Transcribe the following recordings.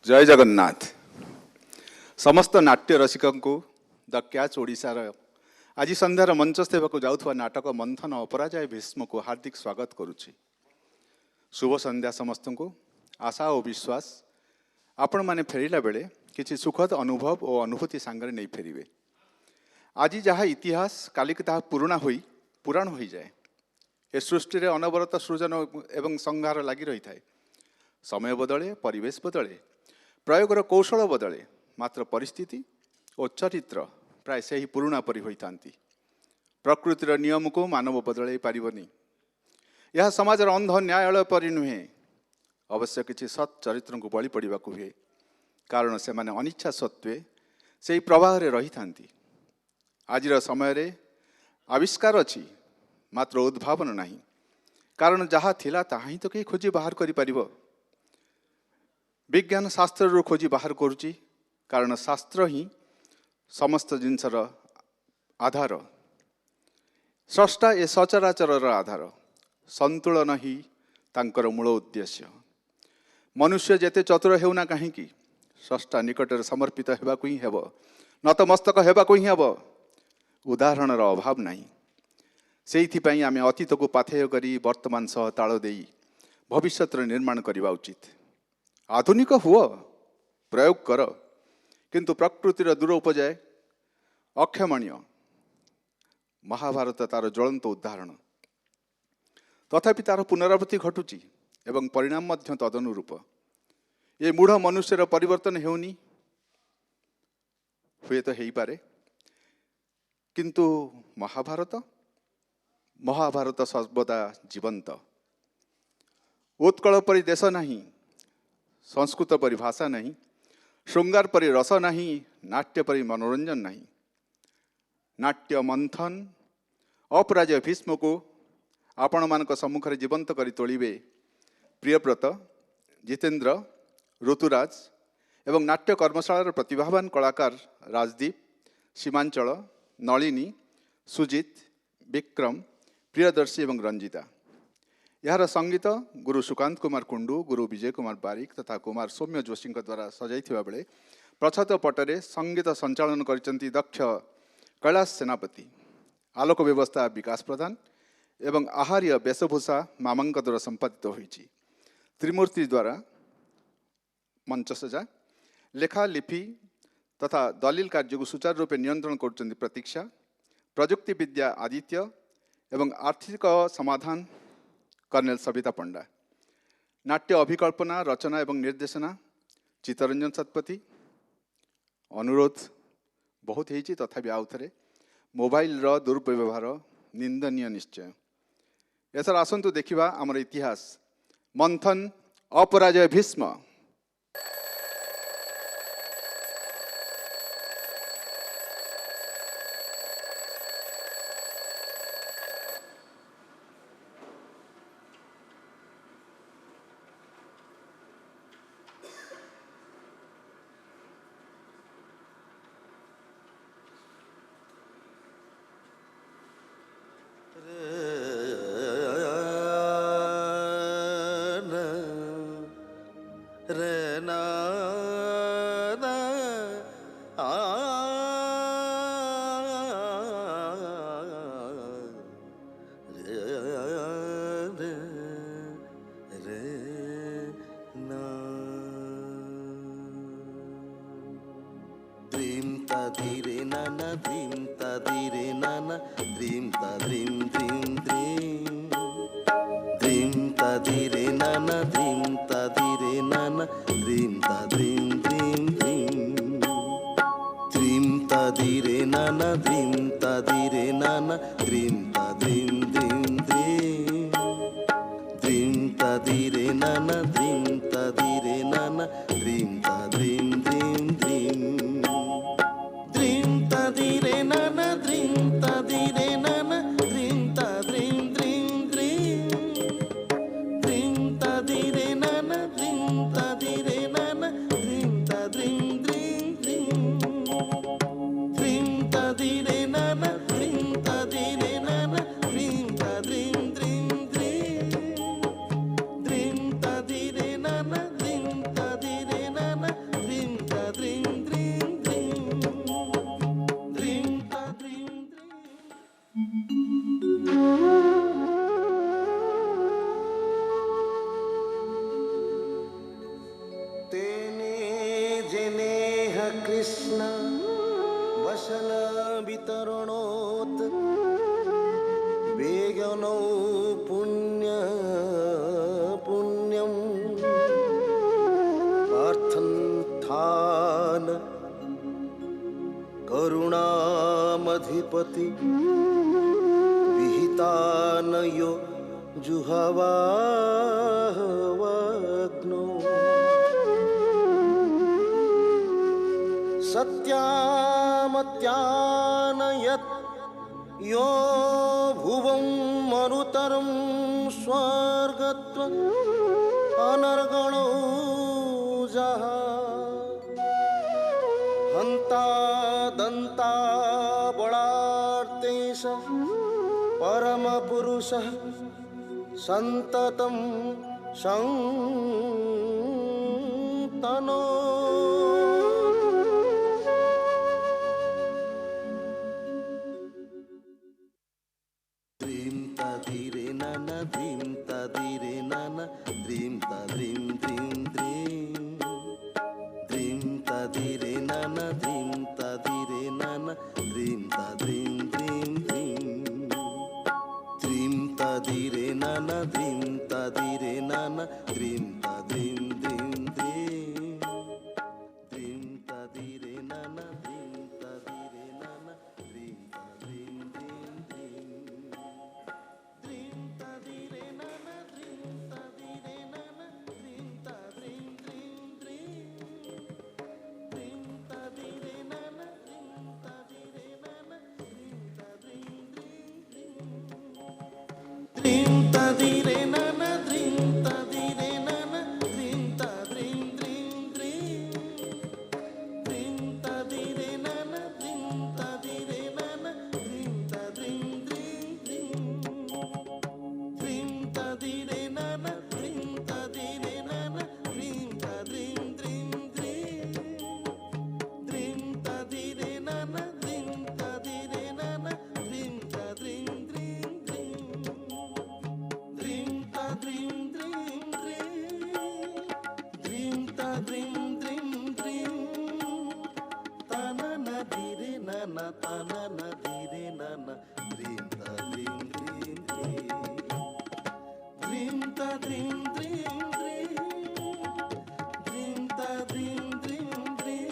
जय जगन्नाथ। समस्त नाट्य रसिक द क्याच ओडिशार आज संध्यार मंचस्थ होगा जाउथवा नाटक मंथन अपराजय भीष्म को हार्दिक स्वागत करुछि। शुभ संध्या समस्त को। आशा और विश्वास आपण माने फेरिला बेले किछि सुखद अनुभव और अनुभूति सांगरे नहीं फेरिबे। आज जहाँ इतिहास कालिक ताहा पुराण हो जाए। ए सृष्टि रे अनवरत सृजन एवं संहार लगी रही थाए। समय बदले, परिवेश बदले, प्रयोगर कौशल बदले, मात्र परिस्थिति और चरित्र प्राय से ही पुराणा परि होइतांती। प्रकृतिर नियम को मानव बदल पारिबनी। यह समाजर अंध न्यायालय परि नुहे। अवश्य किछि सत् चरित्र को बलि पड़ाकू हुए, कारण से माने अनिच्छा सत्वे से प्रवाह रे रही थांती। आजिर समय रे आविष्कार अछि, मात्र उद्भावन नहीं। कारण जहाँ थिला ताहा ही तो कहीं खोजी बाहर करि परिबो। विज्ञान शास्त्र रू खोजी बाहर करुची, कारण शास्त्र ही समस्त जिनसर आधार। स्रष्टा ए सचराचर आधार। संतुलन ही तांकर मूल उद्देश्य। मनुष्य जेते चतुर हेउना काहींकी, स्रष्टा निकटर समर्पित हेबाकु ही हेबो, नतमस्तक हेबाकु ही हेबो। उदाहरणर अभाव नहीं। सेइथिपई आमे अतीत को पाथेय करी वर्तमान सह ताल देई भविष्यतर निर्माण करवा उचित। आधुनिक हुआ प्रयोग कर, किंतु प्रकृतिर दुरोपजय अक्षमणीय। महाभारत तार ज्वलंत उदाहरण। तथापि तार पुनरावृत्ति घटुची एवं परिणाम मध्य तदनुरूप। ये मूढ़ मनुष्यर परिवर्तन हेउनी हुए तो हेई पारे, किंतु महाभारत सर्वदा जीवंत। उत्कल परि देश नहीं, संस्कृत परि भाषा नहीं, श्रृंगार परि रस नहीं, नाट्य परि मनोरंजन नहीं। नाट्य मंथन अपराजय भीष्म को आपण मानक सम्मुख जीवंत करी तोलिबे प्रियव्रत, जितेंद्र, ऋतुराज एवं नाट्य कर्मशालार प्रतिभावान कलाकार राजदीप, सीमांचल, नलिनी, सुजित, विक्रम, प्रियदर्शी एवं रंजिता। यार संगीत गुरु सुकांत कुमार कुंडू, गुरु विजय कुमार बारिक तथा कुमार सौम्य जोशी द्वारा सजाइथिबा बेले प्रच्छद पटरे संगीत संचालन करिसंती दक्ष कैलाश सेनापति। आलोक व्यवस्था विकास प्रधान एवं आहार्य वेशभूषा मामांक द्वारा संपादित होइछि। त्रिमूर्ति द्वारा मंच सजा, लेखा लिपि तथा दलिल कार्य को सुचारू रूपे नियंत्रण करुचंती प्रतीक्षा, प्रजुक्ति विद्या आदित्य एवं आर्थिक समाधान कर्नेल सविता पंडा। नाट्य अभिकल्पना, रचना एवं निर्देशना चित्तरंजन सतपथी। अनुरोध बहुत होइछि, तथापि आउ थरे मोबाइल रो दुर्व्यवहार निंदनीय निश्चय। एसर आसंतु देखिबा हमर इतिहास मंथन अपराजय भीष्म। गणौ पुण्यम पार्थन्थान करुणामधिपति विहितान यो जुहवाग्नो सत्यामत्यान यत् यो भुवं मरुतरं स्वर्गत्वं अनर्गणो जः हन्ता दन्ता बलार्तेश परमपुरुषः सन्ततं संतनो ध्रीं तधिरे नन ध्रीं तधिरे नन ध्रीं तध्रीं ध्रीं ध्रीं ध्रीं तधिरे नन ध्रीं तधिरे नन ध्रीं तध्रीं ध्रीं ध्रीं ध्रीं तधिरे नन ध्रीं तधिरे नन ध्रीं तध्रीं ध्रीं ध्रीं ध्रीं तधिरे नन ध्रीं तधिरे नन ध्रीं तध्रीं ध्रीं ध्रीं ध्रीं तधिरे नन ध्रीं तधिरे नन ध्रीं तध्रीं ध्रीं ध्रीं ध्रीं तधिरे नन ध्रीं तधिरे नन ध्रीं तध्रीं ध्रीं ध्रीं तधिरे नन ध्रीं तधिरे नन ध्रीं तध्रीं ध्रीं ध्रीं ध्रीं तधिरे नन ध्रीं तधिरे नन ध्रीं तध्रीं ध्रीं ध्रीं ध्रीं तधिरे नन ध्रीं तधिरे नन ध्रीं तध्रीं ध्रीं ध्रीं ध्रीं तधिरे नन ध्रीं तधिरे नन ध्रीं तध्रीं ध्रीं ध्रीं ध्रीं तध्रीं ध्रीं ध्रीं तध्रीं ध्रीं ध्रीं तनन धीरे नन तनन धीरे नन ध्रीं तध्रीं ध्रीं ध्रीं ध्रीं तध्रीं ध्रीं ध्रीं ध्रीं तध्रीं ध्रीं ध्रीं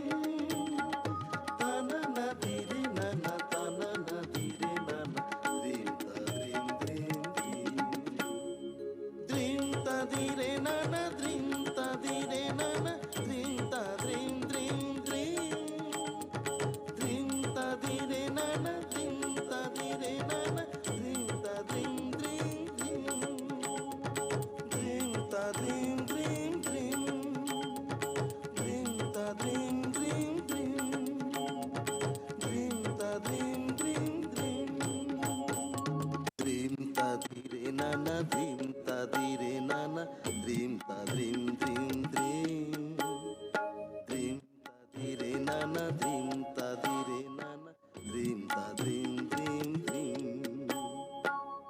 तनन धीरे नन तनन धीरे नन ध्रीं तध्रीं ध्रीं ध्रीं ध्रीं तधिरे नन ध्रीं तधिरे नन ध्रीं तध्रीं ध्रीं ध्रीं ध्रीं तधिरे नन ध्रीं तधिरे नन ध्रीं तध्रीं ध्रीं ध्रीं ध्रीं तध्रीं ध्रीं ध्रीं ध्रीं तध्रीं ध्रीं ध्रीं ध्रीं तध्रीं ध्रीं ध्रीं ध्रीं तधिरे नन ध्रीं तधिरे नन ध्रीं तध्रीं ध्रीं ध्रीं ध्रीं तधिरे नन ध्रीं तधिरे नन ध्रीं तध्रीं ध्रीं ध्रीं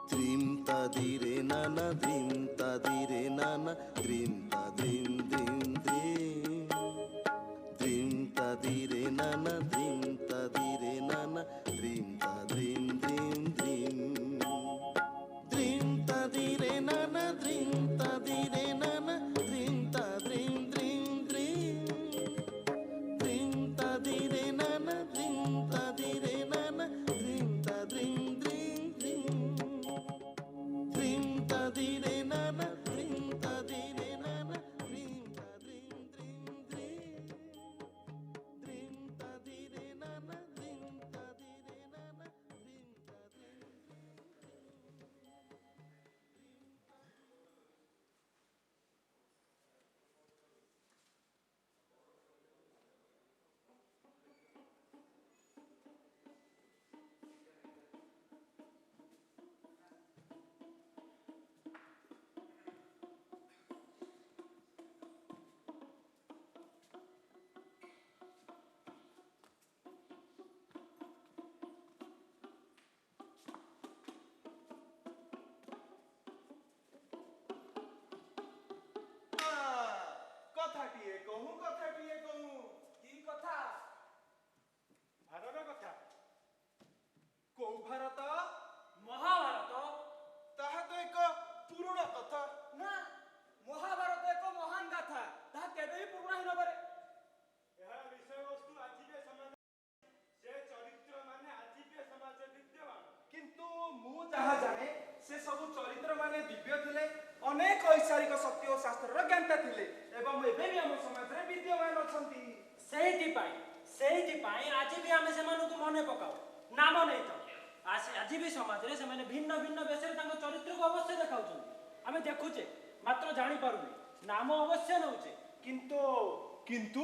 ध्रीं तधिरे नन ध्रीं तधिरे नन ध्रीं तध्रीं ध्रीं ध्रीं ध्रीं तधिरे नन ध्रीं तधिरे नन ध्रीं तध्रीं ध्रीं ध्रीं ध्रीं तधिरे नन ध्रीं तधिरे नन ध्रीं तध्रीं ध्रीं ध्रीं ध्रीं तधिरे नन ध्रीं तधिरे नन ध्रीं तध्रीं ध्रीं ध्रीं ध्रीं तधिरे नन ध्रीं तधिरे नन ध्रीं तध्रीं ध्रीं ध्रीं ध्रीं तधिरे नन ध्रीं तधिरे नन ध्रीं तध्रीं ସେଇଥିପାଇଁ ଆଜି ବି ଆମେ ସେମାନଙ୍କୁ ମନେ ପକାଉ ନାମ ନେଇଥାଉ ଆଜି ବି ସମାଜରେ ସେମାନେ ଭିନ୍ନ ଭିନ୍ନ ବେଶରେ ତାଙ୍କ ଚରିତ୍ରକୁ ଅବଶ୍ୟ ଦେଖାଉଛନ୍ତି ଆମେ ଦେଖୁଛେ ମାତ୍ର ଜାଣିପାରୁନି ନାମ ଅବଶ୍ୟ ନେଉଛେ କିନ୍ତୁ କିନ୍ତୁ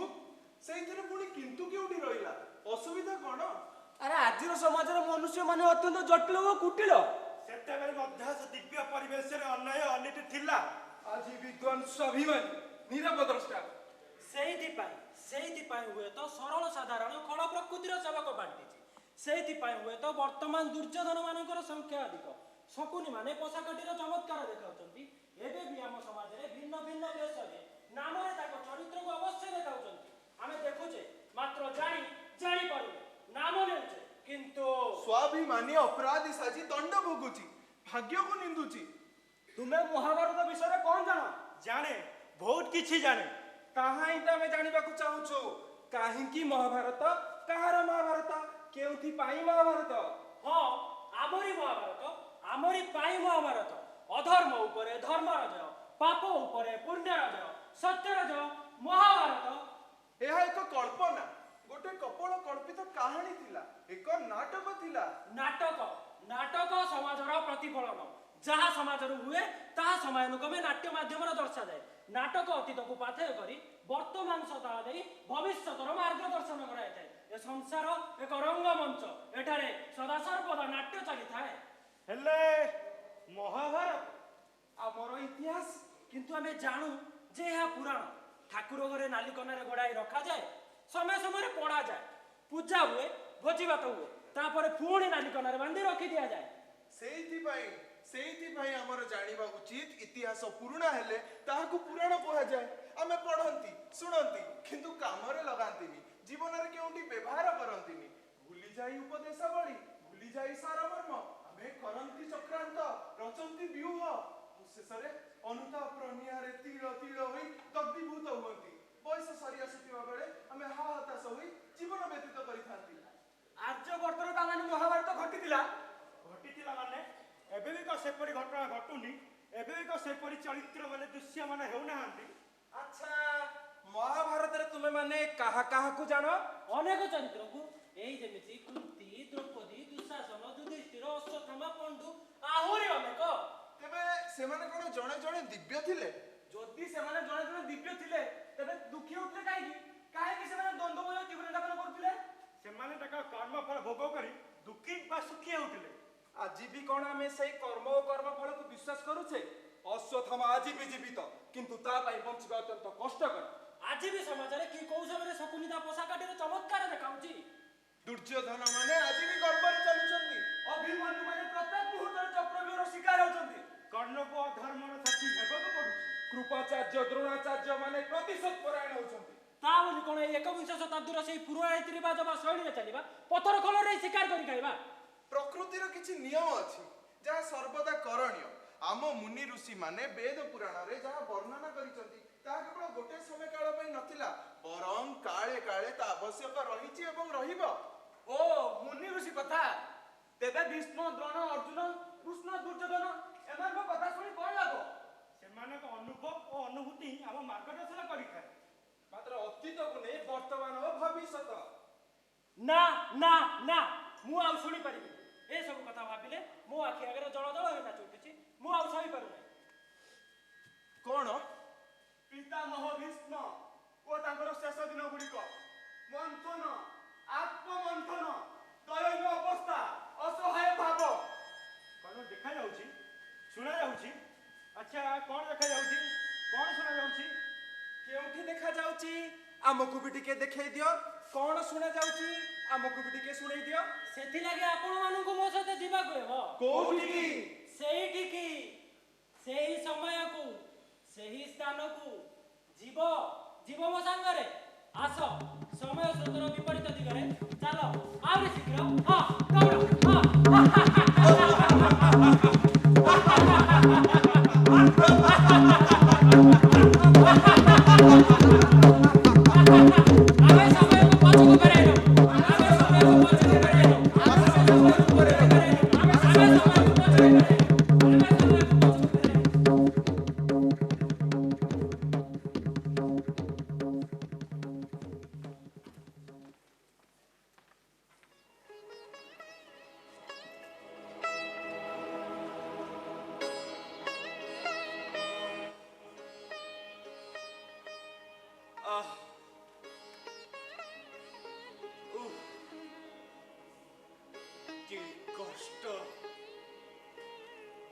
ସେଇଥିରେ ପୁଣି କିନ୍ତୁ କେଉଁଠି ରହିଲା ଅସୁବିଧା କ'ଣ? ଆରେ ଆଜିର ସମାଜରେ ମନୁଷ୍ୟମାନେ ଅତ୍ୟନ୍ତ ଜଟିଳ ଓ କୁଟିଳ। ସେତେବେଳେ ମଧ୍ୟ ସେ ଦିବ୍ୟ ପରିବେଶରେ ଅନ୍ୟାୟ ଅନୀତି ଥିଲା। ଆଜି ବିଦ୍ୱାନ ସ୍ୱାଭିମାନୀ ନିରବ ଦ୍ରଷ୍ଟା। ସେଇଥିପାଇଁ ହୁଏତ ସରଳ ସାଧାରଣ ଖଳ ପ୍ରକୃତିର ସେବକ ବାଣ୍ଟିଛି ସେଇଥିପାଇଁ ହୁଏତ ବର୍ତ୍ତମାନ ଦୁର୍ଯ୍ୟୋଧନ ମାନଙ୍କର ସଂଖ୍ୟା ଅଧିକ ଶକୁନି ମାନେ ପୋଷାକଟିର ଚମତ୍କାର ଦେଖାଉଛନ୍ତି ଏବେ ବି ଆମ ସମାଜରେ ଭିନ୍ନ ଭିନ୍ନ ବେଶରେ ନାମରେ ତାଙ୍କ ଚରିତ୍ରକୁ ଅବଶ୍ୟ ଦେଖାଉଛନ୍ତି ଆମେ ଦେଖୁଛେ ମାତ୍ର ଜାଣିପାରୁନେ ନାମ ନେଉଛେ କିନ୍ତୁ ସ୍ୱାଭିମାନୀ ଅପରାଧୀ ସାଜି ଦଣ୍ଡ ଭୋଗୁଛି ଭାଗ୍ୟକୁ ନିନ୍ଦୁଛି। ତୁମେ ମହାଭାରତ ବିଷୟରେ କ'ଣ ଜାଣ? ଜାଣେ ବହୁତ କିଛି ଜାଣେ। ତାହା ହିଁ ତ ଆମେ ଜାଣିବାକୁ ଚାହୁଁଛୁ। କାହିଁକି ମହାଭାରତ? କାହାର ମହାଭାରତ? କେଉଁଥିପାଇଁ ମହାଭାରତ? ହଁ ଆମରି ମହାଭାରତ ଆମରି ପାଇଁ ମହାଭାରତ ଅଧର୍ମ ଉପରେ ଧର୍ମର ଜୟ ପାପ ଉପରେ ପୁଣ୍ୟର ଜୟ ସତ୍ୟର ଜୟ ମହାଭାରତ। ଏହା ଏକ କଳ୍ପନା ଗୋଟେ କପୋଳ କଳ୍ପିତ କାହାଣୀ ଥିଲା ଏକ ନାଟକ ଥିଲା। ନାଟକ ସମାଜର ପ୍ରତିଫଳନ ଯାହା ସମାଜରୁ ହୁଏ ତାହା ସମୟାନୁକ୍ରମେ ନାଟ୍ୟ ମାଧ୍ୟମରେ ଦର୍ଶାଯାଏ ନାଟକ ଅତୀତକୁ ପାଥେୟ କରି ବର୍ତ୍ତମାନ ସତାଳ ଦେଇ ଭବିଷ୍ୟତର ମାର୍ଗଦର୍ଶନ କରାଯାଇଥାଏ ଏ ସଂସାର ଏକ ରଙ୍ଗମଞ୍ଚ ଏଠାରେ ସଦାସର୍ବଦା ନାଟ୍ୟ ଚାଲିଥାଏ। ହେଲେ ମହାଭାରତ ଆମର ଇତିହାସ କିନ୍ତୁ ଆମେ ଜାଣୁ ଯେ ଏହା ପୁରାଣ ଠାକୁର ଘରେ ନାଲି କନାରେ ଗଡ଼ାଇ ରଖାଯାଏ ସମୟ ସମୟରେ ପଢ଼ାଯାଏ ପୂଜା ହୁଏ ଭୋଜିଭାତ ହୁଏ ତାପରେ ପୁଣି ନାଲି କନାରେ ବାନ୍ଧି ରଖି ଦିଆଯାଏ। ସେଇଥିପାଇଁ ଆମର ଜାଣିବା ଉଚିତ ଇତିହାସ ପୁରୁଣା ହେଲେ ତାହାକୁ ପୁରାଣ କୁହାଯାଏ। ଆମେ ପଢ଼ନ୍ତି ଶୁଣନ୍ତି କିନ୍ତୁ କାମରେ ଲଗାନ୍ତିନି ଜୀବନରେ କେଉଁଠି ବ୍ୟବହାର କରନ୍ତିନି ଭୁଲିଯାଇ ଉପଦେଶାବଳୀ ଭୁଲିଯାଇ ସାରମର୍ମ ଆମେ କରନ୍ତି ଚକ୍ରାନ୍ତ ରଚନ୍ତି ବ୍ୟୁହ ଶେଷରେ ଅନୁତାପର ନିଆଁରେ ତିଳ ତିଳ ହୋଇ ଦଗ୍ଧୀଭୂତ ହୁଅନ୍ତି ବୟସ ସରି ଆସୁଥିବା ବେଳେ ଆମେ ହତାଶ ହୋଇ ଜୀବନ ବ୍ୟତୀତ କରିଥାନ୍ତି। ଆର୍ଯ୍ୟବର୍ତ୍ତର ତାମାନେ ମହାଭାରତ ଘଟିଥିଲା ମାନେ ଏବେ ବି କଣ ସେପରି ଘଟଣା ଘଟୁନି ଏବେ ବି କଣ ସେପରି ଚରିତ୍ର ମାନେ ଦୃଶ୍ୟମାନ ହେଉନାହାନ୍ତି। ଆଚ୍ଛା ମହାଭାରତରେ ତୁମେ ମାନେ କାହାକୁ ଜାଣ? ଅନେକ ଚରିତ୍ରକୁ ଏଇ ଯେମିତି କୁନ୍ତି ଦ୍ରୌପଦୀ ଦୁଃଶାସନ ଯୁଧିଷ୍ଠିର ଅଶ୍ୱତ୍ଥାମା ପଣ୍ଡୁ ଆହୁରି ଅନେକ। ତେବେ ସେମାନେ କ'ଣ ଜଣେ ଜଣେ ଦିବ୍ୟ ଥିଲେ? ଯଦି ସେମାନେ ଜଣେ ଜଣେ ଦିବ୍ୟ ଥିଲେ ତେବେ ଦୁଃଖୀ ହେଉଥିଲେ କାହିଁକି ସେମାନେ ଦ୍ୱନ୍ଦ୍ୱମୟ ଜୀବନଯାପନ କରୁଥିଲେ? ସେମାନେ ତାଙ୍କ କର୍ମଫଳ ଭୋଗ କରି ଦୁଃଖୀ ବା ସୁଖୀ ହେଉଥିଲେ। ଆଜି ବି କ'ଣ ଆମେ ସେଇ କର୍ମ ଓ କର୍ମଫଳକୁ ବିଶ୍ୱାସ କରୁଛେ? ଅଶ୍ୱତ୍ଥାମା ଆଜି ବି ଜୀବିତ କିନ୍ତୁ ତା ପାଇଁ ବଞ୍ଚିବା ଅତ୍ୟନ୍ତ କଷ୍ଟକର। ଆଜି ବି ସମାଜରେ କି କୋଉ ସମୟରେ ଶକୁନି ତା ପୋଷାକଟିର ଚମତ୍କାର ଦେଖାଉଛି। ଦୁର୍ଯ୍ୟୋଧନ ମାନେ ଆଜି ବି ଗର୍ବରେ ଚାଲୁଛନ୍ତି ଅଭିମନ୍ୟୁ ମାନେ ପ୍ରତ୍ୟେକ ମୁହୂର୍ତ୍ତରେ ଚକ୍ରବ୍ୟୁହର ଶିକାର ହେଉଛନ୍ତି। କର୍ଣ୍ଣକୁ ଅଧର୍ମର ସାଥୀ ହେବାକୁ ପଡୁଛି। କୃପାଚାର୍ଯ୍ୟ ଦ୍ରୋଣାଚାର୍ଯ୍ୟ ମାନେ ପ୍ରତିଶୋଧ ପରାୟଣ ହେଉଛନ୍ତି। ତା ବୋଲି କ'ଣ ଏଇ ଏକବିଂଶ ଶତାବ୍ଦୀର ସେଇ ପୁରୁଣା ରୀତିରିବାଜ ବା ଶୈଳୀରେ ଚାଲିବା ପଥର ଖୋଲରେ ଶିକାର କରି ଖାଇବା? ପ୍ରକୃତିର କିଛି ନିୟମ ଅଛି ଯାହା ସର୍ବଦା କରଣୀୟ। ଆମ ମୁନି ଋଷି ମାନେ ବେଦ ପୁରାଣରେ ଯାହା ବର୍ଣ୍ଣନା କରିଛନ୍ତି ତାହା କେବଳ ଗୋଟେ ସମୟ କାଳ ପାଇଁ ନଥିଲା ବରଂ କାଳେ କାଳେ ତା ଆବଶ୍ୟକ ରହିଛି ଏବଂ ରହିବ। ଓ ମୁନି ଋଷି କଥା। ତେବେ ଭୀଷ୍ମ ଦ୍ରୋଣ ଅର୍ଜୁନ କୃଷ୍ଣ ଦୁର୍ଯ୍ୟୋଧନ ଏମାନଙ୍କ କଥା ଶୁଣି କ'ଣ ଲାଭ? ସେମାନଙ୍କ ଅନୁଭବ ଓ ଅନୁଭୂତି ଆମ ମାର୍ଗଦର୍ଶନ କରିଥାଏ। ମାତ୍ର ଅତୀତକୁ ନେଇ ବର୍ତ୍ତମାନ ଓ ଭବିଷ୍ୟତ। ନା ନା ନା ମୁଁ ଆଉ ଶୁଣିପାରିବିନି ଏସବୁ କଥା ଭାବିଲେ ମୋ ଆଖି ଆଗରେ ଜଳ ଜଳ ହୋଇ ନାଚି ଉଠୁଛି ମୁଁ ଆଉ ସହିପାରୁନାହିଁ। କ'ଣ? ପିତାମହ ଭୀଷ୍ମ ଓ ତାଙ୍କର ଶେଷ ଦିନ ଗୁଡ଼ିକ ମନ୍ଥନ ଆତ୍ମମନ୍ଥନ ଦୟନୀୟ ଅବସ୍ଥା ଅସହାୟ ଭାବ କ'ଣ ଦେଖାଯାଉଛି ଶୁଣାଯାଉଛି? ଆଚ୍ଛା କ'ଣ ଦେଖାଯାଉଛି କ'ଣ ଶୁଣାଯାଉଛି? କେଉଁଠି ଦେଖାଯାଉଛି ଆମକୁ ବି ଟିକେ ଦେଖେଇ ଦିଅ। କ'ଣ ଶୁଣାଯାଉଛି ଆମକୁ ବି ଟିକେ ଶୁଣେଇ ଦିଅ। ସେଥିଲାଗି ଆପଣମାନଙ୍କୁ ମୋ ସହିତ ଯିବାକୁ ହେବ। କୋଉଠିକି? ସେଇଠିକି ସେହି ସମୟକୁ ସେହି ସ୍ଥାନକୁ ଯିବ ମୋ ସାଙ୍ଗରେ ଆସ ସମୟ ସ୍ରୋତର ବିପରୀତ ଦିଗରେ ଚାଲ ଆହୁରି ଶୀଘ୍ର। ହଁ ଆମେ ସମୟକୁ ପଛକୁ ଫେରାଇଲୁ ଆମେ ସମୟକୁ ପଛକୁ ଫେରାଇଲୁ ଆମେ ସମୟକୁ ପଛକୁ ଫେରାଇଲୁ ଆମେ ସମୟକୁ ପଛକୁ ଫେରାଇଲୁ।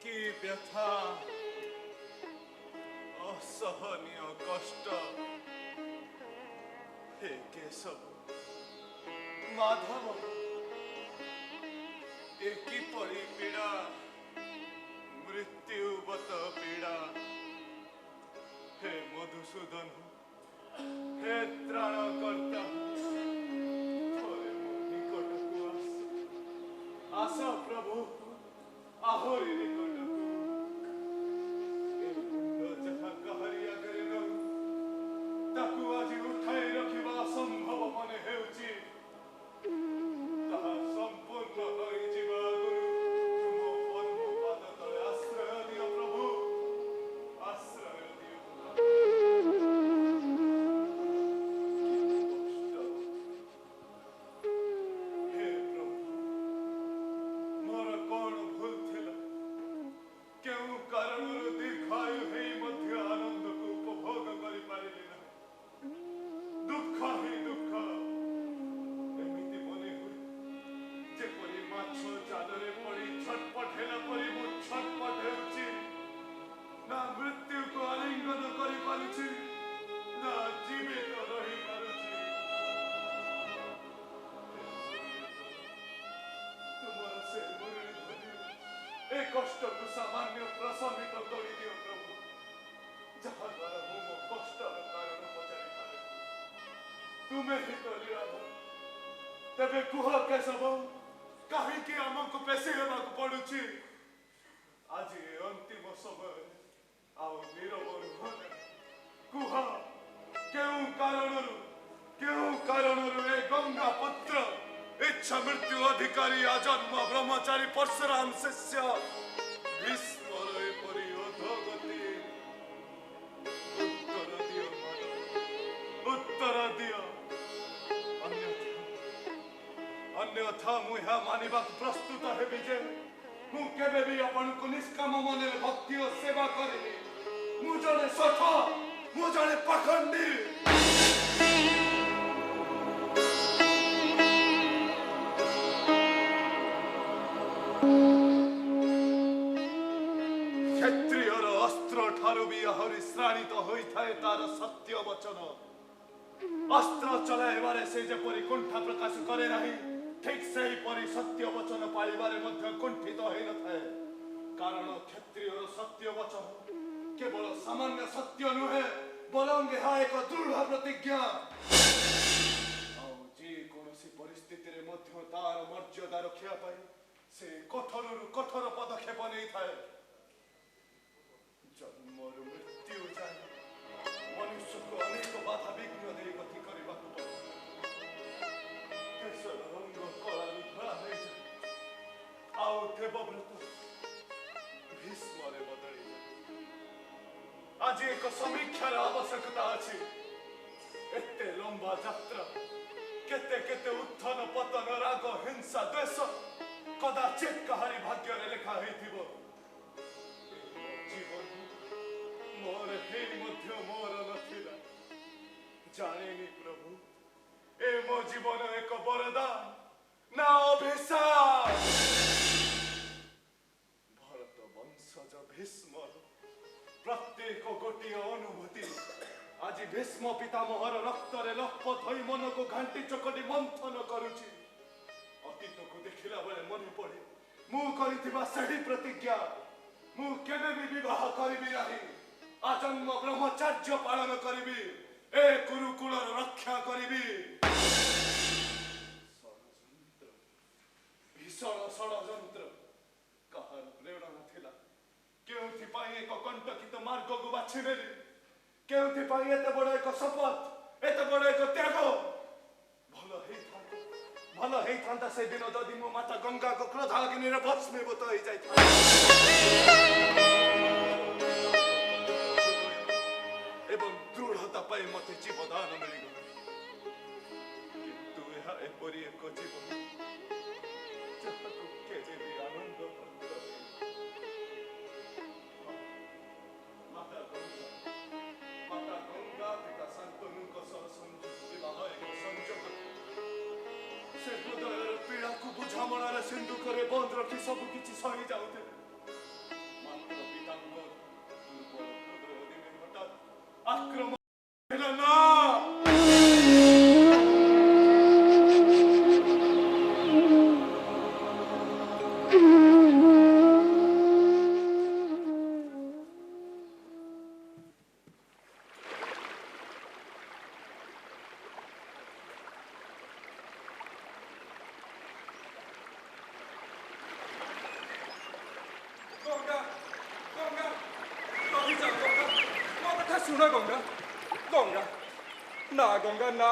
কি ব্যথা, অসহনীয় কষ্ট। হে কেশব, মাধব, এ কিপরি পীড়া, মৃত্যুবত পীড়া। হে মধুসূদন, হে ত্রাণকর্তা, ଥରେ ମୋ ନିକଟକୁ ଆସ। ଆସ ପ୍ରଭୁ, ଆହୁରି ନିକଟକୁ। ଏ ମୁଣ୍ଡ ଯାହା କାହାରି ଆଗରେ ରହୁ, ତାକୁ ଆଜି ଉଠାଇ ରଖିବା ଅସମ୍ଭବ ମନେ ହେଉଛି। ତାହା ସମ୍ପୂର୍ଣ୍ଣ ହୋଇଯିବା ଆଗରୁ ତୁମ ପଦ୍ମ ପାଦ ତଳେ ଆଶ୍ରୟ ଦିଅ ପ୍ରଭୁ, ଆଶ୍ରୟ ଦିଅ। ହେ ପ୍ରଭୁ, ମୋର କ'ଣ ଭୁଲ ଥିଲା? କେଉଁ କାରଣରୁ ଦୀର୍ଘାୟୁ ହେଇ ମଧ୍ୟ ଆନନ୍ଦକୁ ଉପଭୋଗ କରିପାରିଲି ନାହିଁ? ଦୁଃଖ ହିଁ ଦୁଃଖ। ଏମିତି ମନେ ହୁଏ ଯେପରି ମାଛ ଜାଲରେ ପଡ଼ି ଛଟପଟ ହେଲା ପରି ମୁଁ ଛଟପଟ ହେଉଛି। ନା ମୃତ୍ୟୁକୁ ଆଲିଙ୍ଗନ କରିପାରୁଛି, ନା ଜୀବିତ ରହିପାରୁଛି। ତୁମର ସେ ମୁରଳି ଧ୍ୱନି ଏ କଷ୍ଟକୁ ସାମାନ୍ୟ ପ୍ରଶମିତ କରିଦିଅ ପ୍ରଭୁ, ଯାହାଦ୍ୱାରା ମୁଁ ମୋ କଷ୍ଟର କାରଣ ପଚାରିପାରେ। ତୁମେ ହିଁ ତ ନିରାମୟ। ତେବେ କୁହ କେଶବ, କାହିଁକି ଆମକୁ ପେଶି ହେବାକୁ ପଡୁଛି? ଆଜି ଏ ଅନ୍ତିମ ସମୟରେ ଆଉ ନୀରବ ରୁହ ନାହିଁ। କୁହ, କେଉଁ କାରଣରୁ ଏ ଗଙ୍ଗା ପୁତ୍ର, ଇଚ୍ଛା ମୃତ୍ୟୁ ଅଧିକାରୀ ଆଜନ୍ମ ବ୍ରହ୍ମଚାରୀ ପରଶୁରାମ ଶିଷ୍ୟ ଭୀଷ୍ମର ଏପରି ଅଧୋଗତି? ଉତ୍ତର ଦିଅ ମାଧବ, ଉତ୍ତର ଦିଅ। ଅନ୍ୟଥା ମୁଁ ଏହା ମାନିବାକୁ ପ୍ରସ୍ତୁତ ହେବି ଯେ ମୁଁ କେବେ ବି ଆପଣଙ୍କୁ ନିଷ୍କାମ ମନରେ ଭକ୍ତି ଓ ସେବା କରିନି। ମୁଁ ଜଣେ ଶଠ, ମୁଁ ଜଣେ ପାଖଣ୍ଡୀ। କ୍ଷତ୍ରିୟର ଅସ୍ତ୍ର ଠାରୁ ବି ଆହୁରି ଶ୍ରାଣିତ ହୋଇଥାଏ ତାର ସତ୍ୟ ବଚନ। ଅସ୍ତ୍ର ଚଳାଇବାରେ ସେ ଯେପରି କୁଣ୍ଠା ପ୍ରକାଶ କରେ ନାହିଁ, ଠିକ୍ ସେହିପରି ସତ୍ୟ ବଚନ ପାଳିବାରେ ମଧ୍ୟ କୁଣ୍ଠିତ ହୋଇନଥାଏ। କାରଣ କ୍ଷତ୍ରିୟର ସତ୍ୟ ବଚନ କେବଳ ସାମାନ୍ୟ ସତ୍ୟ ନୁହେଁ, ବରଂ ଏହା ଏକ ଦୃଢ଼ ପ୍ରତିଜ୍ଞା। ଆଉ ଯେକୌଣସି ପରିସ୍ଥିତିରେ ମଧ୍ୟ ତାର ମର୍ଯ୍ୟାଦା ରଖିବା ପାଇଁ ସେ କଠୋରରୁ କଠୋର ପଦକ୍ଷେପ ନେଇଥାଏ। ଜନ୍ମରୁ ମୃତ୍ୟୁ ଯାଏ ମନୁଷ୍ୟକୁ ଅନେକ ବାଧା ବିଘ୍ନ ଦେଇ ଗତି କରିବାକୁ ପଡେ। ଦେଶର ରଙ୍ଗ କଳାରୁ ଧଳା ହୋଇଯାଏ, ଆଉ ଦେବବ୍ରତ ଭୀଷ୍ମରେ ବଦଳିଯାଏ। ଆଜି ଏକ ସମୀକ୍ଷାର ଆବଶ୍ୟକତା ଅଛି। ଏତେ ଲମ୍ବା ଯାତ୍ରା, କେତେ କେତେ ଉତ୍ଥାନ ପତନ, ରାଗ, ହିଂସା, ଦ୍ୱେଷ କଦାଚିତ୍ କାହାରି ଭାଗ୍ୟରେ ଲେଖା ହୋଇଥିବ। ଜୀବନ ମୋର ହେଇ ମଧ୍ୟ ମୋର ନଥିଲା। ଜାଣିନି ପ୍ରଭୁ, ଏ ମୋ ଜୀବନ ଏକ ବରଦାନ ନା ଅଭିଶାପ? ଭରତ ବଂଶଜ ଭୀଷ୍ମ ପ୍ରତ୍ୟେକ ଗୋଟିଏ ଅନୁଭୂତି ଆଜି ଭୀଷ୍ମ ପିତାମହର ରକ୍ତରେ ଲହ୍ପତ ହୋଇ ମନକୁ ଘାଣ୍ଟି ଚକଟି ମନ୍ଥନ କରୁଛି। ଅତୀତକୁ ଦେଖିଲା ବେଳେ ମନେ ପଡେ ମୁଁ କରିଥିବା ସେହି ପ୍ରତିଜ୍ଞା। ମୁଁ କେବେ ବି ବିବାହ କରିବି ନାହିଁ, ଆଜନ୍ମ ବ୍ରହ୍ମଚାର୍ଯ୍ୟ ପାଳନ କରିବି, ଏ କୁରୁକୁଳର ରକ୍ଷା କରିବି। ଷଡ଼ଯନ୍ତ୍ର, ଭୀଷଣ ଷଡ଼ଯନ୍ତ୍ର। କାହାର ପ୍ରେରଣା ଥିଲା? କେଉଁଥିପାଇଁ ଏକ କଣ୍ଟକିତ ମାର୍ଗକୁ ବାଛି ନେଲି? କେଉଁଥିପାଇଁ ଏତେ ବଡ଼ ଏକ ଶପଥ, ଏତେ ବଡ଼ ଏକ ତ୍ୟାଗ? ଭଲ ହେଇଥାନ୍ତା ସେଦିନ ଯଦି ମୋ ମାତା ଗଙ୍ଗାଙ୍କ କ୍ରୋଧାଗ୍ନିରେ ଭସ୍ମୀଭୂତ ହେଇଯାଇଥାନ୍ତା। ଏବଂ ଦୃଢ଼ତା ପାଇଁ ମତେ ଜୀବଦାନ ମିଳିଗଲା। କିନ୍ତୁ ଏହା ଏପରି ଏକ ଜୀବନ ଯାହାକୁ କେବେ ବି ଆନନ୍ଦ ପ୍ରାପ୍ତ ହୋଇନି। ମାତା ଗଙ୍ଗା ପିତା ଶାନ୍ତନୁଙ୍କ ସହ ବିବାହ ଏକ ସଂଯୋଗ। ସେ ହୃଦୟର ପୀଡ଼ାକୁ ବୁଝାମଣାର ସିନ୍ଦୁକରେ ବନ୍ଦ ରଖି ସବୁ କିଛି ସହି ଯାଉଥିଲେ। ଶୁଣ ଗଙ୍ଗା, ଗଙ୍ଗା ନା ଗଙ୍ଗା ନା,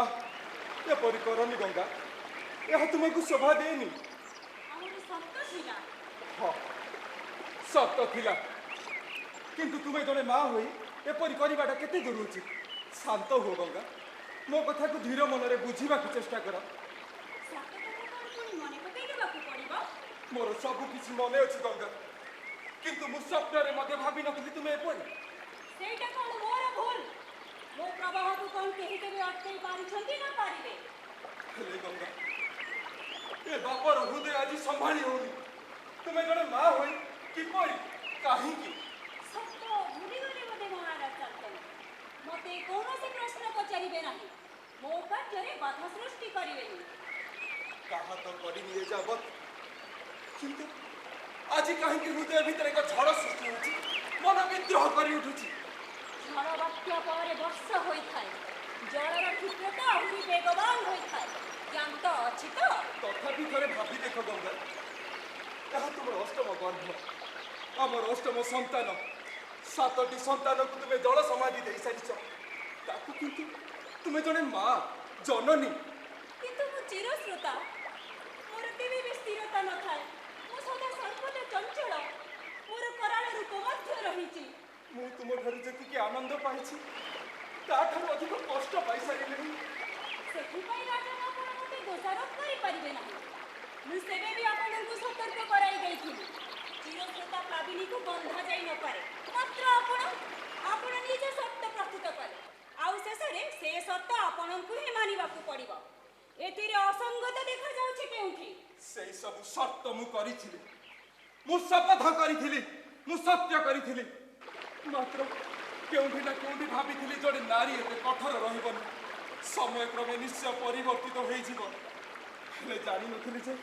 ଏପରି କରନି ଗଙ୍ଗା, ଏହା ତୁମକୁ ଶୋଭା ଦେଇନି। ଆମର ସତ ଥିଲା। ହଁ ସତ ଥିଲା, କିନ୍ତୁ ତୁମେ ଜଣେ ମା ହୋଇ ଏପରି କରିବାଟା କେତେ ଦୂର ଉଚିତ? ଶାନ୍ତ ହୁଅ ଗଙ୍ଗା, ମୋ କଥାକୁ ଧୀର ମନରେ ବୁଝିବାକୁ ଚେଷ୍ଟା କର। ସତ କଥା କଣ ପୁଣି ମନେ ପକାଇ ଦେବାକୁ ପଡ଼ିବ? ମୋର ସବୁ କିଛି ମନେ ଅଛି ଗଙ୍ଗା, କିନ୍ତୁ ମୁଁ ସ୍ୱପ୍ନରେ ମଧ୍ୟ ଭାବିନଥିଲି ତୁମେ ଏପରି। ସେଇଟା କଣ ମୋର ଭୁଲ? ମୋ ପ୍ରବାହକୁ କଣ କେହି କେବେ ଅଟକାଇ ପାରିଛନ୍ତି ନା ପାରିବେ? ହେଲେ ଗଙ୍ଗା, ଏ ବାପର ହୃଦୟ ଆଜି ସମ୍ଭାଳି ହଉନି। ତୁମେ ଜଣେ ମା ହୋଇ କିପରି, କାହିଁକି? ସତ ଭୁଲିଗଲେ ବୋଧେ ମହାରାଜ ଶାନ୍ତନୁ। ମୋତେ କୌଣସି ପ୍ରଶ୍ନ ପଚାରିବେ ନାହିଁ, ମୋ କାର୍ଯ୍ୟରେ ବାଧା ସୃଷ୍ଟି କରିବେନି। ତାହା ତ କରିନି ଏ ଯାବତ୍, କିନ୍ତୁ ଆଜି କାହିଁକି ହୃଦୟ ଭିତରେ ଏକ ଝଡ଼ ସୃଷ୍ଟି ହେଉଛି, ମନ ବିଦ୍ରୋହ କରି ଉଠୁଛି। ଝଡ଼ ବାତ୍ୟା ପରେ ବର୍ଷା ହୋଇଥାଏ, ଜଳର କ୍ଷିପ୍ରତା ଆହୁରି ବେଗବାନ ହୋଇଥାଏ। ଜ୍ଞାତ ଅଛି ତ? ତଥାପି ଥରେ ଭାବି ଦେଖ ଗଙ୍ଗା, ଏହା ତୁମର ଅଷ୍ଟମ ଗର୍ଭ, ଆମର ଅଷ୍ଟମ ସନ୍ତାନ। 7ଟି ସନ୍ତାନକୁ ତୁମେ ଜଳ ସମାଧି ଦେଇସାରିଛ, ତାକୁ କିନ୍ତୁ ତୁମେ ଜଣେ ମା, ଜନନୀ। କିନ୍ତୁ ମୁଁ ଚିରଶ୍ରୋତା, ମୋର କେବେ ବି ସ୍ଥିରତା ନଥାଏ। ମୁଁ ସଦା ସର୍ବଦା ଚଞ୍ଚଳ, ମୋର କରାଳ ରୂପ ମଧ୍ୟ ରହିଛି। ମୁଁ ତୁମଠାରୁ ଯେତିକି ଆନନ୍ଦ ପାଇଛି, ତାଠାରୁ ଅଧିକ କଷ୍ଟ ପାଇସାରିଲିଣି। ସେଥିପାଇଁ ରାଜା ଆପଣ ମୋତେ ଦୋଷାରୋପ କରିପାରିବେ ନାହିଁ। ମୁଁ ସେବେ ବି ଆପଣଙ୍କୁ ସତର୍କ କରାଇ ଦେଇଥିଲି, ଚିରଶ୍ରୋତା ପ୍ଲାବିନୀକୁ ବନ୍ଧା ଯାଇ ନପାରେ। ମାତ୍ର ଆପଣ ନିଜେ ସତ୍ୟ ପ୍ରସ୍ତୁତ କଲେ, ଆଉ ଶେଷରେ ସେ ସତ୍ୟ ଆପଣଙ୍କୁ ହିଁ ମାନିବାକୁ ପଡ଼ିବ। ଏଥିରେ ଅସଙ୍ଗତ ଦେଖାଯାଉଛି କେଉଁଠି? ସେଇ ସବୁ ସର୍ତ୍ତ ମୁଁ କରିଥିଲି, ମୁଁ ଶପଥ କରିଥିଲି, ମୁଁ ସତ୍ୟ କରିଥିଲି। ମାତ୍ର କେଉଁଠି ନା କେଉଁଠି ଭାବିଥିଲି ଜଣେ ନାରୀ ଏତେ କଠୋର ରହିବନି, ସମୟକ୍ରମେ ନିଶ୍ଚୟ ପରିବର୍ତ୍ତିତ ହୋଇଯିବ। ହେଲେ ଜାଣିନଥିଲି ଯେ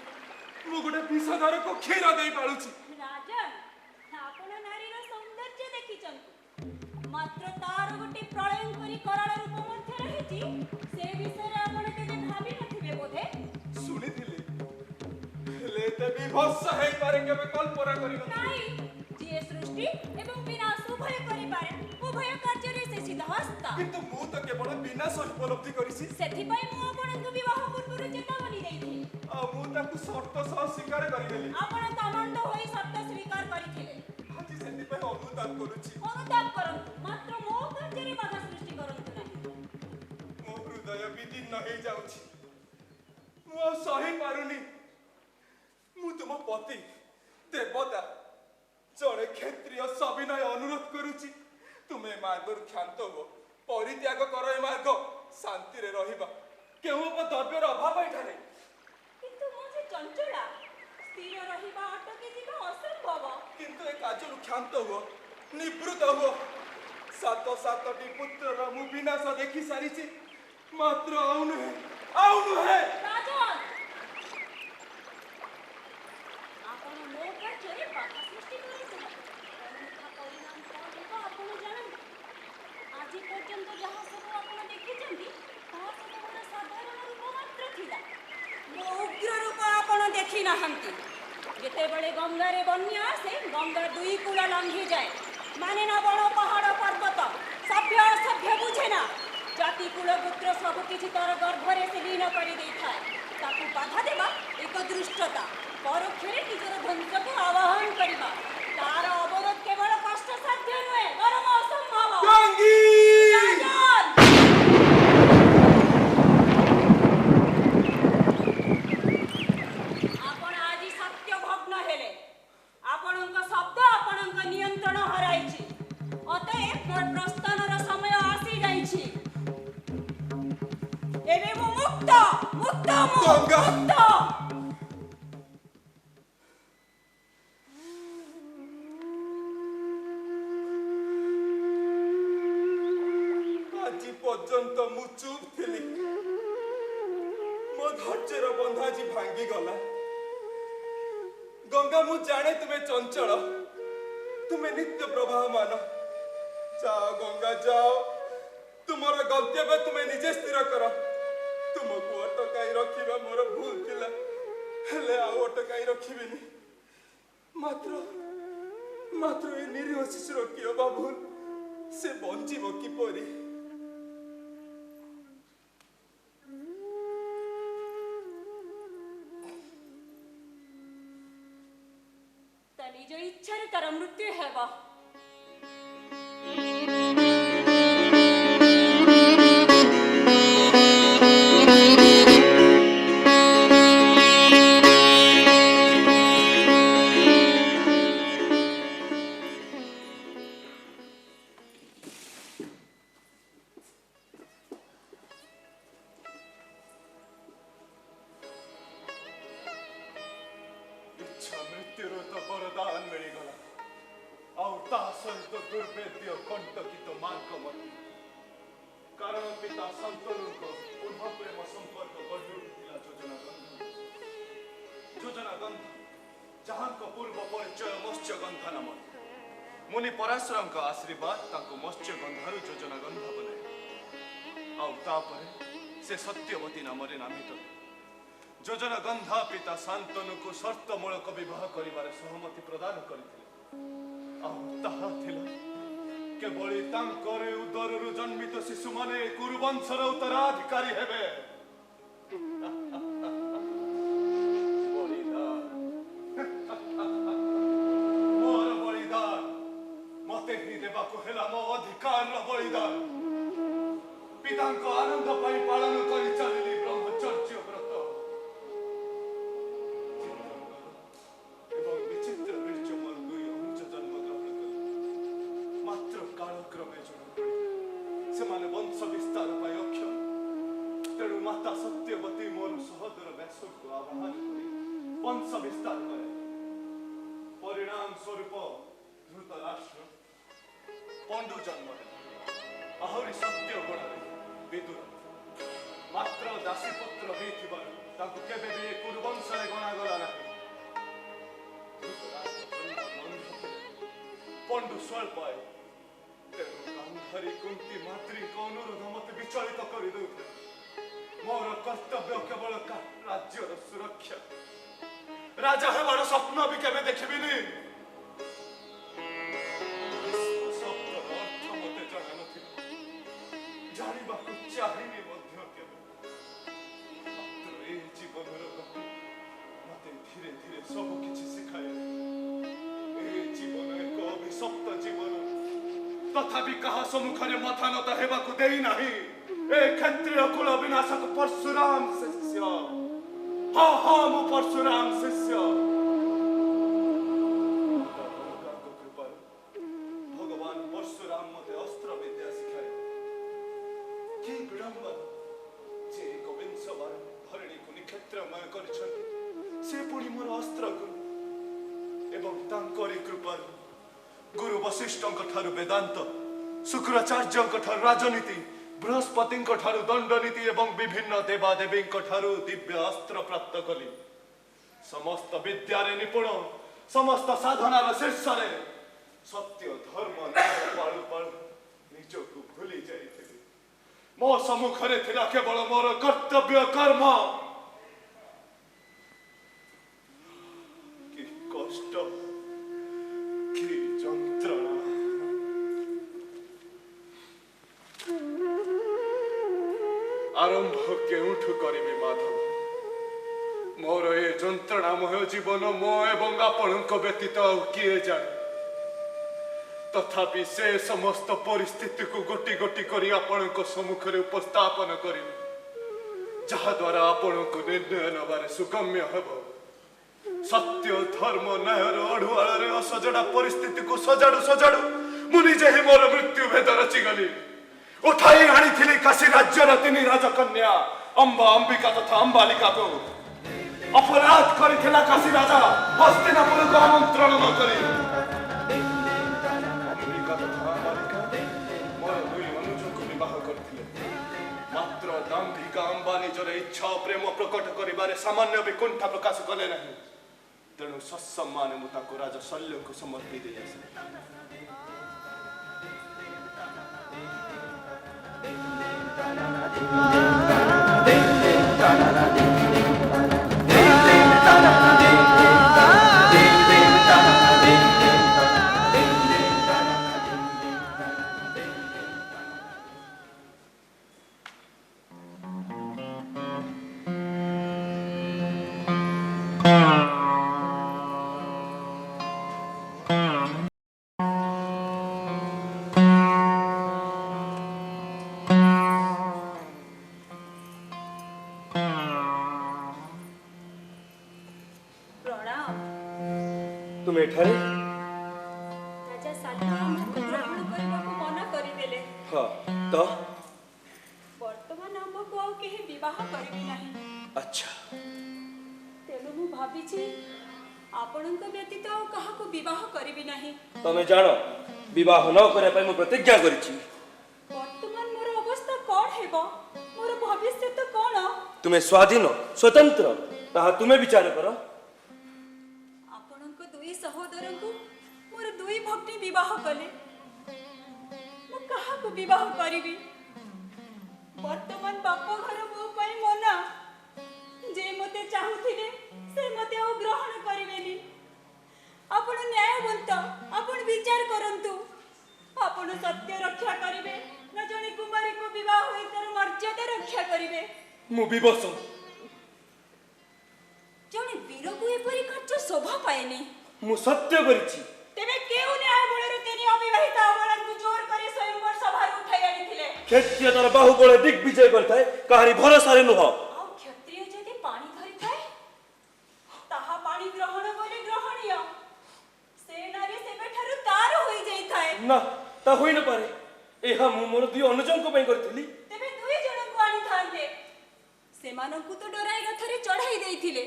ମୁଁ ଗୋଟେ ବିଷଧରକୁ କ୍ଷୀର ଦେଇ ପାଳୁଛି। ରାଜନ, ଆପଣ ନାରୀର ସୌନ୍ଦର୍ଯ୍ୟ ଦେଖିଛନ୍ତି, ମାତ୍ର ତାର ଗୋଟେ ପ୍ରଳୟଙ୍କରୀ କରାଳ ରୂପ ମଧ୍ୟ ରହିଛି। ସେ ବିଷୟରେ ଆପଣ କେବେ ଭାବି ନଥିବେ ବୋଧେ? ଶୁଣିଥିଲି, ହେଲେ ଏତେ ବିଭତ୍ସ ହେଇପାରେ କେବେ କଳ୍ପନା କରିନଥିଲି। ନାଇଁ, ଯିଏ ସୃଷ୍ଟି ଏବଂ ବିନାଶ ଉଭୟ କରିପାରେ, ଉଭୟ କାର୍ଯ୍ୟରେ ସେ ସିଦ୍ଧହସ୍ତା। କିନ୍ତୁ ମୁଁ ତ କେବଳ ବିନାଶ ଉପଲବ୍ଧି କରିଛି। ସେଥିପାଇଁ ମୁଁ ଆପଣଙ୍କୁ ବିବାହ ପୂର୍ବରୁ ଚେତାବନୀ ଦେଇଥିଲି। ଆଉ ମୁଁ ତାକୁ ସର୍ତ୍ତ ସହ ସ୍ୱୀକାର କରିନେଲି। ଆପଣ ତମଣ୍ଡ ହୋଇ ସତ୍ୟ ସ୍ୱୀକାର କରିଥିଲେ। ଆଜି ସେଥିପାଇଁ ଅନୁତାପ କରୁଛି। ଅନୁତାପ କରନ୍ତୁ, ମାତ୍ର ମୋ କାର୍ଯ୍ୟରେ ବାଧା ସୃଷ୍ଟି କରନ୍ତୁ ନାହିଁ। ମୋ ହୃଦୟ ବିଦୀର୍ଣ୍ଣ ହେଇଯାଉଛି, ମୁଁ ଆଉ ସହି ପାରୁନି। ମୁଁ ତୁମ ପତି, ଦେବତା, ଜଣେ କ୍ଷତ୍ରିୟ ସବିନୟ ଅନୁରୋଧ କରୁଛି, ତୁମେ ଏ ମାର୍ଗରୁ କ୍ଷାନ୍ତ ହୁଅ, ପରିତ୍ୟାଗ କର ଏ ମାର୍ଗ, ଶାନ୍ତିରେ ରହିବା। କେଉଁ ଦ୍ରବ୍ୟର ଅଭାବ ଏଠାରେ। କିନ୍ତୁ ମୁଁ ଯେ ଚଞ୍ଚଳା, ସ୍ଥିର ରହିବା ଅଟକି ଯିବା ଅସମ୍ଭବ। କିନ୍ତୁ ଏ କାର୍ଯ୍ୟରୁ କ୍ଷାନ୍ତ ହୁଅ, ନିବୃତ ହୁଅ। 7ଟି ପୁତ୍ରର ମୁଁ ବିନାଶ ଦେଖି ସାରିଛି, ମାତ୍ର ଆଉ ନୁହେଁ, ଆଉ ନୁହେଁ। ରାଜନ, ଆପଣ ମୋ କାର୍ଯ୍ୟରେ ବାଧା ସୃଷ୍ଟି କରନ୍ତୁ ନାହିଁ। ଅନ୍ୟଥା ପରିଣାମ କଣ ହେବ ଆପଣ ଜାଣନ୍ତି। ଆଜି ପର୍ଯ୍ୟନ୍ତ ଯାହା ସବୁ ଆପଣ ଦେଖିଛନ୍ତି, ତାହା ସବୁ ମୋର ସାଧାରଣ ରୂପ ମାତ୍ର ଥିଲା। ମୋ ଉଗ୍ର ରୂପ ଆପଣ ଦେଖି ନାହାନ୍ତି। ଯେତେବେଳେ ଗଙ୍ଗାରେ ବନ୍ୟା ଆସେ, ଗଙ୍ଗା 2 କୂଳ ଲଙ୍ଘିଯାଏ। ମାନେ ନା ବଣ, ପାହାଡ଼, ପର୍ବତ, ସଭ୍ୟ ଅସଭ୍ୟ ବୁଝେ ନା। ଜାତି କୁଳ ଗୋତ୍ର ସବୁ କିଛି ତର ଗର୍ଭରେ ସେ ଲୀନ କରିଦେଇଥାଏ। ତାକୁ ବାଧା ଦେବା ଏକ ଦୃଷ୍ଟତା, ପରୋକ୍ଷରେ ନିଜର ଧ୍ୱଂସକୁ ଆବାହନ କରିବା। ତାର ଅବରୋଧ କେବଳ କଷ୍ଟସାଧ୍ୟ ନୁହେଁ, ବରଂ ଅସମ୍ଭବ। ଗଙ୍ଗୀ! ରାଜନ! ଆପଣ ଆଜି ସତ୍ୟ ଭଗ୍ନ ହେଲେ। ଆପଣଙ୍କ ଶବ୍ଦ ଆପଣଙ୍କ ନିୟନ୍ତ୍ରଣ ହରାଇଛି। ଅତଏବ ମୋର ପ୍ରସ୍ଥାନର ସମୟ ଆସିଯାଇଛି। ଏବେ ମୁଁ ମୁକ୍ତ, ମୁକ୍ତ, ମୁଁ ଗଙ୍ଗା! ମୁକ୍ତ। ଆଜି ପର୍ଯ୍ୟନ୍ତ ମୁଁ ଚୁପ୍ ଥିଲି, ମୋ ଧୈର୍ଯ୍ୟର ବନ୍ଧ ଆଜି ଭାଙ୍ଗିଗଲା। ଗଙ୍ଗା, ମୁଁ ଜାଣେ ତୁମେ ଚଞ୍ଚଳ, ତୁମେ ନିତ୍ୟ ପ୍ରବାହମାନ। ଯାଅ ଗଙ୍ଗା ଯାଅ, ତୁମର ଗନ୍ତବ୍ୟ ତୁମେ ନିଜେ ସ୍ଥିର କର। ତୁମକୁ ଅଟକାଇ ରଖିବା ମୋର ଭୁଲ ଥିଲା, ହେଲେ ଆଉ ଅଟକାଇ ରଖିବିନି। ମାତ୍ର ଏ ନିରୀହ ଶିଶୁର କି ଅବା ଭୁଲ? ସେ ବଞ୍ଚିବ କିପରି? ତା ନିଜ ଇଚ୍ଛାରେ ତାର ମୃତ୍ୟୁ ହେବ। ଇଚ୍ଛା ମୃତ୍ୟୁର ତ ବରଦାନ ମିଳିଗଲା, ଆଉ ତା ସହିତ ଦୁର୍ବେଦ୍ୟ କଣ୍ଟକିତ ମାର୍ଗ ମଧ୍ୟ। କାରଣ ପିତା ଶାନ୍ତନୁଙ୍କ ପୁନଃ ପ୍ରେମ ସମ୍ପର୍କ ଗଢ଼ି ଉଠିଥିଲା ଯୋଜନା ଗନ୍ଧ, ଯାହାଙ୍କ ପୂର୍ବ ପରିଚୟ ମତ୍ସ୍ୟଗନ୍ଧ ନାମରେ। ମୁନି ପରାଶରଙ୍କ ଆଶୀର୍ବାଦ ତାଙ୍କୁ ମତ୍ସ୍ୟଗନ୍ଧରୁ ଯୋଜନା ଗନ୍ଧ ବନାଏ, ଆଉ ତାପରେ ସେ ସତ୍ୟବତୀ ନାମରେ ନାମିତ। ଯୋଜନା ଗନ୍ଧା ପିତା ଶାନ୍ତନୁକୁ ସର୍ତ୍ତମୂଳକ ବିବାହ କରିବାରେ ସହମତି ପ୍ରଦାନ କରିଥିଲେ, ଆଉ ତାହା ଥିଲା କେବଳ ତାଙ୍କରି ଉଦରରୁ ଜନ୍ମିତ ଶିଶୁମାନେ କୁରୁବଂଶର ଉତ୍ତରାଧିକାରୀ ହେବେ। ମୋର ବଳିଦାନ ମତେ ହିଁ ଦେବାକୁ ହେଲା, ମୋ ଅଧିକାରର ବଳିଦାନ। ପିତାଙ୍କ ଆନନ୍ଦ ପାଇଁ ପାଳନ କରି ଚାଲିଲି ବ୍ରହ୍ମଚର୍ଯ୍ୟ ବ୍ରତ। ଏବଂ ବିଚିତ୍ର ବୀର୍ଯ୍ୟ ମୋର ଦୁଇ ଅନୁଜ ଜନ୍ମ ଗ୍ରହଣ କଲେ। ମାତ୍ର କାଳକ୍ରମେ ଜଣାପଡ଼ିଲା ସେମାନେ ବଂଶ ବିସ୍ତାର ପାଇଁ ଅକ୍ଷମ। ତେଣୁ ମାତା ସତ୍ୟବତୀ ମୋର ସହୋଦର ବ୍ୟାସକୁ ଆବାହନ କରି ବଂଶ ବିସ୍ତାର କରେ। ପରିଣାମ ସ୍ୱରୂପ ଧୃତରାଷ୍ଟ୍ର ପଣ୍ଡୁ ଜନ୍ମ ହେଲେ। ଆହୁରି ସତ୍ୟ ଗୁଣରେ ବିଦୁର। ମାତ୍ର ଦାସୀପୁତ୍ର ହେଇଥିବାରୁ ତାଙ୍କୁ କେବେ ବି କୁରୁବଂଶରେ ଗଣାଗଲା ନାହିଁ। ପଣ୍ଡୁ ସ୍ୱଳ୍ପ ଆୟୁ, ତେଣୁ ଗାନ୍ଧାରୀ କୁନ୍ତୀ ମାତୃଙ୍କ ଅନୁରୋଧ ମତେ ବିଚଳିତ କରିଦେଉଥିଲେ। ମୋର କର୍ତ୍ତବ୍ୟ କେବଳ ରାଜ୍ୟର ସୁରକ୍ଷା। ରାଜା ହେବାର ସ୍ୱପ୍ନ ବି କେବେ ଦେଖିବିନି। ଶବ୍ଦର ଅର୍ଥ ମତେ ଜଣା ନଥିଲା, ଜାଣିବାକୁ ଚାହିଁନି ମଧ୍ୟ କେବେ। ମାତ୍ର ଏ ଜୀବନର ଗତି ମତେ ଧୀରେ ଧୀରେ ସବୁ କିଛି ଶିଖାଇଲା। ଏ ଜୀବନ ଏକ ଅଭିଶପ୍ତ ଜୀବନ, ତଥାପି କାହା ସମ୍ମୁଖରେ ମଥା ନତ ହେବାକୁ ଦେଇନାହିଁ। ଏ କ୍ଷତ୍ରିୟ କୁଳ ବିନାଶକ ପରଶୁରାମ ଶିଷ୍ୟ। ହଁ ହଁ, ମୁଁ ପରଶୁରାମ ଶିଷ୍ୟ। ଭଗବାନ ପରଶୁରାମ ମତେ ଅସ୍ତ୍ର ବିଦ୍ୟା ଶିଖାଏ। କି ବିଡ଼ମ୍ବନା ଯେ ଗୋବିନ୍ଦ ବାର ଧରଣୀକୁ ନିକ୍ଷେତ୍ରମୟ କରିଛନ୍ତି, ସେ ପୁଣି ମୋର ଅସ୍ତ୍ର ଗୁରୁ। ଏବଂ ତାଙ୍କରି କୃପାରୁ ଗୁରୁ ବଶିଷ୍ଠଙ୍କ ଠାରୁ ବେଦାନ୍ତ, ଶୁକ୍ରାଚାର୍ଯ୍ୟଙ୍କ ଠାରୁ ରାଜନୀତି, ବୃହସ୍ପତିଙ୍କ ଠାରୁ ଦଣ୍ଡନୀତି ଏବଂ ବିଭିନ୍ନ ଦେବାଦେବୀଙ୍କ ଠାରୁ ଦିବ୍ୟ ଅସ୍ତ୍ର ପ୍ରାପ୍ତ କଲି। ସମସ୍ତ ବିଦ୍ୟାରେ ନିପୁଣ, ସମସ୍ତ ସାଧନାର ଶୀର୍ଷରେ ସତ୍ୟ ଧର୍ମ ପାଳୁ ପାଳୁ ନିଜକୁ ଭୁଲି ଯାଇଥିଲି। ମୋ ସମ୍ମୁଖରେ ଥିଲା କେବଳ ମୋର କର୍ତ୍ତବ୍ୟ କର୍ମ। କି କଷ୍ଟ, କି ଯନ୍ତ୍ରଣା। ଆରମ୍ଭ କେଉଁଠୁ କରିବି ମାଧବ? ମୋର ଏ ଯନ୍ତ୍ରଣାମୟ ଜୀବନ ମୋ ଏବଂ ଆପଣଙ୍କ ବ୍ୟତୀତ ଆଉ କିଏ ଜାଣେ? ତଥାପି ସେ ସମସ୍ତ ପରିସ୍ଥିତିକୁ ଗୋଟି ଗୋଟି କରି ଆପଣଙ୍କ ସମ୍ମୁଖରେ ଉପସ୍ଥାପନ କରିବି, ଯାହାଦ୍ୱାରା ଆପଣଙ୍କୁ ନିର୍ଣ୍ଣୟ ନେବାରେ ସୁଗମ୍ୟ ହେବ। ସତ୍ୟ ଧର୍ମ ନ୍ୟାୟର ଅଢୁଆଳରେ ଅସଜଡ଼ା ପରିସ୍ଥିତିକୁ ସଜାଡୁ ସଜାଡୁ ମୁଁ ନିଜେ ହିଁ ମୋର ମୃତ୍ୟୁ ଭେଦ ରଚିଗଲି। ଉଠାଇ ଆଣିଥିଲି କାଶୀ ରାଜ୍ୟର 3 ରାଜକନ୍ୟା ଅମ୍ବା, ଅମ୍ବିକା ତଥା ଅମ୍ବାଲିକାକୁ। ଅପରାଧ କରିଥିଲା କାଶୀ ରାଜା ହସ୍ତିନାପୁରକୁ ଆମନ୍ତ୍ରଣ ନ କରି। ଅମ୍ବିକା ତଥା ଅମ୍ବାଲିକା ମୋର 2 ଅନୁଜଙ୍କୁ ବିବାହ କରିଥିଲେ। ମାତ୍ର ଦାମ୍ଭିକା ଅମ୍ବା ନିଜର ଇଚ୍ଛା ଓ ପ୍ରେମ ପ୍ରକଟ କରିବାରେ ସାମାନ୍ୟ ବି କୁଣ୍ଠା ପ୍ରକାଶ କଲେ ନାହିଁ। ତେଣୁ ସସମ୍ମାନେ ମୁଁ ତାଙ୍କୁ ରାଜା ଶଲ୍ୟଙ୍କୁ ସମର୍ପି ଦେଇ ଆସିଲି। ତୁମେ ଏଠାରେ? ରାଜା ସାଲୁ ଆମକୁ ଗ୍ରହଣ କରିବାକୁ ମନା କରିଦେଲେ। ହଁ ତ ବର୍ତ୍ତମାନ ଆମକୁ ଆଉ କେହି ବିବାହ କରିବେ ନାହିଁ। ଆଚ୍ଛା, ତେଣୁ ମୁଁ ଭାବିଛି ଆପଣଙ୍କ ବ୍ୟତୀତ ଆଉ କାହାକୁ ବିବାହ କରିବି ନାହିଁ। ତମେ ଜାଣ ବିବାହ ନ କରିବା ପାଇଁ ମୁଁ ପ୍ରତିଜ୍ଞା କରିଛି। ବର୍ତ୍ତମାନ ମୋର ଅବସ୍ଥା କ'ଣ ହେବ? ମୋର ଭବିଷ୍ୟତ କ'ଣ? ତୁମେ ସ୍ୱାଧୀନ ସ୍ୱତନ୍ତ୍ର, ତାହା ତୁମେ ବିଚାର କର। ଆପଣଙ୍କ ଦୁଇ ସହୋଦରଙ୍କୁ ମୋର ଦୁଇ ଭଗ୍ନୀ ବିବାହ କଲେ। ମୁଁ କାହାକୁ ବିବାହ କରିବି? ବର୍ତ୍ତମାନ ବାପ ଘର ମୋ ପାଇଁ ମନା। ଯେ ମୋତେ ଚାହୁଁଥିଲେ ସେ ମୋତେ ଆଉ ଗ୍ରହଣ କରିବେନି। ଆପଣ ନ୍ୟାୟବନ୍ତ, ଆପଣ ବିଚାର କରନ୍ତୁ। ଆପଣ ସତ୍ୟ ରକ୍ଷା କରିବେ ନା ଜଣେ କୁମାରୀକୁ ବିବାହ ହୋଇ ତାର ମର୍ଯ୍ୟାଦା ରକ୍ଷା କରିବେ? ମୁଁ ବିବଶ। ଜଣେ ବୀରକୁ ଏପରି କାର୍ଯ୍ୟ ଶୋଭା ପାଏନି। ମୁଁ ସତ୍ୟ କରିଛି। ତେବେ କେଉଁ ନ୍ୟାୟ ବଳରେ ତିନି ଅବିବାହିତା ଅବଳାଙ୍କୁ ଜୋର କରି ସ୍ୱୟଂବର ସଭାରୁ ଉଠାଇ ଆଣିଥିଲେ? କ୍ଷତ୍ରିୟ ତାର ବାହୁବଳେ ଦିଗ୍ବିଜୟ କରିଥାଏ, କାହାରି ଭରସାରେ ନୁହଁ। ଆଉ କ୍ଷତ୍ରିୟ ଯଦି ପାଣି ଧରିଥାଏ ତାହା ପାଣି ଗ୍ରହଣ ବୋଲି ଗ୍ରହଣୀୟ। ସେ ନାରୀ ସେବେଠାରୁ ତାର ହୋଇଯାଇଥାଏ। ନା, ତା ହୋଇ ନପାରେ। ଏହା ମୁଁ ମୋର ଦୁଇ ଅନୁଜଙ୍କ ପାଇଁ କରିଥିଲି। ତେବେ ଦୁଇ ଜଣଙ୍କୁ ଆଣିଥାନ୍ତେ। ସେମାନଙ୍କୁ ତ ଡରାଇ ରଥରେ ଚଢ଼ାଇ ଦେଇଥିଲେ,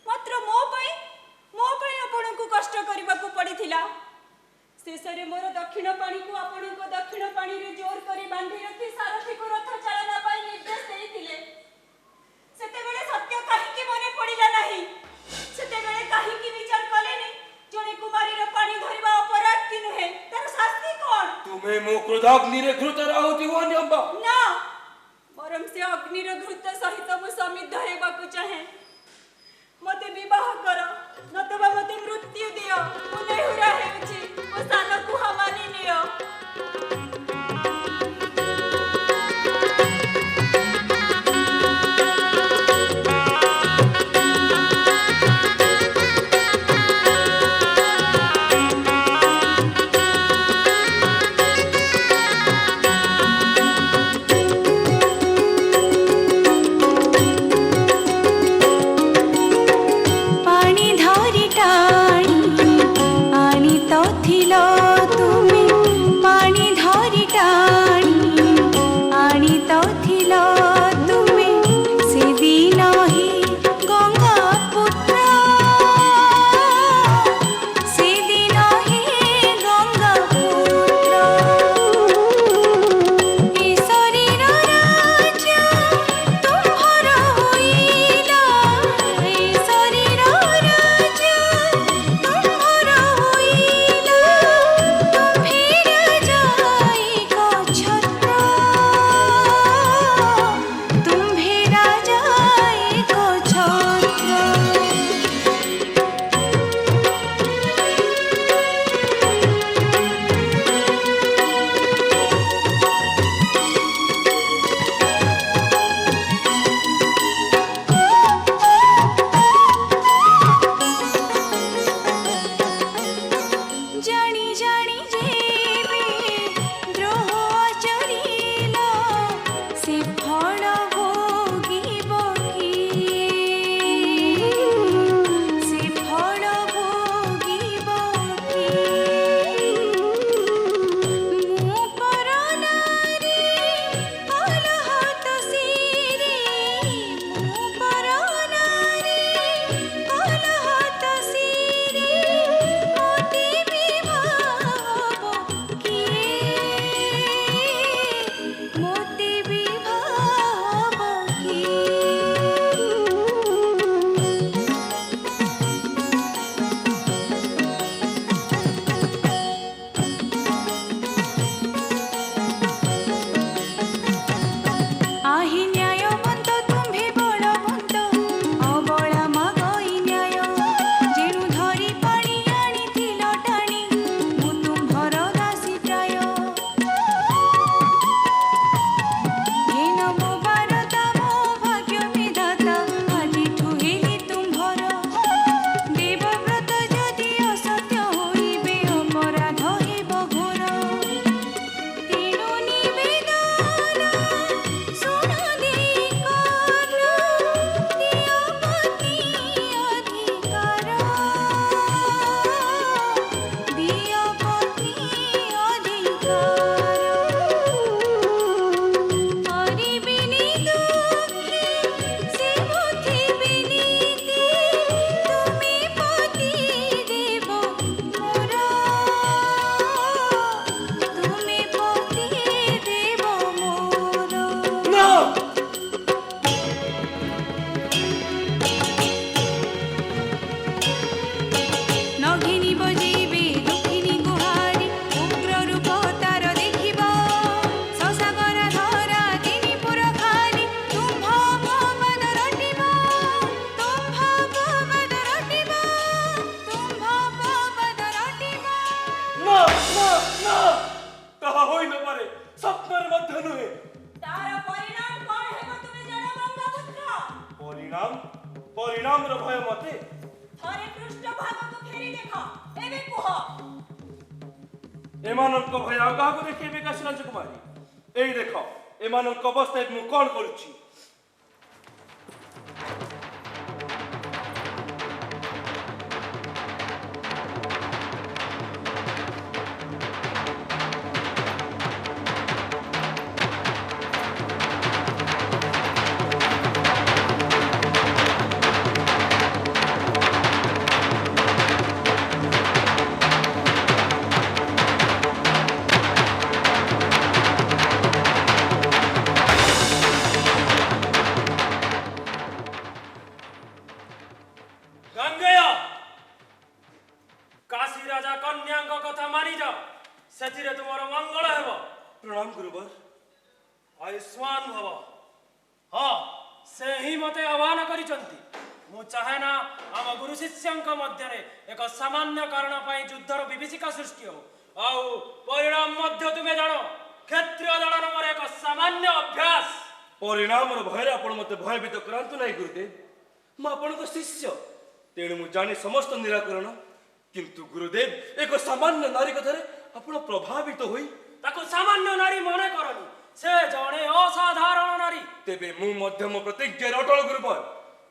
ମାତ୍ର ମୋ ପାଇଁ ଆପଣଙ୍କୁ କଷ୍ଟ କରିବାକୁ ପଡ଼ିଥିଲା। ଶେଷରେ ମୋର ଦକ୍ଷିଣ ପାଣିକୁ ଆପଣଙ୍କ ଦକ୍ଷିଣ ପାଣିରେ ଜୋର କରି ବାନ୍ଧି ରଖି ସାରଥୀକୁ ରଥ ଚାଳନା ପାଇଁ ନିର୍ଦ୍ଦେଶ ଦେଇଥିଲେ। ସେତେବେଳେ ସତ୍ୟ କାହିଁକି ମନେ ପଡ଼ିଲା ନାହିଁ? ସେତେବେଳେ କାହିଁକି ବିଚାର କଲେନି? ଜଣେ କୁମାରୀର ପାଣି ଧରିବା ଅପରାଧ କି ନୁହେଁ? ତାର ଶାସ୍ତି କ'ଣ? ତୁମେ ମୋ କ୍ରୋଧାଗ୍ନିରେ ଘୃତରେ ଆହୁତି ହୁଅନି ଅମ୍ବା। ନା, ବରଂ ସେ ଅଗ୍ନିର ଘୃତ ସହିତ ମୁଁ ସମିଧ ହେବାକୁ ଚାହେଁ। ମୋତେ ବିବାହ କର, ନତବା ମୋତେ ମୃତ୍ୟୁ ଦିଅ। ମୁଁ ନେହୁରା ହେଉଛି, ମୋ ସାନକୁ ହମାନି ନିଅ। पाणी धरी टाणी आणि तो थिलो ପରିଣାମର ଭୟ ମତେ ଥରେ ପୃଷ୍ଠଭାଗକୁ ଫେରି ଦେଖ ଏବେ କୁହ ଏମାନଙ୍କ ଭୟ ଆଉ କାହାକୁ ଦେଖେଇବେ କାଶୀ ରାଜକୁମାରୀ ଏଇ ଦେଖ ଏମାନଙ୍କ ଅବସ୍ଥା ମୁଁ କଣ କରୁଛି प्रणाम गुरुवर आयुष्मान भव हाँ से ही मते आह्वान करिसंती मु चाहे ना आम गुरु शिष्यंक मध्य एक सामान्य कारण पाई युद्धर विभीषिका सृष्टि हो आउ परिणाम मध्य तुमे जानो क्षत्रिय दलन मोर एक सामान्य अभ्यास परिणाम भय आपण मते भयभीत करांतु नाही गुरुदेव मु आपणक शिष्य तेणु मु जानी समस्त निराकरण किंतु गुरुदेव एक सामान्य नारी कथारे आपण प्रभावित होई ताको सामान्य नारी मने करनी से जणे असाधारण नारी तेबे मु मध्यम प्रतिज्ञा अटल गुरुवर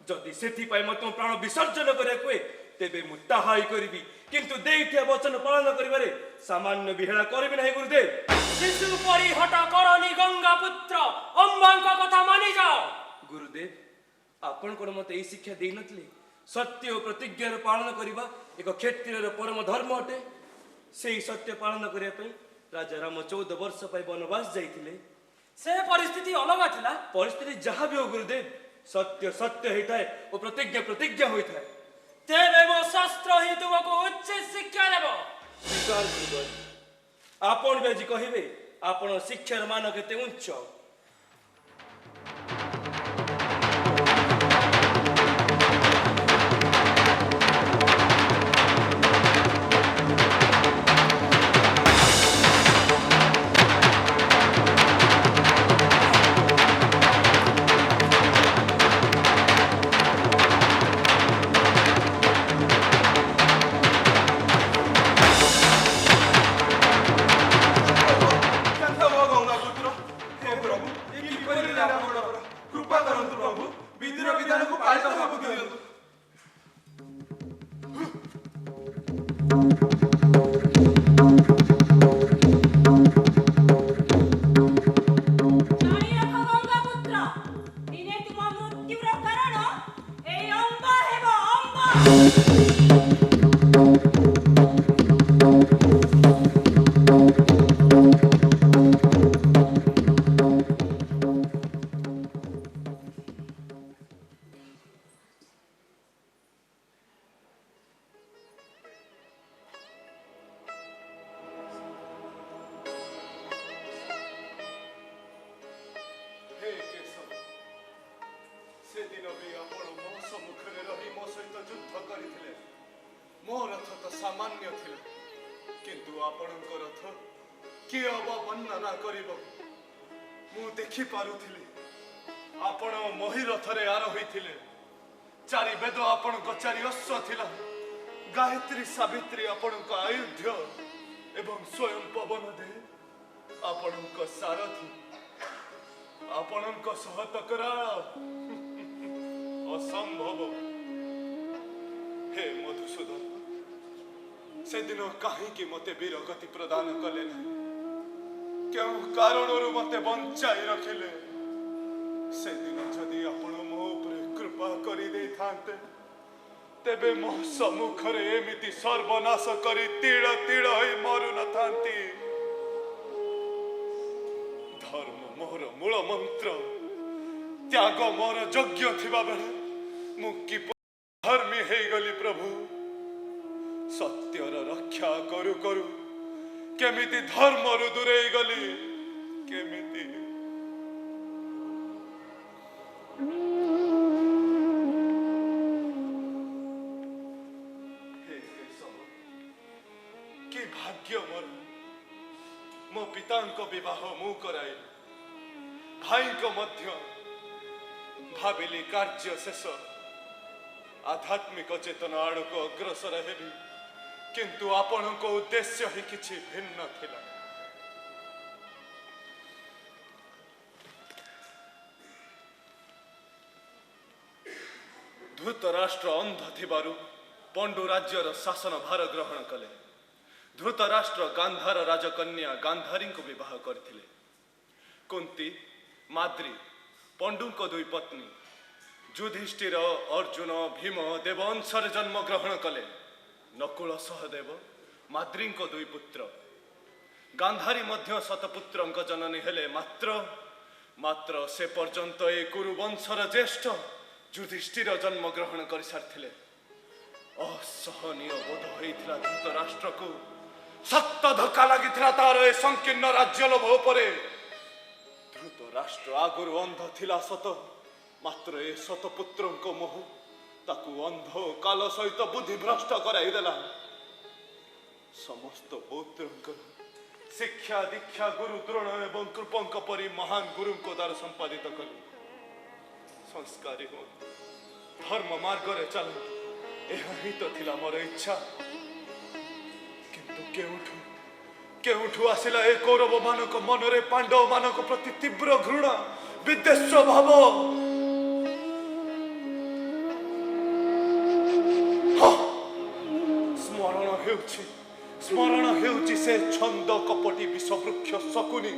जदि सेथि पाई मत प्राण विसर्जन करे कोए तेबे मु ताहाई करबी किंतु देइथिया वचन पालन करिबारे सामान्य बिहेला करबी नाही गुरुदेव शिशु परी हट करनी गंगा पुत्र अंबांक कथा मानि जाओ गुरुदेव आपण कोन मते एई शिक्षा देई नथले सत्य और प्रतिज्ञार पालन करिबा एक क्षत्रियर परम धर्म अटे सेई सत्य पालन करिया पई राजा राम 14 वर्ष पाई वनवास जाइथिले से परिस्थिति अलग थिला परिस्थिति जहाँ भी हो गुरुदेव सत्य सत्य होता है और प्रतिज्ञा प्रतिज्ञा होता है तेरे वो शास्त्र ही तुमको उच्च शिक्षा देबो स्वीकार गुरुवर आपण भी आज कहिबे आपण शिक्षार मान केते उच्च गायत्री सावित्री आपणक आयुध्य एवं स्वयं पवन दे आपणक सारथी आपणक सहतकरा असंभव हे मधुसूदन से दिन कहीं मते वीर गति प्रदान कले ना କେଉଁ କାରଣରୁ ମୋତେ ବଞ୍ଚାଇ ରଖିଲେ। ସେଦିନ ଯଦି ଆପଣ ମୋ ଉପରେ କୃପା କରିଦେଇଥାନ୍ତେ, ତେବେ ମୋ ସମ୍ମୁଖରେ ଏମିତି ସର୍ବନାଶ କରି ତିଳ ତିଳ ହୋଇ ମରୁନଥାନ୍ତି। ଧର୍ମ ମୋର ମୂଳ ମନ୍ତ୍ର, ତ୍ୟାଗ ମୋର ଯୋଗ୍ୟ ଥିବା ବେଳେ ମୁଁ କିପରି ଧର୍ମୀ ହେଇଗଲି ପ୍ରଭୁ। ସତ୍ୟର ରକ୍ଷା କରୁ କରୁ କେମିତି ଧର୍ମରୁ ଦୂରେଇ ଗଲି, କେମିତି। କି ଭାଗ୍ୟ ମୋର, ମୋ ପିତାଙ୍କ ବିବାହ ମୁଁ କରାଇଲି, ଭାଇଙ୍କ ମଧ୍ୟ। ଭାବିଲି କାର୍ଯ୍ୟ ଶେଷ, ଆଧ୍ୟାତ୍ମିକ ଚେତନା ଆଡ଼କୁ ଅଗ୍ରସର ହେବି, କିନ୍ତୁ ଆପଣଙ୍କ ଉଦ୍ଦେଶ୍ୟ ହିଁ କିଛି ଭିନ୍ନ ଥିଲା। ଧୃତରାଷ୍ଟ୍ର ଅନ୍ଧ ଥିବାରୁ ପଣ୍ଡୁ ରାଜ୍ୟର ଶାସନ ଭାର ଗ୍ରହଣ କଲେ। ଧୃତରାଷ୍ଟ୍ର ଗାନ୍ଧାର ରାଜକନ୍ୟା ଗାନ୍ଧାରୀଙ୍କୁ ବିବାହ କରିଥିଲେ। କୁନ୍ତୀ, ମାଦ୍ରୀ, ପଣ୍ଡୁଙ୍କ ଦୁଇ ପତ୍ନୀ ଯୁଧିଷ୍ଠିର, ଅର୍ଜୁନ, ଭୀମ ଦେବଂଶରେ ଜନ୍ମ ଗ୍ରହଣ କଲେ। ନକୁଳ, ସହଦେବ ମାଦ୍ରୀଙ୍କ ଦୁଇ ପୁତ୍ର। ଗାନ୍ଧାରୀ ମଧ୍ୟ ଶତପୁତ୍ରଙ୍କ ଜନନୀ ହେଲେ। ମାତ୍ର ସେ ପର୍ଯ୍ୟନ୍ତ ଏ କୁରୁବଂଶର ଜ୍ୟେଷ୍ଠ ଯୁଧିଷ୍ଠିର ଜନ୍ମ ଗ୍ରହଣ କରିସାରିଥିଲେ। ଅସହନୀୟ ବୋଧ ହୋଇଥିଲା ଧୃତରାଷ୍ଟ୍ରକୁ। ଶକ୍ତ ଧକ୍କା ଲାଗିଥିଲା ତାର ଏ ସଂକୀର୍ଣ୍ଣ ରାଜ୍ୟ ଲୋଭ ଉପରେ। ଧୃତରାଷ୍ଟ୍ର ଆଗରୁ ଅନ୍ଧ ଥିଲା ସତ, ମାତ୍ର ଏ ଶତପୁତ୍ରଙ୍କ ମୋହ ତାକୁ ଅନ୍ଧ କାଲ ସହିତ ବୁଦ୍ଧିଭ୍ରଷ୍ଟ କରାଇଦେଲା। ସମସ୍ତ ପୌତ୍ରଙ୍କର ଶିକ୍ଷା ଦୀକ୍ଷା ଗୁରୁ ଦ୍ରୋଣ ଏବଂ କୃପଙ୍କ ପରି ମହାନ ଗୁରୁଙ୍କ ଦ୍ୱାରା ସମ୍ପାଦିତ କଲେ। ସଂସ୍କାରୀ ହୁଅନ୍ତୁ, ଧର୍ମ ମାର୍ଗରେ ଚାଲନ୍ତୁ, ଏହା ହିଁ ତ ଥିଲା ମୋର ଇଚ୍ଛା। କିନ୍ତୁ କେଉଁଠୁ ଆସିଲା ଏ କୌରବ ମାନଙ୍କ ମନରେ ପାଣ୍ଡବ ମାନଙ୍କ ପ୍ରତି ତୀବ୍ର ଘୃଣା, ବିଦ୍ୱେଷ ଭାବ। ସ୍ମରଣ ହେଉଛି ସେ ଛନ୍ଦ କପଟି ବିଷବୃକ୍ଷ ଶକୁନି।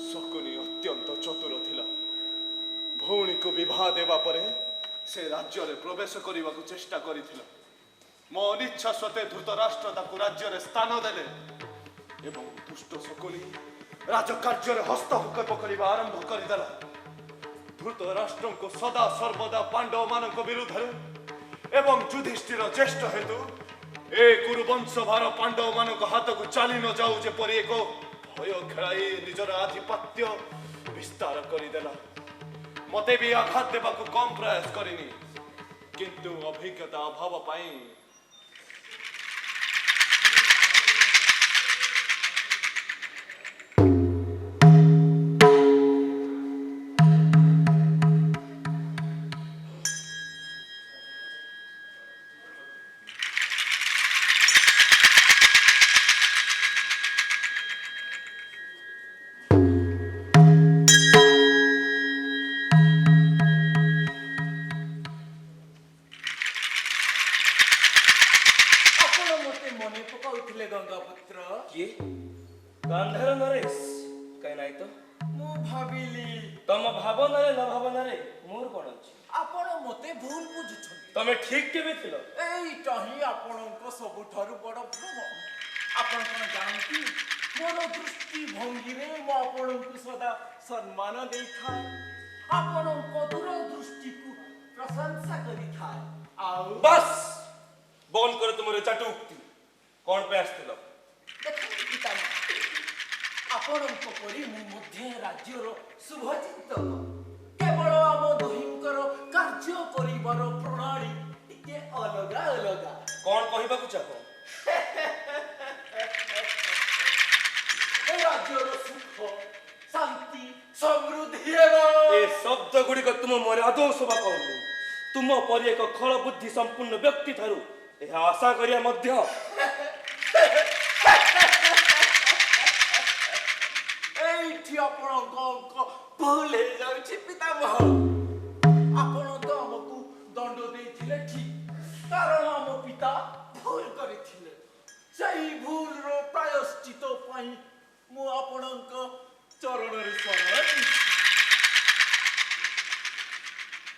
ଶକୁନି ଅତ୍ୟନ୍ତ ଚତୁର ଥିଲା। ଭଉଣୀକୁ ବିବାହ ଦେବା ପରେ ସେ ରାଜ୍ୟରେ ପ୍ରବେଶ କରିବାକୁ ଚେଷ୍ଟା କରିଥିଲା। ମୋ ଅନିଚ୍ଛା ସତ୍ତ୍ୱେ ଧୃତରାଷ୍ଟ୍ର ତାକୁ ରାଜ୍ୟରେ ସ୍ଥାନ ଦେଲେ ଏବଂ ଦୁଷ୍ଟ ଶକୁନି ରାଜକାର୍ଯ୍ୟରେ ହସ୍ତକ୍ଷେପ କରିବା ଆରମ୍ଭ କରିଦେଲା। ଧୃତରାଷ୍ଟ୍ରଙ୍କୁ ସଦା ସର୍ବଦା ପାଣ୍ଡବ ମାନଙ୍କ ବିରୁଦ୍ଧରେ ଏବଂ ଯୁଧିଷ୍ଠିର ଜ୍ୟେଷ୍ଠ ହେତୁ ଏ କୁରୁବଂଶ ଭାର ପାଣ୍ଡବ ମାନଙ୍କ ହାତକୁ ଚାଲି ନ ଯାଉ ଯେପରି ଏକ ଭୟ ଖେଳାଇ ନିଜର ଆଧିପତ୍ୟ ବିସ୍ତାର କରିଦେଲା। ମତେ ବି ଆଘାତ ଦେବାକୁ କମ୍ ପ୍ରୟାସ କରିନି, କିନ୍ତୁ ଅଭିଜ୍ଞତା ଅଭାବ ପାଇଁ ଗାନ୍ଧାର ନରେଶ କାହିଁ ନାଇଁ ତ? ମୁଁ ଭାବିଲି ତମ ଭାବନାରେ ନ ଭାବନାରେ ମୋର କଣ ଅଛି? ଆପଣ ମତେ ଭୁଲ ବୁଝୁଛନ୍ତି। ତମେ ଠିକ କେବେ ଥିଲ? ଏଇଟା ହିଁ ଆପଣଙ୍କ ସବୁଠାରୁ ବଡ଼ ଭ୍ରମ। ଆପଣ କଣ ଜାଣନ୍ତି, ମୋର ଦୃଷ୍ଟିଭଙ୍ଗୀରେ ମୁଁ ଆପଣଙ୍କୁ ସଦା ସମ୍ମାନ ଦେଇଥାଏ, ଆପଣଙ୍କ ଦୂରଦୃଷ୍ଟିକୁ ପ୍ରଶଂସା କରିଥାଏ। ଆଉ ବାସ୍ ବନ୍ଦ କର ତୁମର ଚାଟୁ ଉକ୍ତି। କଣ ପାଇଁ ଆସିଥିଲ? ଦେଖନ୍ତୁ ପିତାମା, ଆପଣଙ୍କ ପରି ମୁଁ ମଧ୍ୟ ରାଜ୍ୟର ଶୁଭଚିନ୍ତକ। କେବଳ ଆମ ଦୁହିଁଙ୍କର କାର୍ଯ୍ୟ କରିବାର ପ୍ରଣାଳୀ ଟିକେ ଅଲଗା ଅଲଗା। କଣ କହିବାକୁ ଚାହ? ଏ ରାଜ୍ୟର ସୁଖ, ଶାନ୍ତି, ସମୃଦ୍ଧି ଏବଂ ଏ ଶବ୍ଦ ଗୁଡ଼ିକ ତୁମ ମୋର ଆଦୌ ଶୋଭା ପାଉନି। ତୁମ ପରି ଏକ ଖଳ ବୁଦ୍ଧି ସମ୍ପୂର୍ଣ୍ଣ ବ୍ୟକ୍ତି ଠାରୁ ଏହା ଆଶା କରିବା ମଧ୍ୟ ଏଇଠି ଆପଣଙ୍କ ଅଙ୍କ ଭୁଲ ହେଇଯାଉଛି ପିତାମହ। ଆପଣ ତ ଆମକୁ ଦଣ୍ଡ ଦେଇଥିଲେ ଠିକ, କାରଣ ଆମ ପିତା ଭୁଲ କରିଥିଲେ। ସେଇ ଭୁଲର ପ୍ରାୟଶ୍ଚିତ ପାଇଁ ମୁଁ ଆପଣଙ୍କ ଚରଣରେ ଶରଣ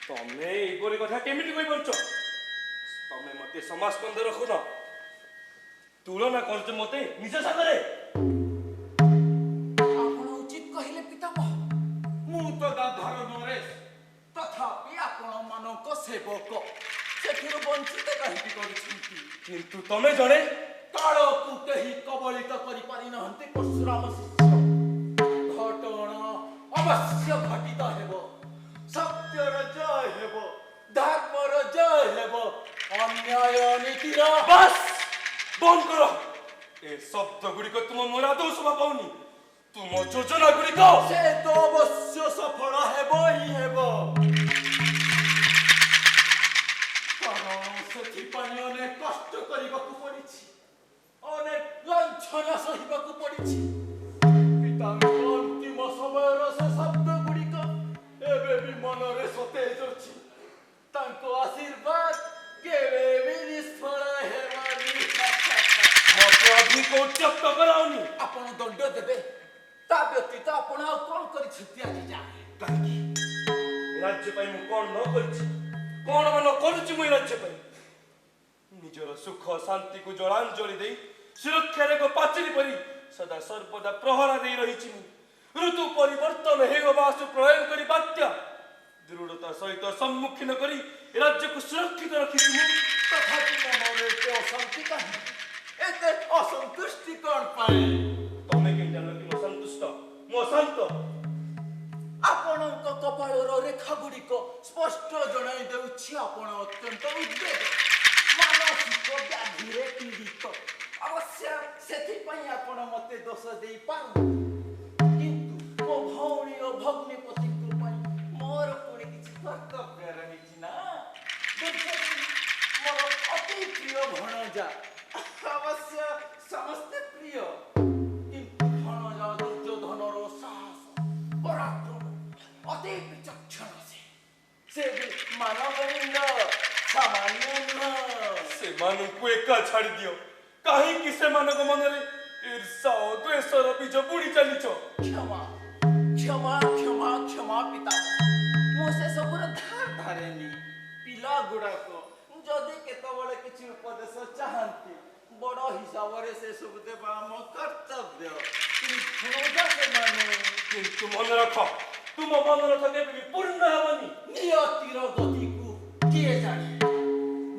ତମେ ଏଇପରି କଥା କେମିତି କହିପାରୁଛ? ତମେ ମତେ ସମାଜ ସ୍କନ୍ଦ ରଖୁନ, ତୁଳନା କରୁଛ ମତେ ନିଜ ସାଙ୍ଗରେ। ଆପଣ ଉଚିତ କହିଲେ ପିତାମହ। ମୁଁ ତ ଗାଧାର ନରେଶ, ତଥାପି ଆପଣମାନଙ୍କ ସେବକ। ସେଥିରୁ ବଞ୍ଚିତ କାହିଁକି କରିଛନ୍ତି? କିନ୍ତୁ ତମେ ଜଣେ କାଳକୁ କେହି କବଳିତ କରିପାରିନାହାନ୍ତି ପରଶୁରାମ ଶିଷ୍ୟ। ଘଟଣା ଅବଶ୍ୟ ଘଟିତ ହେବ, ସତ୍ୟର ଜୟ ହେବ, ଧର୍ମର ଜୟ ହେବ, ଅନ୍ୟାୟ ନୀତିର ବାସ୍ ବନ୍ଦ କର। ଏ ଶବ୍ଦ ଗୁଡ଼ିକ ତୁମ ମୋର ଆଦୌ ଶୋଭା ପାଉନି। ତୁମ ଯୋଜନା ଗୁଡ଼ିକ ସେ ତ ଅବଶ୍ୟ ସଫଳ ହେବ ହିଁ ହେବ। କାରଣ ସେଥିପାଇଁ ଅନେକ କଷ୍ଟ କରିବାକୁ ପଡ଼ିଛି, ଅନେକ ଲାଞ୍ଛନା ସହିବାକୁ ପଡ଼ିଛି। ପିତାଙ୍କ ଅନ୍ତିମ ସମୟର ସେ ଶବ୍ଦ ଗୁଡ଼ିକ ଏବେ ବି ମନରେ ସତେଜ ଅଛି। ତାଙ୍କ ଆଶୀର୍ବାଦ କେବେ ବି ନିଷ୍ଫଳ ହେବନି। ମତେ ଅଧିକ ଉତ୍ତ୍ୟକ୍ତ କରାଉନି। ଆପଣ ଦଣ୍ଡ ଦେବେ, ତା ବ୍ୟତୀତ ଆପଣ ଆଉ କଣ କରିଛନ୍ତି ଆଜି ଯାଏ? କାହିଁକି? ଏ ରାଜ୍ୟ ପାଇଁ ମୁଁ କଣ ନ କରିଛି, କଣ ନ କରୁଛି ମୁଁ ଏ ରାଜ୍ୟ ପାଇଁ? ନିଜର ସୁଖ ଶାନ୍ତିକୁ ଜଳାଞ୍ଜଳି ଦେଇ ସୁରକ୍ଷାର ଏକ ପାଚେରୀ ପରି ସଦା ସର୍ବଦା ପ୍ରହରା ଦେଇ ରହିଛି ମୁଁ। ଋତୁ ପରିବର୍ତ୍ତନ ହେବା ଆସୁ ପ୍ରଳୟ କରି ବାତ୍ୟା ଦୃଢ଼ତା ସହିତ ସମ୍ମୁଖୀନ କରି ଏ ରାଜ୍ୟକୁ ସୁରକ୍ଷିତ ରଖିଛି ମୁଁ। ତଥାପି ମନରେ ଏତେ ଅଶାନ୍ତି କାହିଁକି? ଏତେ ଅସନ୍ତୁଷ୍ଟି କଣ ପାଇଁ? ତମେ କେମିତି ଜାଣିଲ କି ମୁଁ ସନ୍ତୁଷ୍ଟ, ମୁଁ ଅଶାନ୍ତ? ଆପଣଙ୍କ କପାଳର ରେଖା ଗୁଡ଼ିକ ସ୍ପଷ୍ଟ ଜଣାଇ ଦେଉଛି ଆପଣ ଅତ୍ୟନ୍ତ ଉଦ୍ବେଗ, ମାନସିକ ବ୍ୟାଧିରେ ପୀଡ଼ିତ। ଅବଶ୍ୟ ସେଥିପାଇଁ ଆପଣ ମତେ ଦୋଷ ଦେଇପାରନ୍ତି, କିନ୍ତୁ ମୋ ଭଉଣୀ ଓ ଭଗ୍ନିପତିଙ୍କ ପାଇଁ ମୋର ପୁଣି କିଛି କର୍ତ୍ତବ୍ୟ ରହିଛି ନା। ମୋର ଅତି ପ୍ରିୟ ଭଣଜା, ଅବଶ୍ୟ ସମସ୍ତେ ପ୍ରିୟ, କିନ୍ତୁ ଭଣଜା ଦୁର୍ଯ୍ୟୋଧନର ସାହସ, ପରାକ୍ରମ ଅତି ବିଚକ୍ଷଣ। ସେ ବି ମାନବନିନ୍ଦ ସାମାନ୍ୟ ନୁହଁ। ସେମାନଙ୍କୁ ଏକା ଛାଡ଼ି ଦିଅ। କାହିଁକି ସେମାନଙ୍କ ମନରେ ଈର୍ଷା ଓ ଦ୍ୱେଷର ବୀଜ ବୁଣି ଚାଲିଛ? କ୍ଷମା କ୍ଷମା କ୍ଷମା କ୍ଷମା ପିତା। ମୁଁ ସେସବୁର ଧାର ଧାରେନି। ପିଲା ଗୁଡ଼ାକ ଯଦି କେତେବେଳେ କିଛି ଉପଦେଶ ଚାହାନ୍ତି, ବଡ଼ ହିସାବରେ ସେସବୁ ଦେବା ଆମ କର୍ତ୍ତବ୍ୟ। କିନ୍ତୁ ମନେ ରଖ, ତୁମ ମନୋରଥ କେବେ ବି ପୂର୍ଣ୍ଣ ହେବନି। ନିୟତିର ଗତିକୁ କିଏ ଜାଣେ?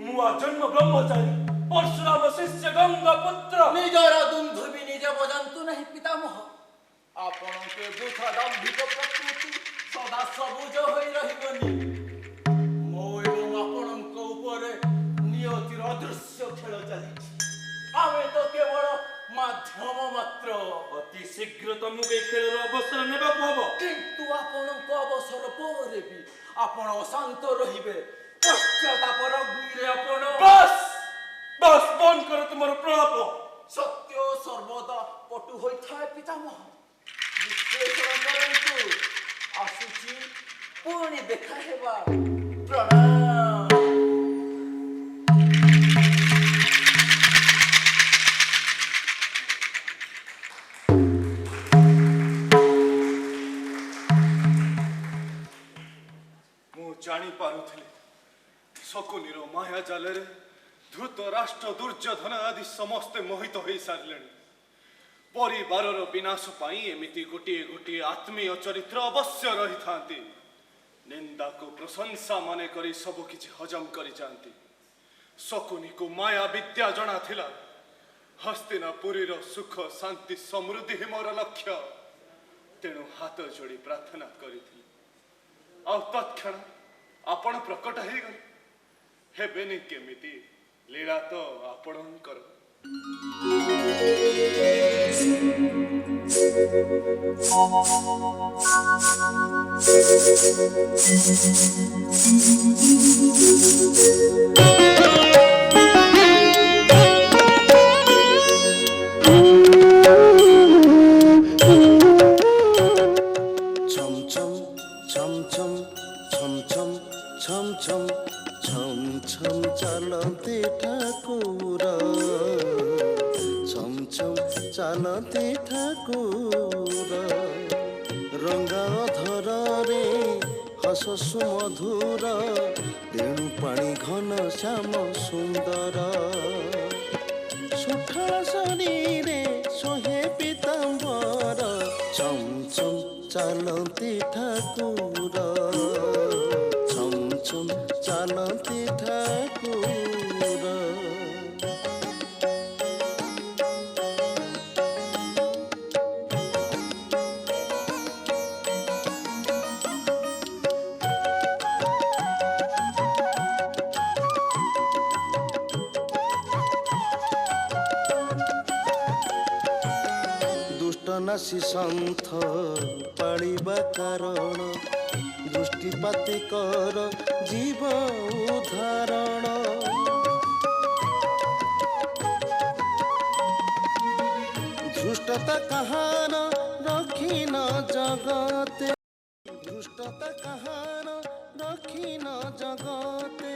ମୁଁ ଆଜନ୍ମ ବ୍ରହ୍ମଚାରୀ, ପରଶୁରାମ ଶିଷ୍ୟ, ଗଙ୍ଗା ପୁତ୍ର। ନିଜର ଦୁନ୍ଧୁବି ନିଜେ ବଜାନ୍ତୁ ନାହିଁ ପିତାମହ। ଆପଣଙ୍କ ବୃଥା ଦାମ୍ଭିକ ପ୍ରକୃତି ସଦା ସବୁଜ ହୋଇ ରହିବନି। ମୋ ଏବଂ ଆପଣଙ୍କ ଉପରେ ନିୟତିର ଅଦୃଶ୍ୟ ଖେଳ ଚାଲିଛି। ଆମେ ତ କେବଳ ମାଧ୍ୟମ ମାତ୍ର। ଅତି ଶୀଘ୍ର ତମକୁ ଏ ଖେଳର ଅବସର ନେବାକୁ ହବ। କିନ୍ତୁ ଆପଣଙ୍କ ଅବସର ପରେ ବି ଆପଣ ଶାନ୍ତ ରହିବେ। ପଶ୍ଚାତାପର ଅଗ୍ନିରେ ଆପଣ ବାସ୍ ବାସ୍ ବନ୍ଦ କର ତୁମର ପ୍ରଳାପ। ସତ୍ୟ ସର୍ବଦା ପଟୁ ହୋଇଥାଏ ପିତାମହ। ବିଶ୍ଳେଷଣ କରନ୍ତୁ। ଆସୁଛି, ପୁଣି ଦେଖା ହେବା। ପ୍ରଣାମ। ମୁଁ ଜାଣିପାରୁଥିଲି ଶକୁନିର ମାୟା ଜାଲରେ ଧୃତ ରାଷ୍ଟ୍ର, ଦୁର୍ଯ୍ୟୋଧନ ଆଦି ସମସ୍ତେ ମୋହିତ ହୋଇ ସାରିଲେଣି। ପରିବାରର ବିନାଶ ପାଇଁ ଏମିତି ଗୋଟିଏ ଗୋଟିଏ ଆତ୍ମୀୟ ଚରିତ୍ର ଅବଶ୍ୟ ରହିଥାନ୍ତି। ନିନ୍ଦାକୁ ପ୍ରଶଂସା ମନେ କରି ସବୁ କିଛି ହଜମ କରିଯାଆନ୍ତି। ଶକୁନିକୁ ମାୟା ବିଦ୍ୟା ଜଣା ଥିଲା। ହସ୍ତିନାପୁରୀର ସୁଖ ଶାନ୍ତି ସମୃଦ୍ଧି ହିଁ ମୋର ଲକ୍ଷ୍ୟ। ତେଣୁ ହାତ ଯୋଡ଼ି ପ୍ରାର୍ଥନା କରିଥିଲି, ଆଉ ତତ୍କ୍ଷଣ ଆପଣ ପ୍ରକଟ ହେଇଗଲେ। ହେବେନି କେମିତି? ଲୀଳା ତ ଆପଣଙ୍କର। ছম ছম ছম ছম ছম ছম ছম ছম ছম ছম চালতে ঠাকুর ছম ছম চালতে ଚାଲନ୍ତି ଠାକୁର ରଙ୍ଗା ଧରରେ ହସ ସୁମଧୁର ବେଣୁ ପାଣି ଘନ ଶ୍ୟାମ ସୁନ୍ଦର ସୁଠଳ ଶରୀରେ ଶୋହେ ପୀତାମ୍ବର ଛମ୍ ଛମ୍ ଚାଲନ୍ତି ଠାକୁର ଛମ୍ ଛମ୍ ଚାଲନ୍ତି ଠାକୁର ନାସି ସନ୍ଥ ପାଳିବା କାରଣ ଦୃଷ୍ଟିପାତି କର ଜୀବ ଉଦାହରଣ ଧୃଷ୍ଟତା କାହାର ରଖିନ ଜଗତେ ଧୃଷ୍ଟତା କାହାର ରଖିନ ଜଗତେ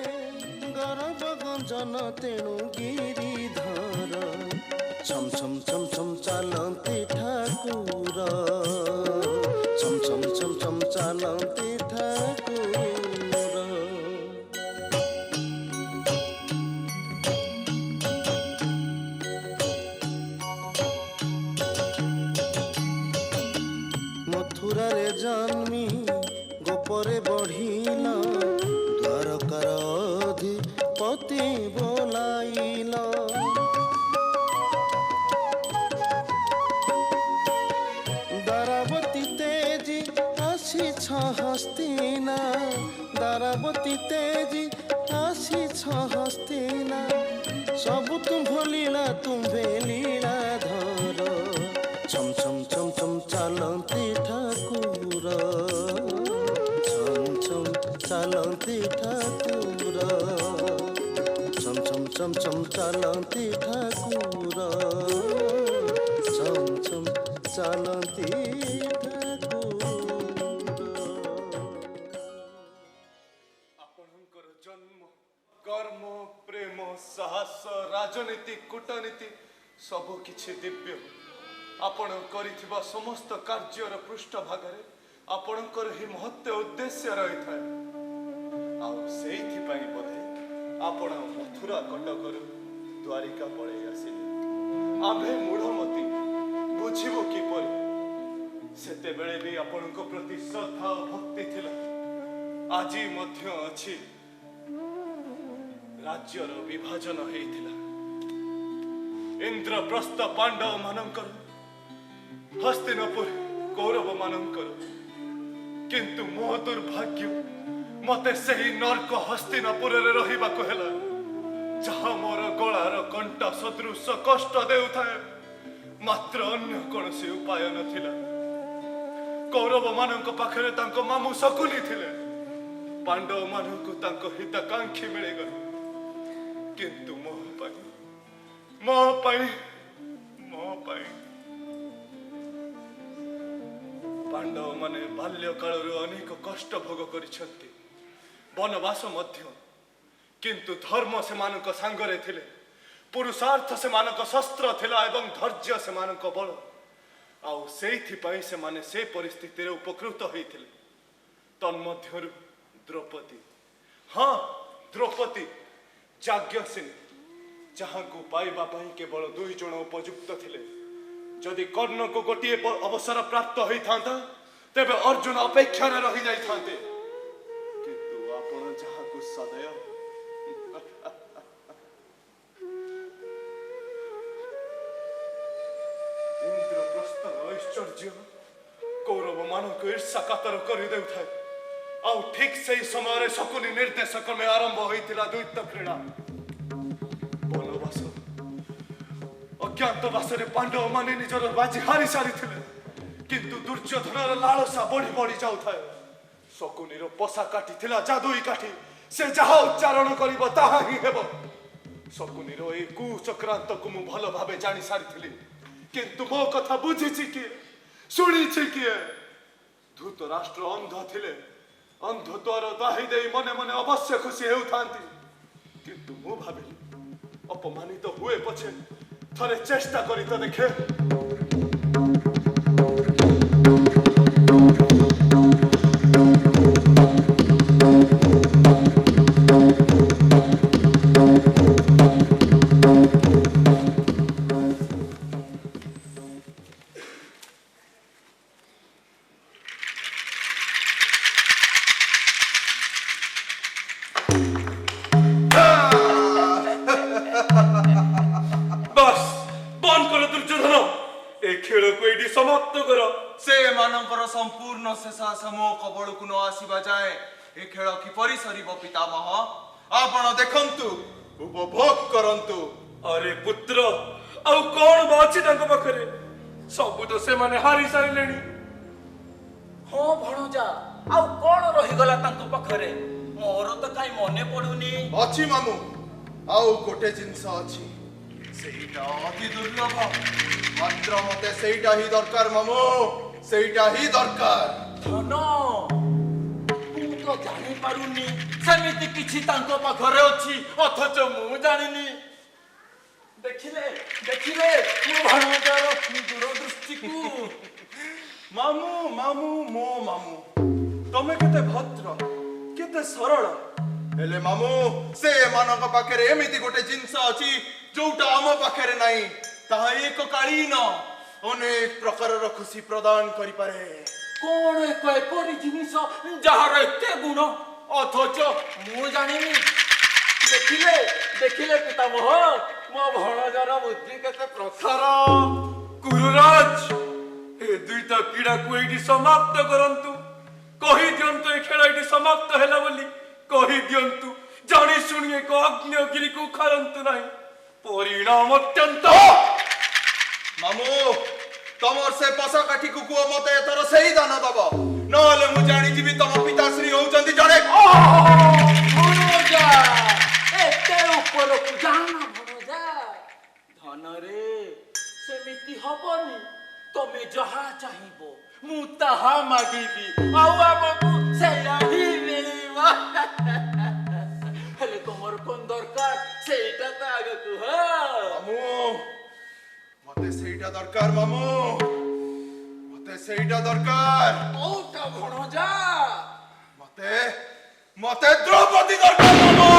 ଗରବ ଗଞ୍ଜନ ତେଣୁ ଗିରିଧର ଛମ୍ ଛମ୍ ଛମ୍ ଛମ୍ ଚାଲନ୍ତି ଠାକୁର ଛମ୍ ଛମ୍ ଛମ୍ ଛମ୍ ଚାଲନ୍ତି ଠାକୁର ମଥୁରାରେ ଜନ୍ମି ଗୋପରେ ବଢ଼ିଲ ଦ୍ୱାରକାର ଅଧିପତି ବୋଲାଇଲ ଦାରାବତୀ ତେଜି ଆସିଛ ହସ୍ତିନା ଦାରାବତୀ ତେଜି ଆସିଛ ହସ୍ତିନା ସବୁ ତୁମ୍ଭ ଲୀଳା ତୁମ୍ଭେ ଲୀଳା ଧର ଛମ୍ ଛମ୍ ଛମ୍ ଛମ୍ ଚାଲନ୍ତି ଠାକୁର ଛମ୍ ଛମ୍ ଚାଲନ୍ତି ଠାକୁର ଛମ୍ ଛମ୍ ଛମ୍ ଛମ୍ ଚାଲନ୍ତି ଠାକୁର ଛମ୍ ଛମ୍ ଚାଲନ୍ତି ଆପଣଙ୍କର ଜନ୍ମ କର୍ମ ପ୍ରେମ ସାହସ ରାଜନୀତି କୂଟନୀତି ସବୁ କିଛି ଦିବ୍ୟ ଆପଣ କରିଥିବା ସମସ୍ତ କାର୍ଯ୍ୟର ପୃଷ୍ଠଭାଗରେ ଆପଣଙ୍କର ହିଁ ମହତ୍ତ୍ୱ ଉଦ୍ଦେଶ୍ୟ ରହିଥାଏ ଆଉ ସେଇଥିପାଇଁ ବୋଧେ ଆପଣ ମଥୁରା କଟକରୁ ଦ୍ୱାରିକା ପଳେଇ ଆସିଲେ ଆମ୍ଭେ ମୂଢ଼ମତି ବୁଝିବୁ କିପରି ସେତେବେଳେ ବି ଆପଣଙ୍କ ପ୍ରତି ଶ୍ରଦ୍ଧା ଓ ଭକ୍ତି ଥିଲା ଆଜି ମଧ୍ୟ ଅଛି ରାଜ୍ୟର ବିଭାଜନ ହେଇଥିଲା ଇନ୍ଦ୍ରପ୍ରସ୍ଥ ପାଣ୍ଡବ ମାନଙ୍କର ହସ୍ତିନପୁର କୌରବ ମାନଙ୍କର କିନ୍ତୁ ମୋ ଦୁର୍ଭାଗ୍ୟ ମତେ ସେହି ନର୍କ ହସ୍ତିନପୁରରେ ରହିବାକୁ ହେଲା ଯାହା ମୋର ଗଳାର କଣ୍ଟା ସଦୃଶ କଷ୍ଟ ଦେଉଥାଏ ମାତ୍ର ଅନ୍ୟ କୌଣସି ଉପାୟ ନଥିଲା କୌରବ ମାନଙ୍କ ପାଖରେ ତାଙ୍କ ମାମୁଁ ଶକୁନି ଥିଲେ ପାଣ୍ଡବ ମାନଙ୍କୁ ତାଙ୍କ ହିତାକାଂକ୍ଷୀ ମିଳିଗଲେ କିନ୍ତୁ ମୋ ପାଇଁ ପାଣ୍ଡବ ମାନେ ବାଲ୍ୟ କାଳରୁ ଅନେକ କଷ୍ଟ ଭୋଗ କରିଛନ୍ତି ବନବାସ ମଧ୍ୟ କିନ୍ତୁ ଧର୍ମ ସେମାନଙ୍କ ସାଙ୍ଗରେ ଥିଲେ ପୁରୁଷାର୍ଥ ସେମାନଙ୍କ ଶସ୍ତ୍ର ଥିଲା ଏବଂ ଧୈର୍ଯ୍ୟ ସେମାନଙ୍କ ବଳ ଆଉ ସେଇଥିପାଇଁ ସେମାନେ ସେ ପରିସ୍ଥିତିରେ ଉପକୃତ ହୋଇଥିଲେ ତନ୍ମଧ୍ୟରୁ ଦ୍ରୌପଦୀ ହଁ ଦ୍ରୌପଦୀ ଯାଜ୍ଞସେନୀ ଯାହାଙ୍କୁ ପାଇବା ପାଇଁ କେବଳ 2 ଜଣ ଉପଯୁକ୍ତ ଥିଲେ ଯଦି କର୍ଣ୍ଣକୁ ଗୋଟିଏ ଅବସର ପ୍ରାପ୍ତ ହୋଇଥାନ୍ତା ତେବେ ଅର୍ଜୁନ ଅପେକ୍ଷାରେ ରହିଯାଇଥାନ୍ତେ କିନ୍ତୁ ଆପଣ ଯାହାକୁ ସଦୟ ଇନ୍ଦ୍ରପ୍ରସ୍ଥର ଐଶ୍ୱର୍ଯ୍ୟ କୌରବ ମାନଙ୍କୁ ଈର୍ଷା କାତର କରିଦେଉଥାଏ ଆଉ ଠିକ ସେହି ସମୟରେ ଶକୁନି ନିର୍ଦ୍ଦେଶ କ୍ରମେ ଆରମ୍ଭ ହୋଇଥିଲା ଦ୍ୱୈତ କ୍ରୀଡ଼ା ବନବାସ ଅଜ୍ଞାତବାସରେ ପାଣ୍ଡବ ମାନେ ନିଜର ବାଜି ହାରି ସାରିଥିଲେ କିନ୍ତୁ ଦୁର୍ଯ୍ୟୋଧନର ଲାଳସା ବଢି ବଢି ଯାଉଥାଏ ଶକୁନିର ପଶା କାଠି ଥିଲା ଯାଦୁଇ କାଠି ସେ ଯାହା ଉଚ୍ଚାରଣ କରିବ ତାହା ହିଁ ହେବ ଶକୁନିର ଏହି କୁଚକ୍ରାନ୍ତକୁ ମୁଁ ଭଲ ଭାବେ ଜାଣି ସାରିଥିଲି କିନ୍ତୁ ମୋ କଥା ବୁଝିଛି କିଏ ଶୁଣିଛି କିଏ ଧୃତରାଷ୍ଟ୍ର ଅନ୍ଧ ଥିଲେ ଅନ୍ଧ ଦ୍ୱାର ଦାହି ଦେଇ ମନେ ମନେ ଅବଶ୍ୟ ଖୁସି ହେଉଥାନ୍ତି କିନ୍ତୁ ମୁଁ ଭାବିଲି ଅପମାନିତ ହୁଏ ପଛେ ଥରେ ଚେଷ୍ଟା କରି ତ ଦେଖେ समाप्त कर से ମାନଙ୍କର ସମ୍ପୂର୍ଣ୍ଣ ଶେଷାଶ ମୋ କବଳକୁ ନ ଆସିବା ଯାଏ ଏ ଖେଳ କିପରି ସରିବ ପିତାମହ? ଆପଣ ଦେଖନ୍ତୁ, ଉପଭୋଗ କରନ୍ତୁ। अरे पुत्र आउ कौन बा अछि तांको पाखरे? सब तो से माने हारी सारिलेनी। ହଁ ଭଣଜା, ଆଉ କଣ ରହିଗଲା ତାଙ୍କ ପାଖରେ? ମୋର ତ କାଇଁ ମନେ ପଡୁନି। ଅଛି ମାମୁଁ, ଆଉ ଗୋଟେ ଜିନିଷ ଅଛି, ସେଇଟା ଅତି ଦୁର୍ଲଭ, ମାତ୍ର ମତେ ସେଇଟା ହିଁ ଦରକାର ମାମୁଁ, ସେଇଟା ହିଁ ଦରକାର। ଧନ, ମୁଁ ତ ଜାଣିପାରୁନି ସେମିତି କିଛି ତାଙ୍କ ପାଖରେ ଅଛି, ଅଥଚ ମୁଁ ଜାଣିନି। ଦେଖିଲେ ଦେଖିଲେ ମୋ ଭଣଜାର ଦୂରଦୃଷ୍ଟିକୁ। ମାମୁଁ ମାମୁଁ ମୋ ମାମୁଁ, ତମେ କେତେ ଭଦ୍ର, କେତେ ସରଳ, ହେଲେ ମାମୁଁ ସେ ମାନଙ୍କ ପାଖରେ ଏମିତି ଗୋଟେ ଜିନିଷ ଅଛି ଯୋଉଟା ଆମ ପାଖରେ ନାହିଁ। ତାହା ଏକକାଳୀନ ଅନେକ ପ୍ରକାରର ଖୁସି ପ୍ରଦାନ କରିପାରେ। କଣ ଏକ ଏପରି ଜିନିଷ ଯାହାର ଏତେ ଗୁଣ, ଅଥଚ ମୁଁ ଜାଣିନି? ଦେଖିଲେ ଦେଖିଲେ ପିତାମହ, ମୋ ଭଣଜାର ବୁଦ୍ଧି କେତେ ପ୍ରଖର। गुरुराज ए दुईटा क्रीड़ा को एठी समाप्त करंतु। कहि दियंतु ए खेल एठी समाप्त हैला बोली कहि दियंतु। जानी सुनी एक अग्निगिरी को खारंतु नाही, परिणाम अत्यंत। ମାମୁଁ ତମର ସେ ପଶା କାଠିକୁ କୁହ ମତେ ଏଥର ସେଇ ଦାନ ଦବ, ନହେଲେ ମୁଁ ଜାଣିଯିବି ତମ ପିତାଶ୍ରୀ ହଉଛନ୍ତି ଜଣେ। ଭଣଜା, ଏତେ ଉପରକୁ ଯାଆନା ଭଣଜା। ଧନରେ ସେମିତି ହବନି, ତମେ ଯାହା ଚାହିଁବ ମୁଁ ତାହା ମାଗିବି, ଆଉ ଆମକୁ ସେଇଆ ହିଁ ମିଳିବ। ହେଲେ ତମର କଣ ଦରକାର ସେଇଟା ତ ଆଗ କୁହ। ମାମୁଁ ମତେ ସେଇଟା ଦରକାର, ମାମୁଁ ମତେ ସେଇଟା ଦରକାର। କୋଉଟା ଭଣଜା? ମତେ ମତେ ଦ୍ରୌପଦୀ ଦରକାର ମାମୁଁ,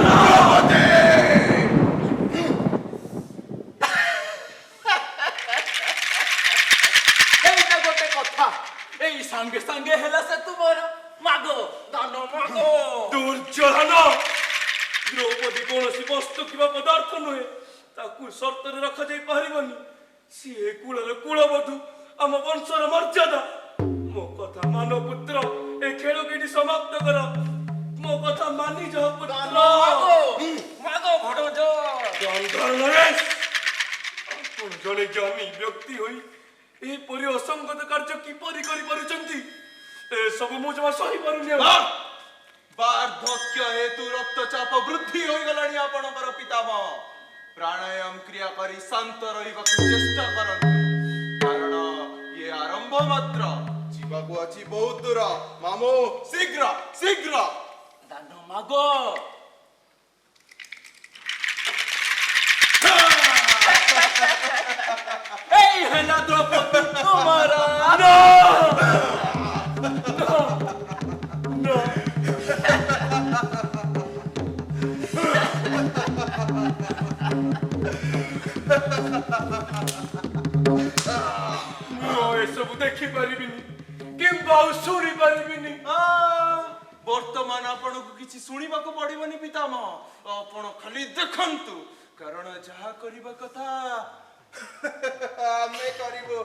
ଦ୍ରୌପଦୀ। এইটা ଗୋଟେ କଥା, ଏଇ ସାଙ୍ଗେ ସାଙ୍ଗେ ହେଲା ସେ ତୁମର। ମାଗ ଦାନ ମାଗ। दुर्योधन द्रौपदी कौनसी वस्तु किंवा पदार्थ नुहे, ताकू सर्तरे रखा जाई पारिबनी। सीए कुलर कुलबधु, आम वंशर मर्यादा। मो कथा मानो पुत्र, ए खेल केटी समाप्त कर। मो कथा मानी जा पुत्र। ମାଗ ଭଣଜା। गंधर्व नरेश, आपण जने ज्ञानी व्यक्ति होई एपरि असंगत कार्य किपरि करि पारुचंती? ए सब मु जमा सही पारुनी। ବାର୍ଦ୍ଧକ୍ୟ ହେତୁ ରକ୍ତଚାପ ବୃଦ୍ଧି ହୋଇଗଲାଣି ଆପଣଙ୍କର ପିତାମହ। ପ୍ରାଣାୟାମ କ୍ରିୟା କରି ଶାନ୍ତ ରହିବାକୁ ଚେଷ୍ଟା କରନ୍ତୁ, କାରଣ ଇଏ ଆରମ୍ଭ ମାତ୍ର, ଯିବାକୁ ଅଛି ବହୁତ ଦୂର। ମାମୁଁ ଶୀଘ୍ର ଶୀଘ୍ର ଦାନ ମାଗ। এই ହେଲା ଦ୍ରୌପଦୀ ତୁମର। एसबू देखी पारिबिनी किंबा शुणी पारिबिनी। ବର୍ତ୍ତମାନ ଆପଣଙ୍କୁ କିଛି ଶୁଣିବାକୁ ପଡିବନି ପିତାମହ, ଆପଣ ଖାଲି ଦେଖନ୍ତୁ, କାରଣ ଯାହା କରିବା କଥା ଆମେ କରିବୁ।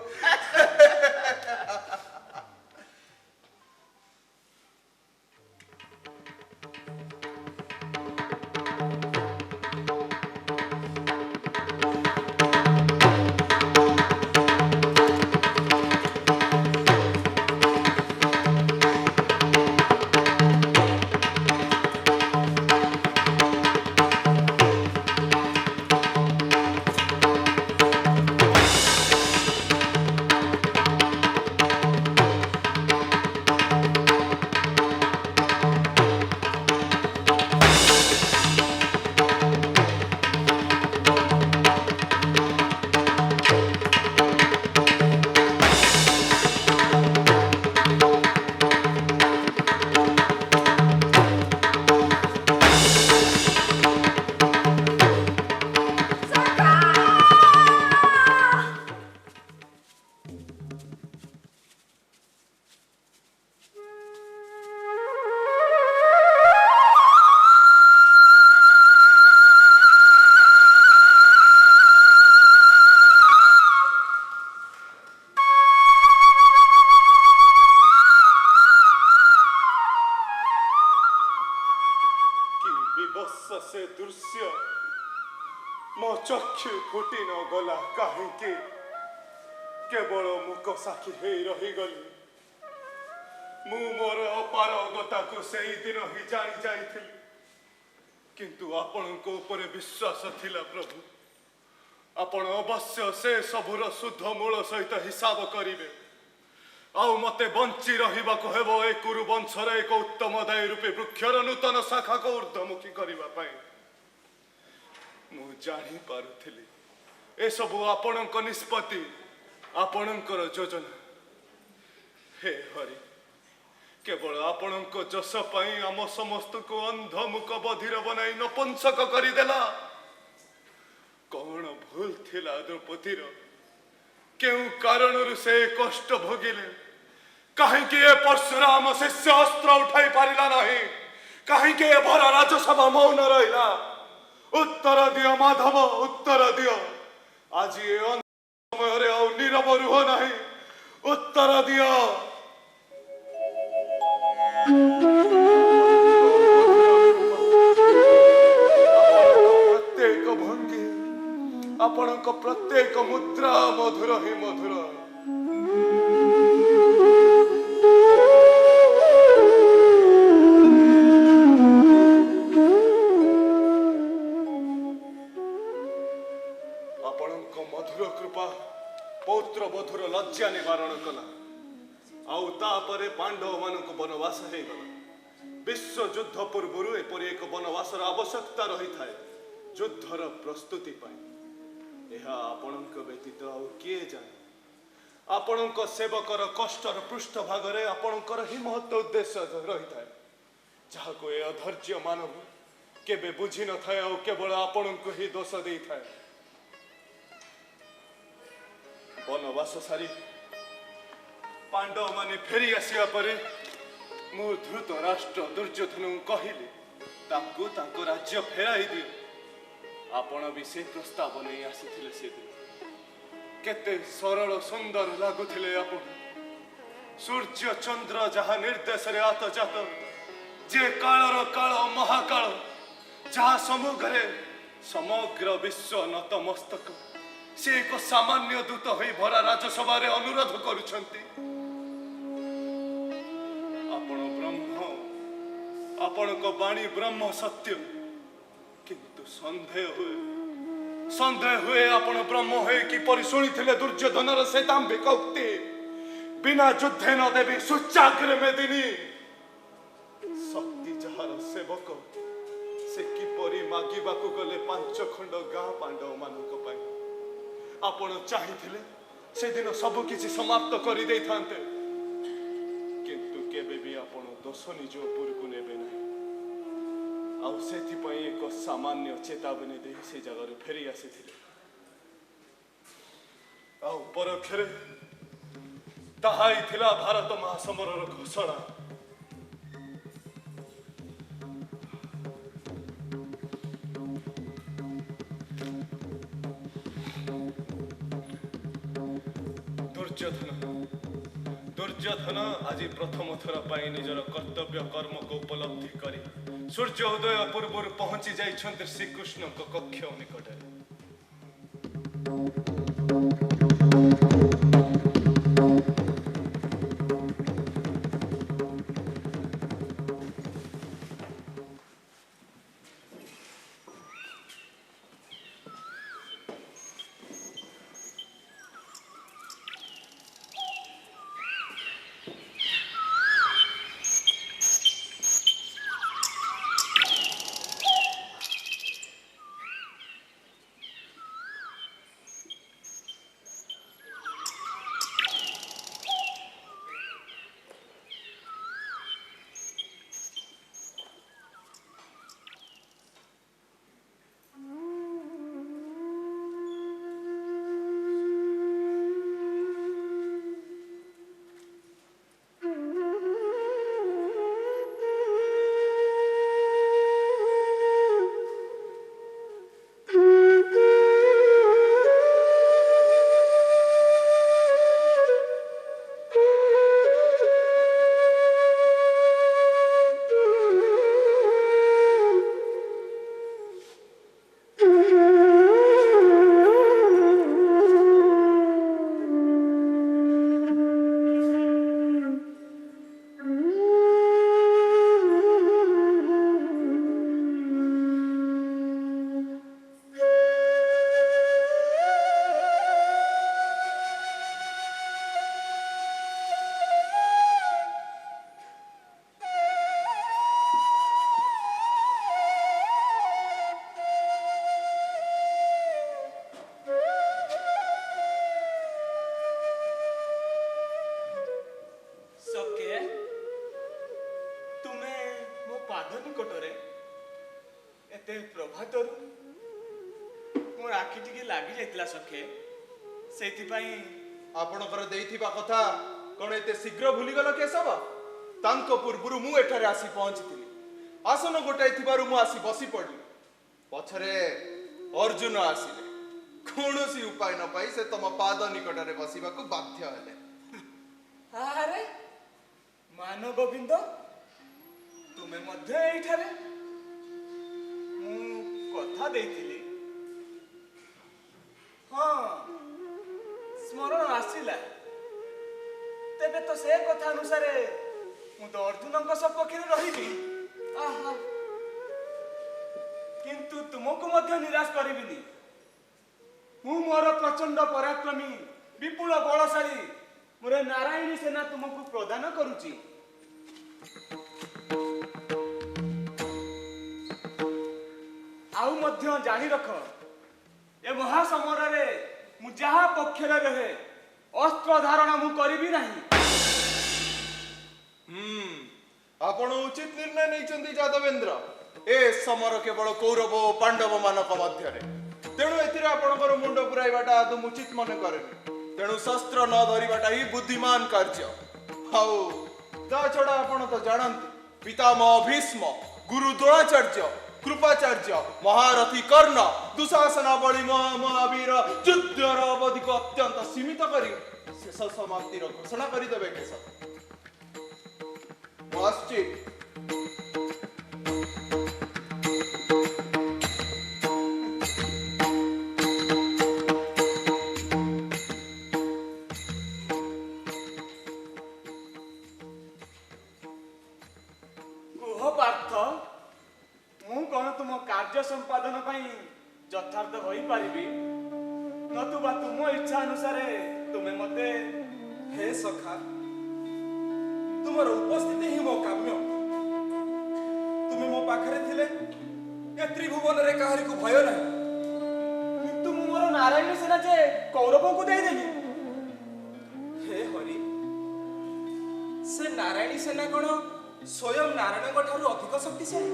ଦୃଶ୍ୟ ମୋ ଚକ୍ଷୁ ଫୁଟି ନ ଗଲା କାହିଁକି? କେବଳ ମୂକ ସାକ୍ଷୀ ହେଇ ରହିଗଲି। ମୁଁ ମୋର ଅପାରଗତାକୁ ସେଇଦିନ ହିଁ ଜାଣି ଯାଇଥିଲି, କିନ୍ତୁ ଆପଣଙ୍କ ଉପରେ ବିଶ୍ୱାସ ଥିଲା ପ୍ରଭୁ। ଆପଣ ଅବଶ୍ୟ ସେ ସବୁର ଶୁଦ୍ଧ ମୂଳ ସହିତ ହିସାବ କରିବେ, ଆଉ ମତେ ବଞ୍ଚି ରହିବାକୁ ହେବ ଏ କୁରୁ ବଂଶର ଏକ ଉତ୍ତମ ଦାୟୀ ରୂପେ ବୃକ୍ଷର ନୂତନ ଶାଖାକୁ ଊର୍ଦ୍ଧ୍ୱମୁଖୀ କରିବା ପାଇଁ। ମୁଁ ଜାଣିପାରୁଥିଲି ଏସବୁ ଆପଣଙ୍କ ନିଷ୍ପତ୍ତି, ଆପଣଙ୍କର ଯୋଜନା। ହେ ହରି, କେବଳ ଆପଣଙ୍କ ଯଶ ପାଇଁ ଆମ ସମସ୍ତଙ୍କୁ ଅନ୍ଧମୁକ ବଧିର ବନାଇ ନପୁଂସକ କରିଦେଲା। କଣ ଭୁଲ ଥିଲା ଦ୍ରୌପଦୀର? କେଉଁ କାରଣରୁ ସେ କଷ୍ଟ ଭୋଗିଲେ? କାହିଁକି ଏ ପରଶୁରାମ ଶିଷ୍ୟ ଅସ୍ତ୍ର ଉଠାଇ ପାରିଲା ନାହିଁ? କାହିଁକି ଏ ଭରା ରାଜସଭା ମୌନ ରହିଲା? ଉତ୍ତର ଦିଅ ମାଧବ, ଉତ୍ତର ଦିଅ। ଆଜି ଏ ସମୟରେ ଆଉ ନୀରବ ରୁହ ନାହିଁ, ଉତ୍ତର ଦିଅ। ପ୍ରତ୍ୟେକ ଭଙ୍ଗୀ, ଆପଣଙ୍କ ପ୍ରତ୍ୟେକ ମୁଦ୍ରା ମଧୁର ହିଁ ମଧୁର। ଆପଣଙ୍କ ମଧୁର କୃପା ପୌତ୍ର ବଧୁର ଲଜ୍ଜା ନିବାରଣ କଲା, ଆଉ ତାପରେ ପାଣ୍ଡବ ମାନଙ୍କୁ ବନବାସ ହେଇଗଲା। ବିଶ୍ୱ ଯୁଦ୍ଧ ପୂର୍ବରୁ ଏପରି ଏକ ବନବାସର ଆବଶ୍ୟକତା ରହିଥାଏ, ଯୁଦ୍ଧର ପ୍ରସ୍ତୁତି ପାଇଁ। ଏହା ଆପଣଙ୍କ ବ୍ୟତୀତ ଆଉ କିଏ ଜାଣେ? ଆପଣଙ୍କ ସେବକର କଷ୍ଟର ପୃଷ୍ଠଭାଗରେ ଆପଣଙ୍କର ହିଁ ମହତ୍ତ୍ୱ ଉଦ୍ଦେଶ୍ୟ ରହିଥାଏ, ଯାହାକୁ ଏ ଅଧୈର୍ଯ୍ୟ ମାନବ କେବେ ବୁଝିନଥାଏ ଆଉ କେବଳ ଆପଣଙ୍କୁ ହିଁ ଦୋଷ ଦେଇଥାଏ। ବନବାସ ସାରି ପାଣ୍ଡବମାନେ ଫେରି ଆସିବା ପରେ ମୁଁ ଧୃତ ରାଷ୍ଟ୍ର ଦୁର୍ଯ୍ୟୋଧନଙ୍କୁ କହିଲି, ତାଙ୍କୁ ତାଙ୍କ ରାଜ୍ୟ ଫେରାଇ ଦିଅ। ଆପଣ ବି ସେ ପ୍ରସ୍ତାବ ନେଇ ଆସିଥିଲେ ସେଦିନ। କେତେ ସରଳ ସୁନ୍ଦର ଲାଗୁଥିଲେ ଆପଣ। ସୂର୍ଯ୍ୟ ଚନ୍ଦ୍ର ଯାହା ନିର୍ଦ୍ଦେଶରେ ଆତଜାତ, ଯେ କାଳର କାଳ ମହାକାଳ, ଯାହା ସମ୍ମୁଖରେ ସମଗ୍ର ବିଶ୍ୱ ନତମସ୍ତକ, ସେ ଏକ ସାମାନ୍ୟ ଦୂତ ହୋଇ ଭରା ରାଜସଭାରେ ଅନୁରୋଧ କରୁଛନ୍ତି। ଆପଣ ବ୍ରହ୍ମ, ଆପଣଙ୍କ ବାଣୀ ବ୍ରହ୍ମ ସତ୍ୟ, କିନ୍ତୁ ସନ୍ଦେହ ହୁଏ ଆପଣ ବ୍ରହ୍ମ ହୋଇ କିପରି ଶୁଣିଥିଲେ ଦୁର୍ଯ୍ୟୋଧନର ସେ ଦାମ୍ଭିକ ଉକ୍ତି, ବିନା ଯୁଦ୍ଧେ ନ ଦେବି ସୁଚାଗ୍ରେ ମେଦିନୀ। ଶକ୍ତି ଯାହାର ସେବକ, ସେ କିପରି ମାଗିବାକୁ ଗଲେ 5 ଖଣ୍ଡ ଗାଁ ପାଣ୍ଡବ ମାନଙ୍କ ପାଇଁ। ଆପଣ ଚାହିଁଥିଲେ ସେଦିନ ସବୁ କିଛି ସମାପ୍ତ କରିଦେଇଥାନ୍ତେ, କିନ୍ତୁ କେବେ ବି ଆପଣ ଦୋଷ ନିଜ ଉପରକୁ ନେବେ ନାହିଁ, ଆଉ ସେଥିପାଇଁ ଏକ ସାମାନ୍ୟ ଚେତାବନୀ ଦେଇ ସେ ଜାଗାରୁ ଫେରି ଆସିଥିଲେ। ଆଉ ପରୋକ୍ଷରେ ତାହା ହିଁ ଥିଲା ଭାରତ ମହାସମରର ଘୋଷଣା। ଦୁର୍ଯ୍ୟୋଧନ ଆଜି ପ୍ରଥମ ଥର ପାଇଁ ନିଜର କର୍ତ୍ତବ୍ୟ କର୍ମକୁ ଉପଲବ୍ଧି କରି ସୂର୍ଯ୍ୟ ଉଦୟ ପୂର୍ବରୁ ପହଞ୍ଚି ଯାଇଛନ୍ତି ଶ୍ରୀକୃଷ୍ଣଙ୍କ କକ୍ଷ ନିକଟରେ। एते प्रभातरू मोर आखि टिके लागि जाइतला सखे सेथिपाई ଆପଣଙ୍କର ଦେଇଥିବା କଥା କଣ ଏତେ ଶୀଘ୍ର ଭୁଲିଗଲ କେଶବ? ତାଙ୍କ ପୂର୍ବରୁ ମୁଁ ଏଠାରେ ଆସି ପହଞ୍ଚିଥିଲି। ଆସନ ଗୋଟାଏ ଥିବାରୁ ମୁଁ ଆସି ବସି ପଡ଼ିଲି। ପଛରେ ଅର୍ଜୁନ ଆସିଲେ। କୌଣସି ଉପାୟ ନ ପାଇ ସେ ତମ ପାଦ ନିକଟରେ ବସିବାକୁ ବାଧ୍ୟ ହେଲେ। ଆରେ ମାନ ଗୋବିନ୍ଦ ତୁମେ ମଧ୍ୟ ଏଇଠାରେ? ମୁଁ କଥା ଦେଇଥିଲି। ହଁ ସ୍ମରଣ ଆସିଲା। ତେବେ ତ ସେ କଥା ଅନୁସାରେ ମୁଁ ତ ଅର୍ଜୁନଙ୍କ ସପକ୍ଷରେ ରହିବି। ଆହା କିନ୍ତୁ ତୁମକୁ ମଧ୍ୟ ନିରାଶ କରିବିନି। ମୁଁ ମୋର ପ୍ରଚଣ୍ଡ ପରାକ୍ରମୀ ବିପୁଳ ବଳଶାଳୀ ମୋର ନାରାୟଣୀ ସେନା ତୁମକୁ ପ୍ରଦାନ କରୁଛି। ଆଉ ମଧ୍ୟ ଜାଣି ରଖ ଏ ମହାସମରରେ ମୁଁ ଯାହା ପକ୍ଷରେ ରହେ ଅସ୍ତ୍ର ଧାରଣ ମୁଁ କରିବି ନାହିଁ। ଆପଣ ଉଚିତ ନିର୍ଣ୍ଣୟ ନେଇଛନ୍ତି ଯାଦବେନ୍ଦ୍ର। ଏ ସମର କେବଳ କୌରବ ଓ ପାଣ୍ଡବ ମାନଙ୍କ ମଧ୍ୟରେ। ତେଣୁ ଏଥିରେ ଆପଣଙ୍କର ମୁଣ୍ଡ ପୁରାଇବାଟା ଆଦୌ ଉଚିତ ମନେ କରେନି। ତେଣୁ ଶସ୍ତ୍ର ନ ଧରିବାଟା ହିଁ ବୁଦ୍ଧିମାନ କାର୍ଯ୍ୟ। ଆଉ ତା ଛଡ଼ା ଆପଣ ତ ଜାଣନ୍ତି ପିତାମହ ଭୀଷ୍ମ, ଗୁରୁ ଦ୍ରୋଣାଚାର୍ଯ୍ୟ, କୃପାଚାର୍ଯ୍ୟ, ମହାରଥୀ କର୍ଣ୍ଣ, ଦୁଶାସନ ବଳି ମହାବୀର ଯୁଦ୍ଧର ଅବଧିକୁ ଅତ୍ୟନ୍ତ ସୀମିତ କରି ଶେଷ ସମାପ୍ତିର ଘୋଷଣା କରିଦେବେ କେଶବ। ମୁଁ ଆସୁଛି। କୁହ ପାର୍ଥ, ମୁଁ କଣ ତୁମ କାର୍ଯ୍ୟ ସମ୍ପାଦନ ପାଇଁ ଯଥାର୍ଥ ହୋଇପାରିବି? ନତୁବା ତୁମ ଇଚ୍ଛା ଅନୁସାରେ ତୁମେ ମତେ? ହେ ସଖା, ତୁମର ଉପସ୍ଥିତି ହିଁ ମୋ କାମ୍ୟ। ତୁମେ ମୋ ପାଖରେ ଥିଲେ ଏ ତ୍ରିଭୁବନରେ କାହାରିକୁ ଭୟ ନାହିଁ। କିନ୍ତୁ ମୁଁ ମୋର ନାରାୟଣୀ ସେନା ଯେ କୌରବଙ୍କୁ ଦେଇଦେବି। ହେ ହରି, ସେ ନାରାୟଣୀ ସେନା କଣ ସ୍ୱୟଂ ନାରାୟଣଙ୍କ ଠାରୁ ଅଧିକ ଶକ୍ତିଶାଳୀ?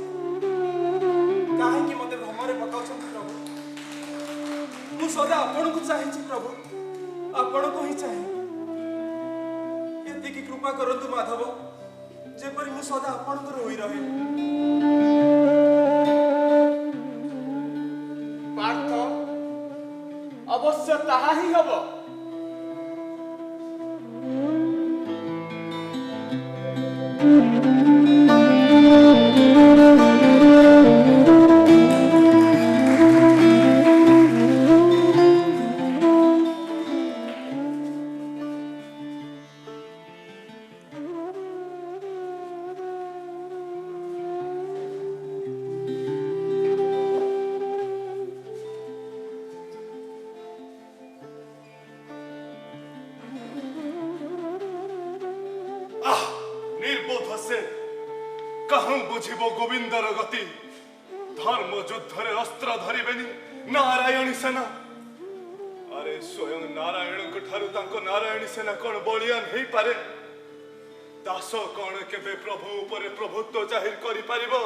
କାହିଁକି ମତେ ଭ୍ରମରେ ପକାଉଛନ୍ତି ପ୍ରଭୁ? ମୁଁ ସଦା ଆପଣଙ୍କୁ ଚାହିଁଛି ପ୍ରଭୁ, ଆପଣଙ୍କୁ ହିଁ ଚାହେଁ। ଏତିକି କୃପା କରନ୍ତୁ ମାଧବ, ଯେପରି ମୁଁ ସଦା ଆପଣଙ୍କର ହୋଇ ରହେ। ପାର୍ଥ, ଅବଶ୍ୟ ତାହା ହିଁ ହବ। निर्बोध से कहूं बुझिबो गोविंदर गति। धर्म युद्धरे अस्त्र धरिबेनी नारायणी सेना। अरे स्वयं नारायण ठारू तांको नारायणी सेना कौन बलियान हेई पारे? दास कौन केबे प्रभु उपरे प्रभुत्व जाहिर करि पारिबो?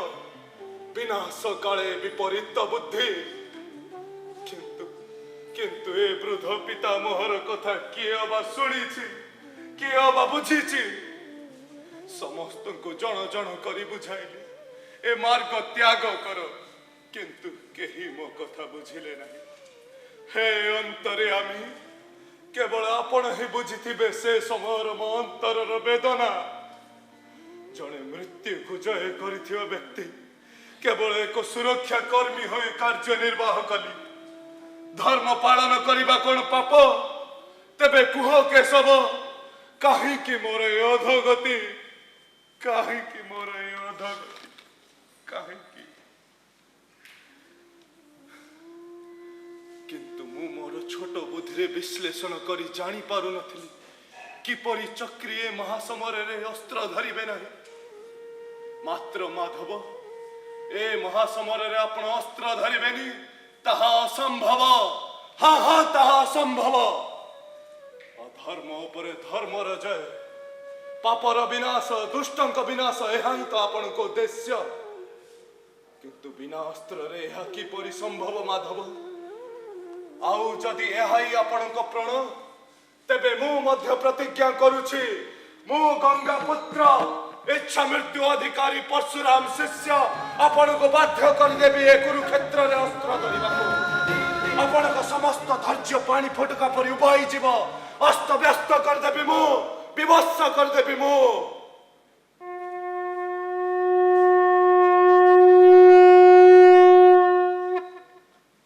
विनाश काले विपरीत बुद्धि। किंतु किंतु ए वृद्ध पितामहर कथा किए अबा शुणिछि, किए अबा बुझिछि? समस्त को जन जन करी बुझाइली ए मार्ग त्याग कर, किंतु केही मो कथा बुझिले नहीं। हे अंतरे आमी, केवल आपण ही बुझिथिबे से समयर मो अंतरर वेदना। जने मृत्यु को जय करिथियो व्यक्ति केवल एक सुरक्षा कर्मी होई कार्य निर्वाह कली। धर्म पालन करिबा कोन पाप? तेबे कुह केशव, काहिकी मोर ए अधोगति? काहिकी मोर ए अधोगति? काहिकी? किंतु मु मोर छोट बुद्धिरे विश्लेषण करी जानी पारु नथिली किपरि चक्रीय महासमरे अस्त्र धरिबे नहीं। मात्र माधव, ए महासमरे आपण अस्त्र धरिबेनी ताहा असंभव। हा हा, ताहा असंभव। अधर्म उपरे धर्मर जय, पापर विनाश, दुष्टंक विनाश, एहां तो आपण को उद्देश्य। किंतु बिना अस्त्र रे यह किपरि संभव माधव आउ जदि यही आपणक प्रण तेबे मु मध्य प्रतिज्ञा करुछि मु गंगा पुत्र इच्छा मृत्यु अधिकारी परशुराम शिष्य आपणक बाध्य करदेबी ए कुरुक्षेत्र रे अस्त्र धरिबाकू आपणक समस्त धैर्य पानी फटका परि उबाई जीव अस्त व्यस्त करदेबी मु विभत्स करदेबी मु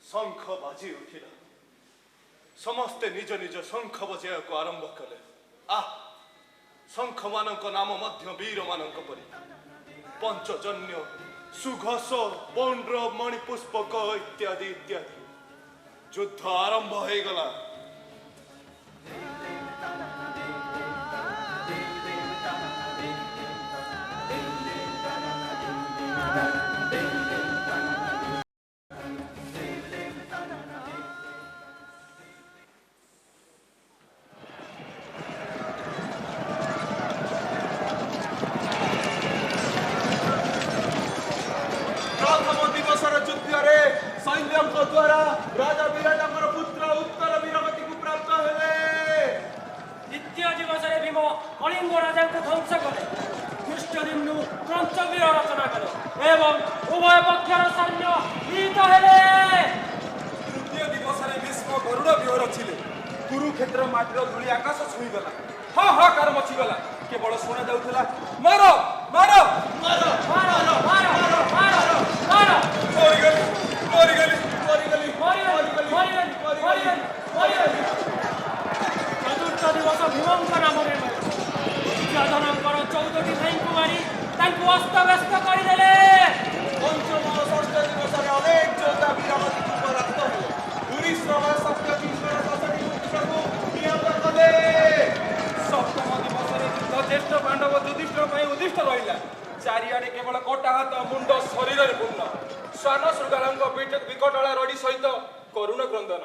शंख बाजी उठिला समस्ते निज निज शंख बजाय को आरंभ कले शंख मानक नाम मध्य वीर मानक परि पंचजन्य सुघोष पौंड्र मणिपुष्पक इत्यादि इत्यादि युद्ध आरंभ हो गला द्वारा राजा विराटकर पुत्र उत्तर वीरवती को प्राप्त हेले द्वितीय दिवस भीम कलिंग राजा को ध्वंस कले कृष्णदिनु पंचवीर रचना कले एवं उभय पक्षर सैन्य जीत हेले तृतीय दिवस भीष्म गरुड़ विहर छिले कुरुक्षेत्र माटीर धूଳି आकाश छुईगला हाहाकार मचिगला केवल शुणा जाउथला मार मार मार मार मार मार मार मरिगली मरिगली चतुर्थ दिवस भीमंक नाम दुर्योधनकर 14टी भाई को मारी अस्तव्यस्त करदे पंचम षष्ठ दिवस अनेक योद्धा वीरवती को परास्त हेले पुरी श्रवण सप्ततीश्वर 10टी पुत्र को निहत कले सप्तम दिवस युद्ध ज्येष्ठ पांडव युधिष्ठिर उद्दिष्ट रहिला चारिआडे केवल कटा हाथ मुंड शरीर पूर्ण श्वान शृगालଙ୍କ विकटला रड़ी सहित करुण क्रंदन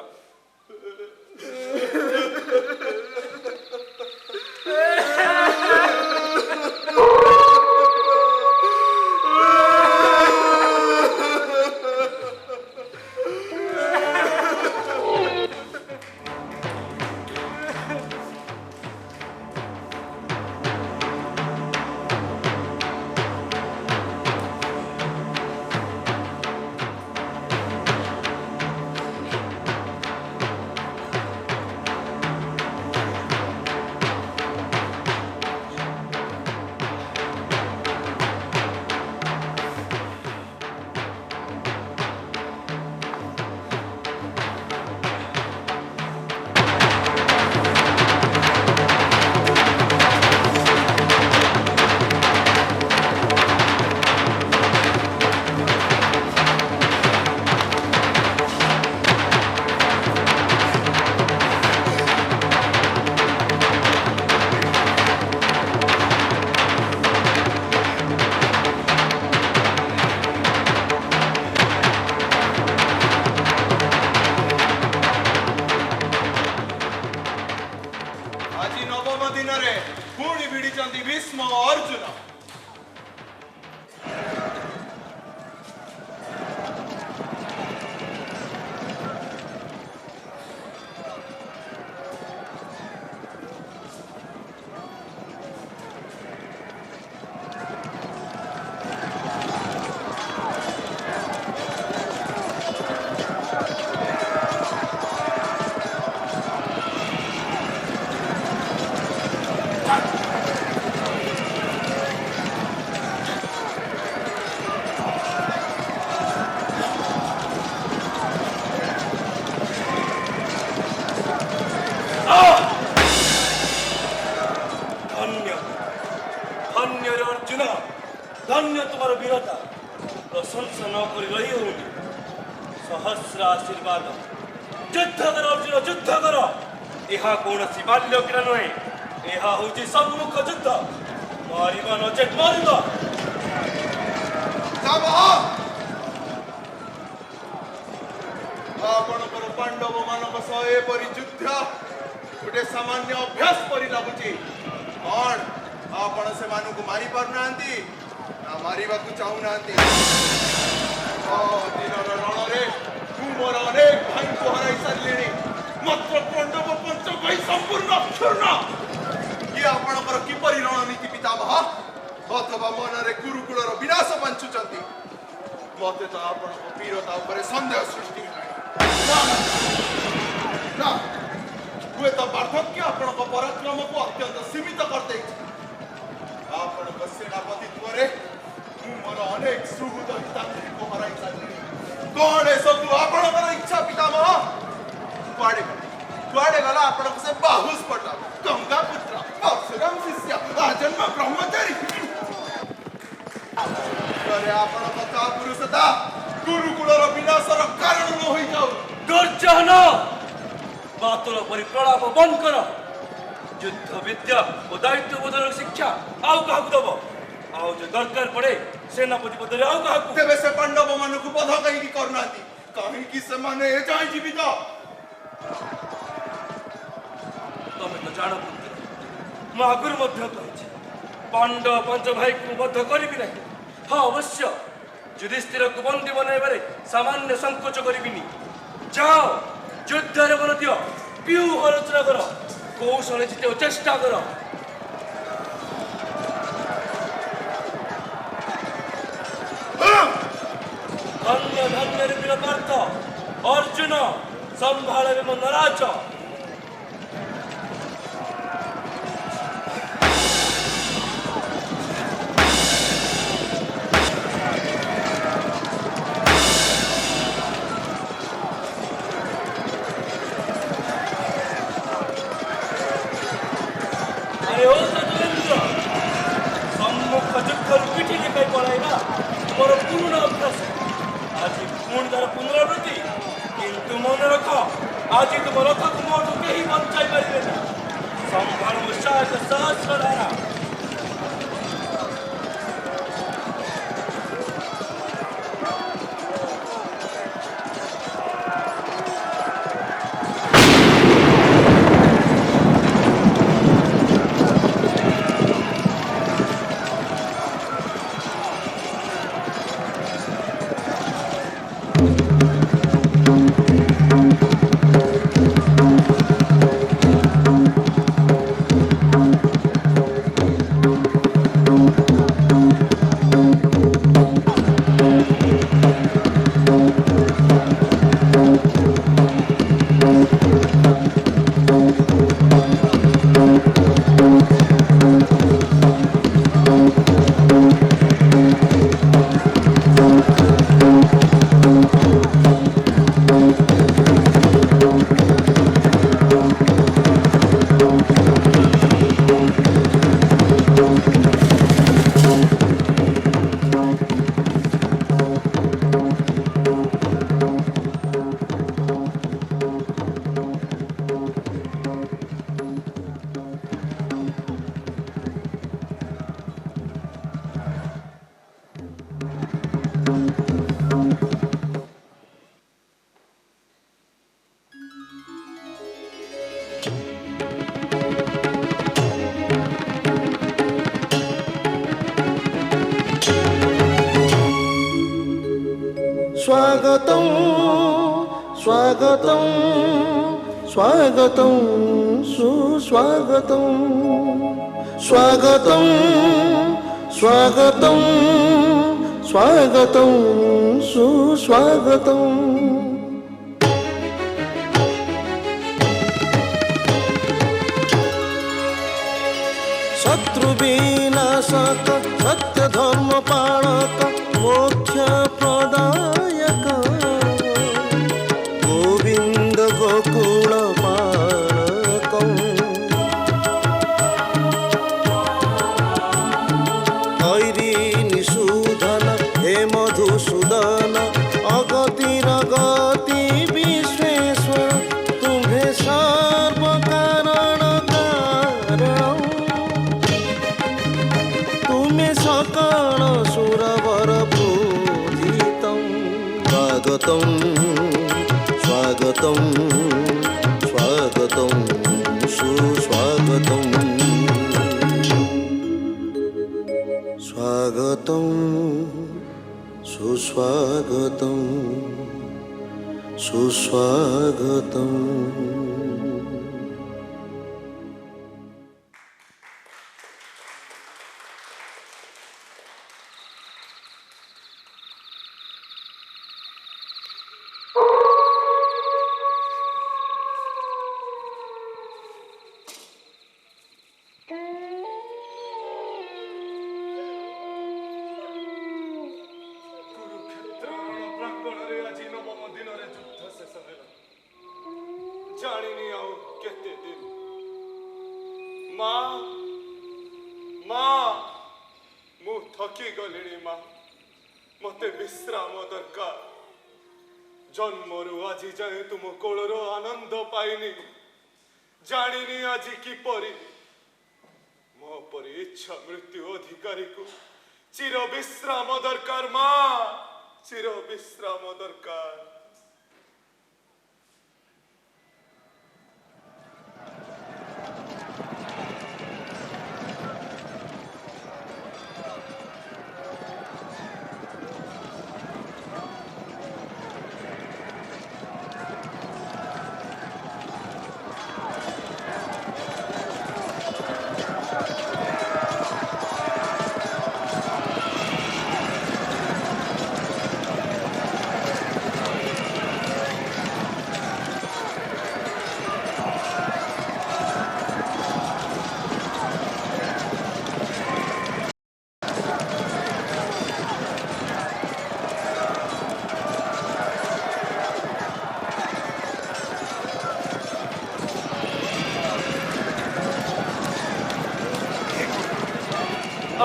धन्य तुम्हार वीरता प्रशंसा न कर रही हो सहस्र आशीर्वाद युद्ध कर अर्जुन युद्ध कर यह कौन बाल्य क्रीड़ा नुहे यह हूँ सम्मुख युद्ध मारिबा नचेत मारिबा आपणकर पांडव मानक सह एपरी युद्ध गोटे सामान्य अभ्यास परि लगुची कौन आपण से मानक मारी पार नांती ନା ମାରିବାକୁ ଚାହୁଁନାହାନ୍ତି। ଦିନର ରଣରେ ମୁଁ ମୋର ଅନେକ ଭାଇଙ୍କୁ ହରାଇ ସାରିଲିଣି, ମାତ୍ର ପଣ୍ଡବ ପଞ୍ଚ ଭାଇ ସମ୍ପୂର୍ଣ୍ଣ କ୍ଷୁର୍ଣ୍ଣ। ଇଏ ଆପଣଙ୍କର କିପରି ରଣନୀତି ପିତାମହ? ଅଥବା ମନରେ ଗୁରୁକୁଳର ବିନାଶ ବାଞ୍ଚୁଛନ୍ତି? ମତେ ତ ଆପଣଙ୍କ ବୀରତା ଉପରେ ସନ୍ଦେହ ସୃଷ୍ଟି ହେଲାଣି। ନା, ହୁଏତ ବାର୍ଦ୍ଧକ୍ୟ ଆପଣଙ୍କ ପରାକ୍ରମକୁ ଅତ୍ୟନ୍ତ ସୀମିତ କରିଦେଇଛି। ଆପଣଙ୍କ ସେନାପତିତ୍ୱରେ ମୁଁ ମୋର ଅନେକ ସୁହୃଦ ହିତାଧିକାରୀଙ୍କୁ ହରାଇ ସାରିଲିଣି। କଣ ଏସବୁ ଆପଣଙ୍କର ଇଚ୍ଛା ପିତାମହ? କୁଆଡେ ଗଲା ଆପଣଙ୍କ ସେ ବାହୁସ୍ଫଟ ଗଙ୍ଗା ପୁତ୍ର ପରଶୁରାମ ଶିଷ୍ୟ ଆଜନ୍ମ ବ୍ରହ୍ମଚାରୀ? ଆପଣଙ୍କ କାପୁରୁଷତା ଗୁରୁକୁଳର ବିନାଶର କାରଣ ନ ହୋଇଯାଉ। ଦୁର୍ଜନ ବାତଲ ପରି ପ୍ରଳାପ ବନ୍ଦ କର। ଯୁଦ୍ଧ ବିଦ୍ୟା ଓ ଦାୟିତ୍ୱବୋଧର ଶିକ୍ଷା ଆଉ କାହାକୁ ଦବ? ଆଉ ଯେ ଦରକାର ପଡେ ସେନାପତି ପଦରେ ଆଉ କାହାକୁ? ତେବେ ସେ ପାଣ୍ଡବ ମାନଙ୍କୁ ବଧ କାହିଁକି କରୁନାହାନ୍ତି? କାହିଁକି ସେମାନେ ଏଯାଏଁ ଜୀବିତ? ତମେ ତ ଜାଣ ପୁତ୍ର, ମୁଁ ଆଗରୁ ମଧ୍ୟ କହିଛି ପାଣ୍ଡବ ପାଞ୍ଚ ଭାଇକୁ ବଧ କରିବି ନାହିଁ। ହଁ ଅବଶ୍ୟ ଯୁଧିଷ୍ଠିରକୁ ବନ୍ଦୀ ବନାଇବାରେ ସାମାନ୍ୟ ସଂକୋଚ କରିବିନି। ଯାଅ ଯୁଦ୍ଧରେ ମନ ଦିଅ, ବ୍ୟୁହ ରଚନା କର, କୌଶଳେ ଜିତିବାକୁ ଚେଷ୍ଟା କର। ଧନ୍ୟ ଧନ୍ୟରେ ବୀର ପାର୍ଥ, ଅର୍ଜୁନ ସମ୍ଭାଳବେ ମୋ ନରାଜ। সম্মুখ যুদ্ধর পিঠে টেকাই পড়াই না মোর পুরনো অভ্যাস। আজি পুଣି তার পুনরাবৃত্তি। কিন্তু মনে রখ, আজি তোমার রথକୁ ମୋଠୁ କେହି ବଞ୍ଚାଇ ପାରିବେ ନା। ସମ୍ଭାଳ ମୋ ସହାୟକ ସହସ୍ର ଧାରା। स्वागतं स्वागतं स्वागतं सुस्वागतं स्वागतं स्वागतं स्वागतं सुस्वागतं शत्रुविनाशक सत्य धर्म पालक मोक्ष प्रदायक गोविंद गोकुल पालकं ऐरिनिषूदन हे मधुसूदन अगतिर गति विश्वेश्वर तुम्हे सर्व कारण कारणं तुम्हें सकल सुरवर पूजितं स्वागतं स्वागतं स्वागतं सुस्वागतं स्वागतं स्वागतं सुस्वागतं सुस्वागतम्। କୁରୁକ୍ଷେତ୍ର ରଣପ୍ରାଙ୍ଗଣରେ ଆଜି ନବମ ଦିନରେ ଯୁଦ୍ଧ ଶେଷ ହେଲା। ଜାଣିନି ଆଉ କେତେ ଦିନ। ମା ମା ମୁଁ ଥକି ଗଲିଣି ମା, ମତେ ବିଶ୍ରାମ ଦରକାର। ଜନ୍ମରୁ ଆଜି ଯାଏ ତୁମ କୋଳର ଆନନ୍ଦ ପାଇନି, ଜାଣିନି ଆଜି କିପରି ମୋ ପରି ଇଚ୍ଛା ମୃତ୍ୟୁ ଅଧିକାରୀକୁ ଚିର ବିଶ୍ରାମ ଦରକାର ମା, ଚିର ବିଶ୍ରାମ ଦରକାର।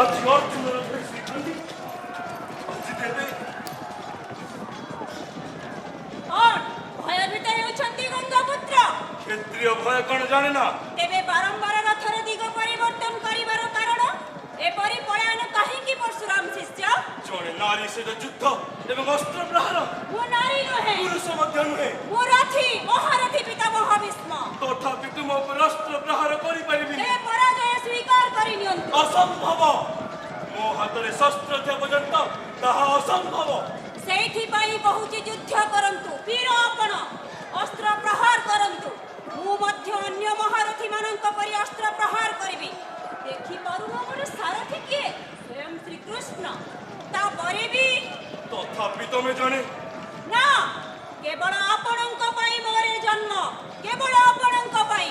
ଆଜି ଅର୍ଜୁନର ଭେଷ ଖାଲି ଆଜି ଦେବେ। ଭୟଭୀତ ହେଉଛନ୍ତି ଗଙ୍ଗାପୁତ୍ର? କ୍ଷତ୍ରିୟ ଭୟ କଣ ଜାଣେ ନା? ତେବେ ବାରମ୍ବାର ରଥର ଦିଗ ପରିବର୍ତ୍ତନ କରିବାର କାରଣ? ଏପରି ପଳାୟନ କାହିଁକି ପରଶୁରାମ ଶିଷ୍ୟ? ଜଣେ ନାରୀ ସହିତ ଯୁଦ୍ଧ ଏବଂ ଅସ୍ତ୍ର ପ୍ରହାର। ମୁଁ ନାରୀ ନୁହେଁ, ପୁରୁଷ ମଧ୍ୟ ନୁହେଁ। ମୁଁ ରଥୀ, ମହାରଥୀ ପିତାମହ ଭୀଷ୍ମ। ତଥାପି ତୁମ ଉପରେ ଅସ୍ତ୍ର ପ୍ରହାର କରିପାରିବିନି। ଏ ପରାଜୟ ସ୍ୱୀକାର କରି ନିଅନ୍ତୁ। ଅସମ୍ଭବ। ମୋ ହାତରେ ଶସ୍ତ୍ର ଥିବା ପର୍ଯ୍ୟନ୍ତ ତାହା ଅସମ୍ଭବ। ସେଇଥିପାଇଁ କହୁଛି ଯୁଦ୍ଧ କରନ୍ତୁ ବୀର ଆପଣ, ଅସ୍ତ୍ର ପ୍ରହାର କରନ୍ତୁ। ମୁଁ ମଧ୍ୟ ଅନ୍ୟ ମହାରଥୀ ମାନଙ୍କ ପରି ଅସ୍ତ୍ର ପ୍ରହାର କରିବି। ଦେଖିପାରୁନ ମୋର ସାରଥୀ କିଏ? ସ୍ୱୟଂ ଶ୍ରୀକୃଷ୍ଣ। ତାପରେ ବି ତଥାପି ତମେ ଜଣେ ନା, କେବଳ ଆପଣଙ୍କ ପାଇଁ ମୋର ଏ ଜନ୍ମ, କେବଳ ଆପଣଙ୍କ ପାଇଁ।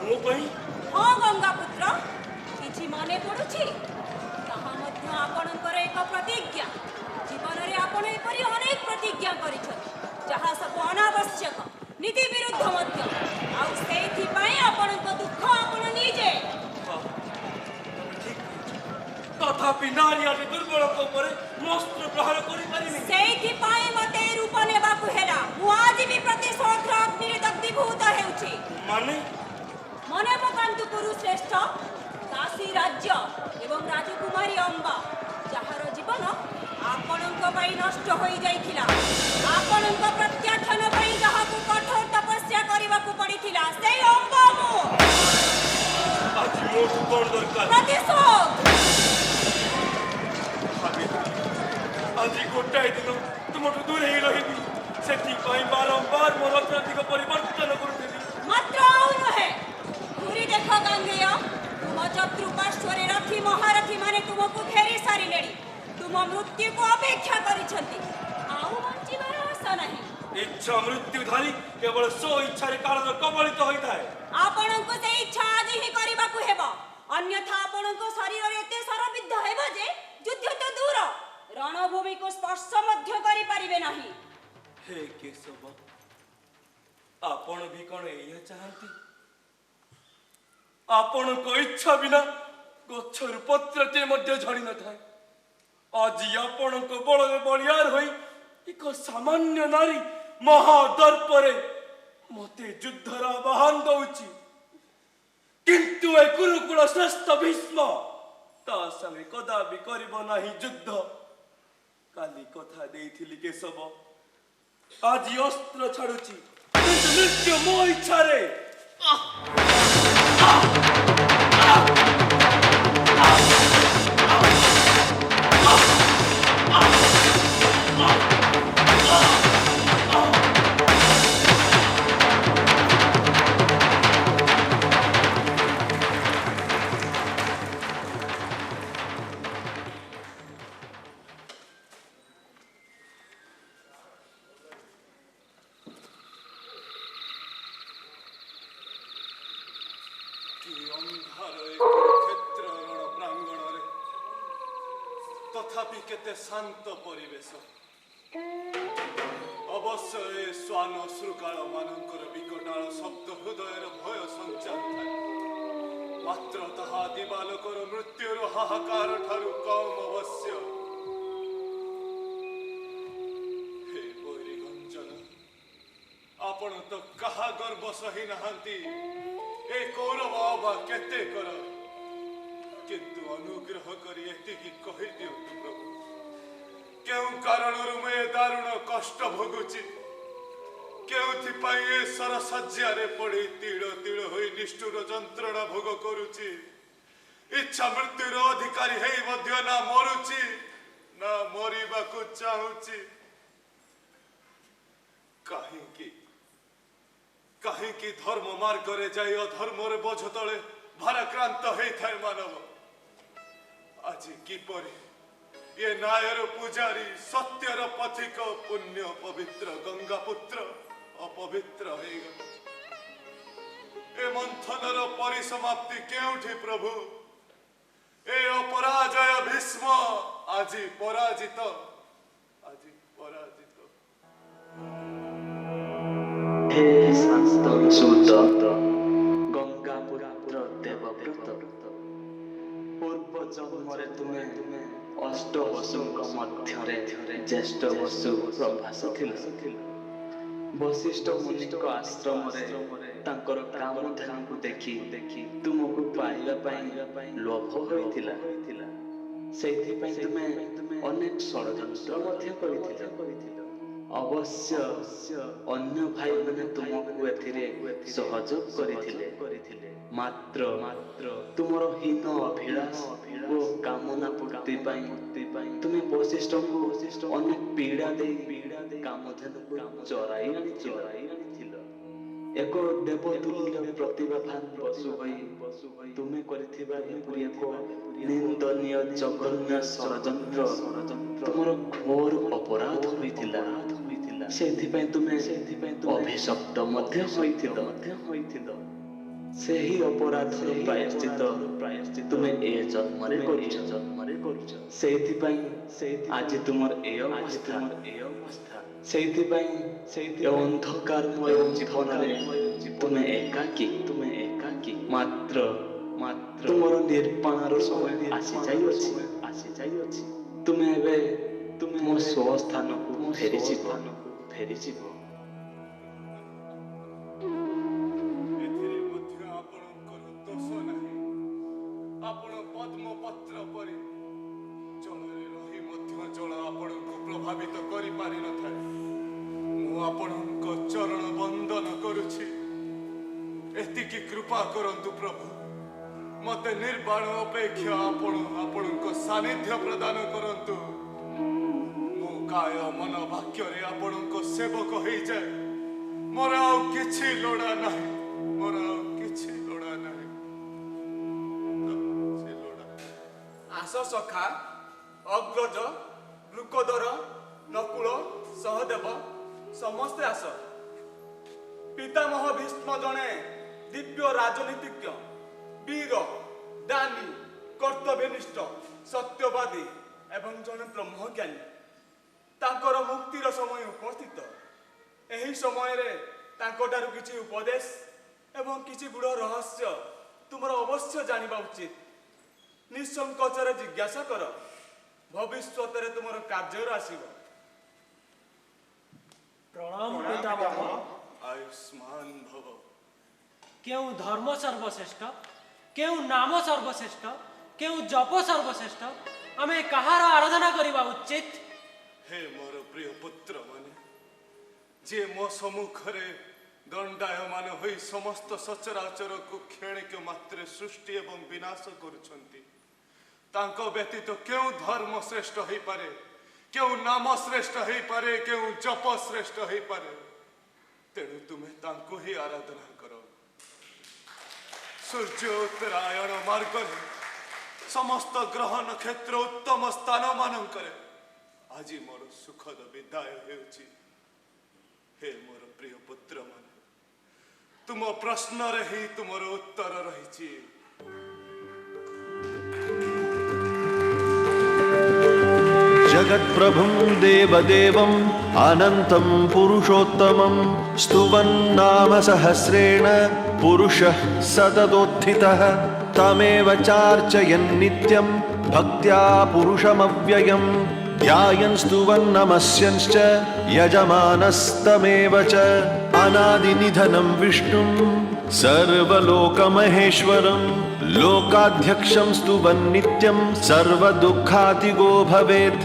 ମୋ ପାଇଁ? ହଁ ଗଙ୍ଗାପୁତ୍ର, କିଛି ମନେ ପଡୁଛି? ତାହା ମଧ୍ୟ ଆପଣଙ୍କର ଏକ ପ୍ରତିଜ୍ଞା। ଜୀବନରେ ଆପଣ ଏପରି ଅନେକ ପ୍ରତିଜ୍ଞା କରିଛନ୍ତି, ଯାହା ସବୁ ଅନାବଶ୍ୟକ, ନୀତି ବିରୁଦ୍ଧ ମଧ୍ୟ। ଆଉ ସେଇଥିପାଇଁ ଆପଣଙ୍କ ଦୁଃଖ ଆପଣ ନିଜେ। ତଥାପି ନାରୀ ଆଜି ଦୁର୍ବଳଙ୍କ ଉପରେ ମୁଁ ଅସ୍ତ୍ର ପ୍ରହାର କରିପାରିନି। ସେଇଥିପାଇଁ ମତେ ଏ ରୂପ ନେବାକୁ ହେଲା। ମୁଁ ଆଜି ବି ପ୍ରତିଶୋଧର ଅଗ୍ନିରେ ଦଗ୍ଧୀଭୂତ ହେଉଛି। ମାନେ? ମନେ ପକାନ୍ତୁ କୁରୁଶ୍ରେଷ୍ଠ, କାଶୀ ରାଜ୍ୟ ଏବଂ ରାଜକୁମାରୀ ଅମ୍ବା, ଯାହାର ଜୀବନ ଆପଣଙ୍କ ପାଇଁ ନଷ୍ଟ ହୋଇଯାଇଥିଲା। ଆପଣଙ୍କ ପ୍ରତ୍ୟାଖ୍ୟାନ ପାଇଁ ଯାହାକୁ କଠୋର ତପସ୍ୟା କରିବାକୁ ପଡ଼ିଥିଲା, ସେଇ ଅମ୍ବା ମୁଁ। ଆଜି ମୋଠୁ କଣ ଦରକାର? ପ୍ରତିଶୋଧ। ଆଜି ଗୋଟାଏ ଦିନ ତୁମଠୁ ଦୂରେଇ ରହିବି, ସେଥିପାଇଁ ବାରମ୍ବାର ମୋ ରଥର ଦିଗ ପରିବର୍ତ୍ତନ କରୁଥିଲି। ମାତ୍ର ଆଉ ନୁହେଁ। ଘୁରି ଦେଖ ଗାଙ୍ଗେୟ, ତୁମ ଚତୁଃପାର୍ଶ୍ୱରେ ରଥୀ ମହାରଥୀ ମାନେ ତୁମକୁ ଘେରି ସାରିଲେଣି। ତୁମ ମୃତ୍ୟୁକୁ ଅପେକ୍ଷା କରିଛନ୍ତି। ଆଉ ବଞ୍ଚିବାର ଆଶା ନାହିଁ। ଇଚ୍ଛା ମୃତ୍ୟୁଧାରୀ କେବଳ ସ୍ୱ ଇଚ୍ଛାରେ କାଳର କବଳିତ ହୋଇଥାଏ। ଆପଣଙ୍କୁ ସେ ଇଚ୍ଛା ଆଜି ହିଁ କରିବାକୁ ହେବ, ଅନ୍ୟଥା ଆପଣଙ୍କ ଶରୀରରେ ଏତେ ସରବିଦ୍ଧ ହେବ ଯେ ଯୁଦ୍ଧ ତ ଦୂର, ରଣଭୂମିକୁ ସ୍ପର୍ଶ ମଧ୍ୟ କରିପାରିବେ ନାହିଁ। ହେ କେଶବ, ଆପଣ ବି କଣ ଏଇଆ ଚାହାନ୍ତି? ଆପଣଙ୍କ ଇଚ୍ଛା ବିନା ଗଛରୁ ପତ୍ରଟିଏ ମଧ୍ୟ ଝଡ଼ି ନଥାଏ। ଆଜି ଆପଣଙ୍କ ବଳରେ ବଳିୟାର ହୋଇ ଏକ ସାମାନ୍ୟ ନାରୀ ମହାଦର୍ପରେ ମତେ ଯୁଦ୍ଧର ଆହ୍ୱାନ ଦଉଛି। କିନ୍ତୁ ଏ କୁରୁକୁଳ ଶ୍ରେଷ୍ଠ ଭୀଷ୍ମ ତା ସାଙ୍ଗେ କଦାପି କରିବ ନାହିଁ ଯୁଦ୍ଧ। କାଲି କଥା ଦେଇଥିଲି କେଶବ, ଆଜି ଅସ୍ତ୍ର ଛାଡୁଛି, କିନ୍ତୁ ମୃତ୍ୟୁ ମୋ ଇଚ୍ଛାରେ। तथापि केते शांत परिवेश अवश्य ए श्वान श्रुकाल मानकर विकटाल शब्द हृदयर भय संचार थाए मात्र ताहा दिबालकर मृत्युर हाहाकार ठारु कम अवश्य हे बैरी गंजन आपण तो कहा गर्व सही नहांती ए कौरव अबा केते कर किंतु अनुग्रह करी एतिकी कहि दियंतु प्रभु केउ कारणरु मैं दारुण कष्ट भोगुची केउथिपाई ए सरसज्जारे पड़ी तीड़ तीड़ होई निष्ठुर जंत्रणा भोग करुची इच्छा मृत्युर अधिकारी हेई मध्य ना मरुची ना मरिबाकु चाहुची काहींकी धर्म मार्गरे जाई अधर्मरे बोझ तले भाराक्रांत हेई थाए मानव आज किपरि ये नायर पूजारी सत्यर पथिक पुण्य पवित्र गंगा पुत्र अपवित्र हे ए मंथनर परिसमाप्ति केउठी प्रभु ए अपराजय भीष्म आज पराजित हे शांत गंगा पुत्र देवव्रत पूर्व जन्मरे तुमे अष्ट वसुଙ୍କ ମଧ୍ୟରେ ଜ୍ୟେଷ୍ଠ ବସୁ ପ୍ରଭାସ ଥିଲା वशिष्ठ मुनिଙ୍କ ଆଶ୍ରମରେ ତାଙ୍କର କାମଧେନୁକୁ ଦେଖି ତୁମକୁ ପାଇବା ପାଇଁ ଲୋଭ ହୋଇଥିଲା ସେଇଥିପାଇଁ ତୁମେ ଅନେକ ଷଡ଼ଯନ୍ତ୍ର ମଧ୍ୟ କରିଥିଲ ଅବଶ୍ୟ ଅନ୍ୟ ଭାଇମାନେ ତୁମକୁ ଏଥିରେ ସହଯୋଗ କରିଥିଲେ ମାତ୍ର ତୁମର ହୀନ ଅଭିଳାଷ ଓ କାମନା ପୂର୍ତ୍ତି ପାଇଁ ତୁମେ ବଶିଷ୍ଠଙ୍କୁ ଅନେକ ପୀଡ଼ା ଦେଇ କାମଧେନୁକୁ ଚରାଇ ଆଣିଥିଲ ଏକ ଦେବତୁଲ୍ୟ ପ୍ରତିଭାବାନ ପଶୁ ହୋଇ ତୁମେ କରିଥିବା ଏପରି ଏକ ନିନ୍ଦନୀୟ ଜଘନ୍ୟ ଷଡ଼ଯନ୍ତ୍ର ତୁମର ଘୋର ଅପରାଧ ହୋଇଥିଲା ସେଥିପାଇଁ ତୁମେ ଅଭିଶପ୍ତ ମଧ୍ୟ ହୋଇଥିଲ ସେହି ଅପରାଧର ପ୍ରାୟଶ୍ଚିତ ତୁମେ ଏ ଜନ୍ମରେ କରୁଛ ସେଇଥିପାଇଁ ଆଜି ତୁମର ଏ ଅବସ୍ଥା ସେଇଥିପାଇଁ ଅନ୍ଧକାରମୟ ଜୀବନରେ ତୁମେ ଏକାକୀ ମାତ୍ର ତୁମର ନିର୍ବାଣର ସମୟ ଆସିଯାଇଅଛି ତୁମେ ଏବେ ମୋ ସ୍ୱସ୍ଥାନକୁ ଫେରିଯିବ प्रभावित करि पारि न थाए मु आपणक चरण वंदन करुछि एतिकी कृपा करंतु प्रभु मते निर्वाण अपेक्षा आपणक सानिध्य प्रदान करंतु मु काय मन वाक्य रे आपणक सेवक होई जाय मोर आउ किछि लोड़ा नाही आस सखा अग्रज वृकोदर नकुल सहदेव समस्ते आस पितामह भीष्म जने दिव्य राजनीतिज्ञ वीर दानी कर्तव्यनिष्ठ सत्यवादी एवं जने ब्रह्मज्ञानी तांकर मुक्तिर समय उपस्थित एही समय रे तांकोटारु किछि उपदेश एवं किछि गुड़ रहस्य तुमर अवश्य जानिबा उचित निसंकोचरे जिज्ञासा कर भविष्य तुमर कार्य आसब प्रणाम पितामह आयुष्मान भव क्यों धर्म सर्वश्रेष्ठ क्यों नाम सर्वश्रेष्ठ क्यों जप सर्वश्रेष्ठ आमे कहार आराधना करिबा उचित हे मोर प्रिय पुत्र माने जे मो सम्मुखरे दंडायमान होई समस्त सचराचर को क्षणिक मात्र सृष्टि एवं विनाश करुछंती तांको व्यतीत क्यों धर्म श्रेष्ठ हो पारे क्यों नाम श्रेष्ठ हो पारे क्यों जप श्रेष्ठ हो पारे तेणु तुम्हें तांको ही आराधना करो सूर्य उत्तरायण मार्ग समस्त ग्रह नक्षत्र उत्तम स्थान मानकर आज मोर सुखद विदाय हेउची हे मोर प्रिय पुत्र मान तुम प्रश्न रे ही तुमर उत्तर रही प्रभुं देवदेवम् अनन्तं पुरुषोत्तमं स्तुवन्नाम सहस्रेण पुरुषः सततोत्थितः तमेव चार्चयन् नित्यं भक्त्या पुरुषमव्ययम् ध्यायन् स्तुवन् नमस्यंश्च यजमानस्तमेव च अनादिनिधनं विष्णुं सर्वलोकमहेश्वरं लोकाध्यक्षं स्तुवन् नित्यं सर्वदुःखातिगो भवेत्।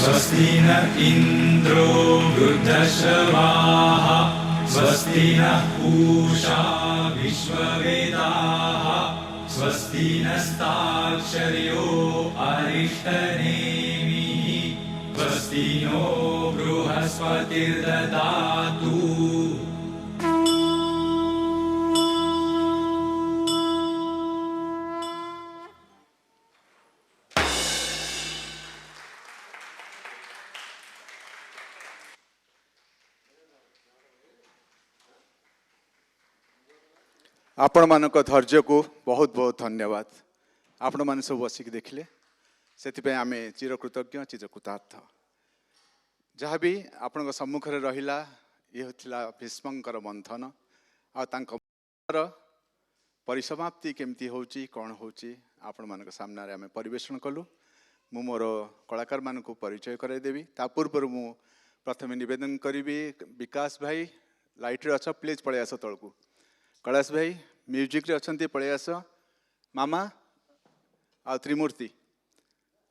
स्वस्ति न इन्द्रो वृद्धश्रवाः स्वस्ति नः पूषा विश्ववेदाः स्वस्ति नस्ताक्षर्यो अरिष्टनेमिः स्वस्ति नो बृहस्पतिर्ददातु। आपण मानक धैर्य को बहुत बहुत धन्यवाद। आपण मान सब बसिक देखिले से आम चिरकृतज्ञ चिरकृतार्थ। जहाँ भी आपण सम्मुखें रहिला ये होता भीष्मंकर मंथन आर परिसमाप्ति केमती होची कौन होची आपण मान सामने आम परिवेषण कलु। मु मोर कलाकार मान को परिचय कराइदेवी। ता पूर्व मु प्रथम निवेदन करी विकास भाई लाइट रे अच्छा प्लीज पलि आस तलकू। कैलाश भाई म्यूजिक रे अच्छा पलि आस। मामा आ त्रिमूर्ति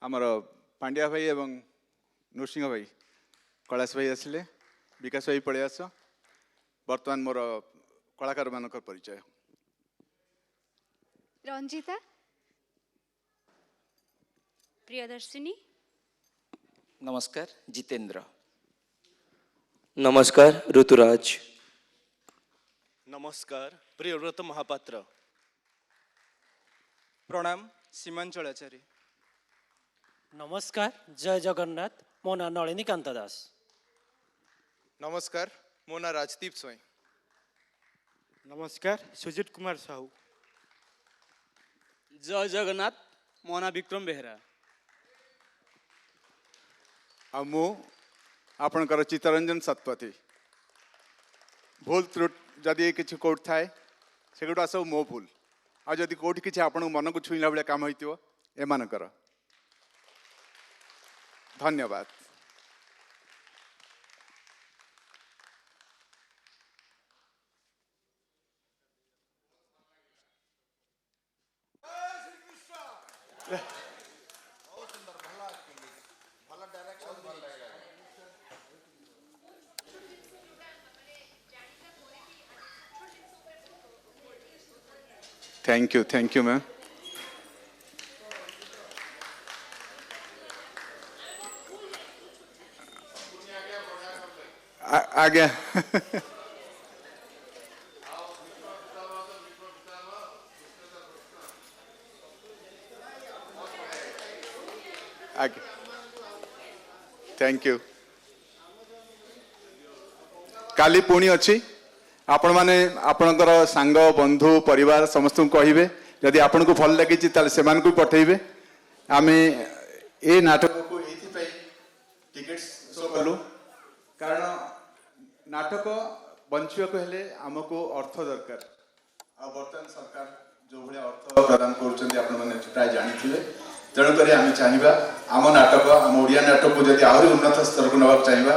आमर पांड्या भाई एवं नृसिंह भाई कैलाश भाई आसिले। विकास भाई पलि आस। वर्तमान मोर कलाकार मान परिचय रंजिता प्रियदर्शिनी नमस्कार जितेंद्र नमस्कार ऋतुराज नमस्कार प्रियव्रत महापात्र प्रणाम सीमांचलाचारी नमस्कार जय जगन्नाथ मो ना नलिनीकांत दास नमस्कार मो ना राजदीप स्वयं नमस्कार सुजित कुमार साहू जय जगन्नाथ मो ना विक्रम बेहरा आ मु आपणकर चित्तरंजन सतपथी भूल त्रुट जदि किसी कौट थाए सेगुड़ा सब मो भूल आ जदि कौट किसी आपण मन को छुईला भाई काम होइतिबो एमानकर धन्यवाद। Thank you ma'am. आ गया आगे थैंक यू। काली पुणी अच्छी आपण माने आपणकर सांग बंधु परिवार समस्त कहिबे जदि आपन को भल लगी से पठेबे। आम ए नाटक को ये टिकेट शो कलु कारण नाटक बंचा हेले आमको अर्थ दरकार आ बर्तमान सरकार जो भाया अर्थ प्रदान कर प्राय जानी तेणुक आम चाहिए आम नाटक आम ओडिया नाटक को जब आहरी उन्नत स्तर को नवाक चाहिए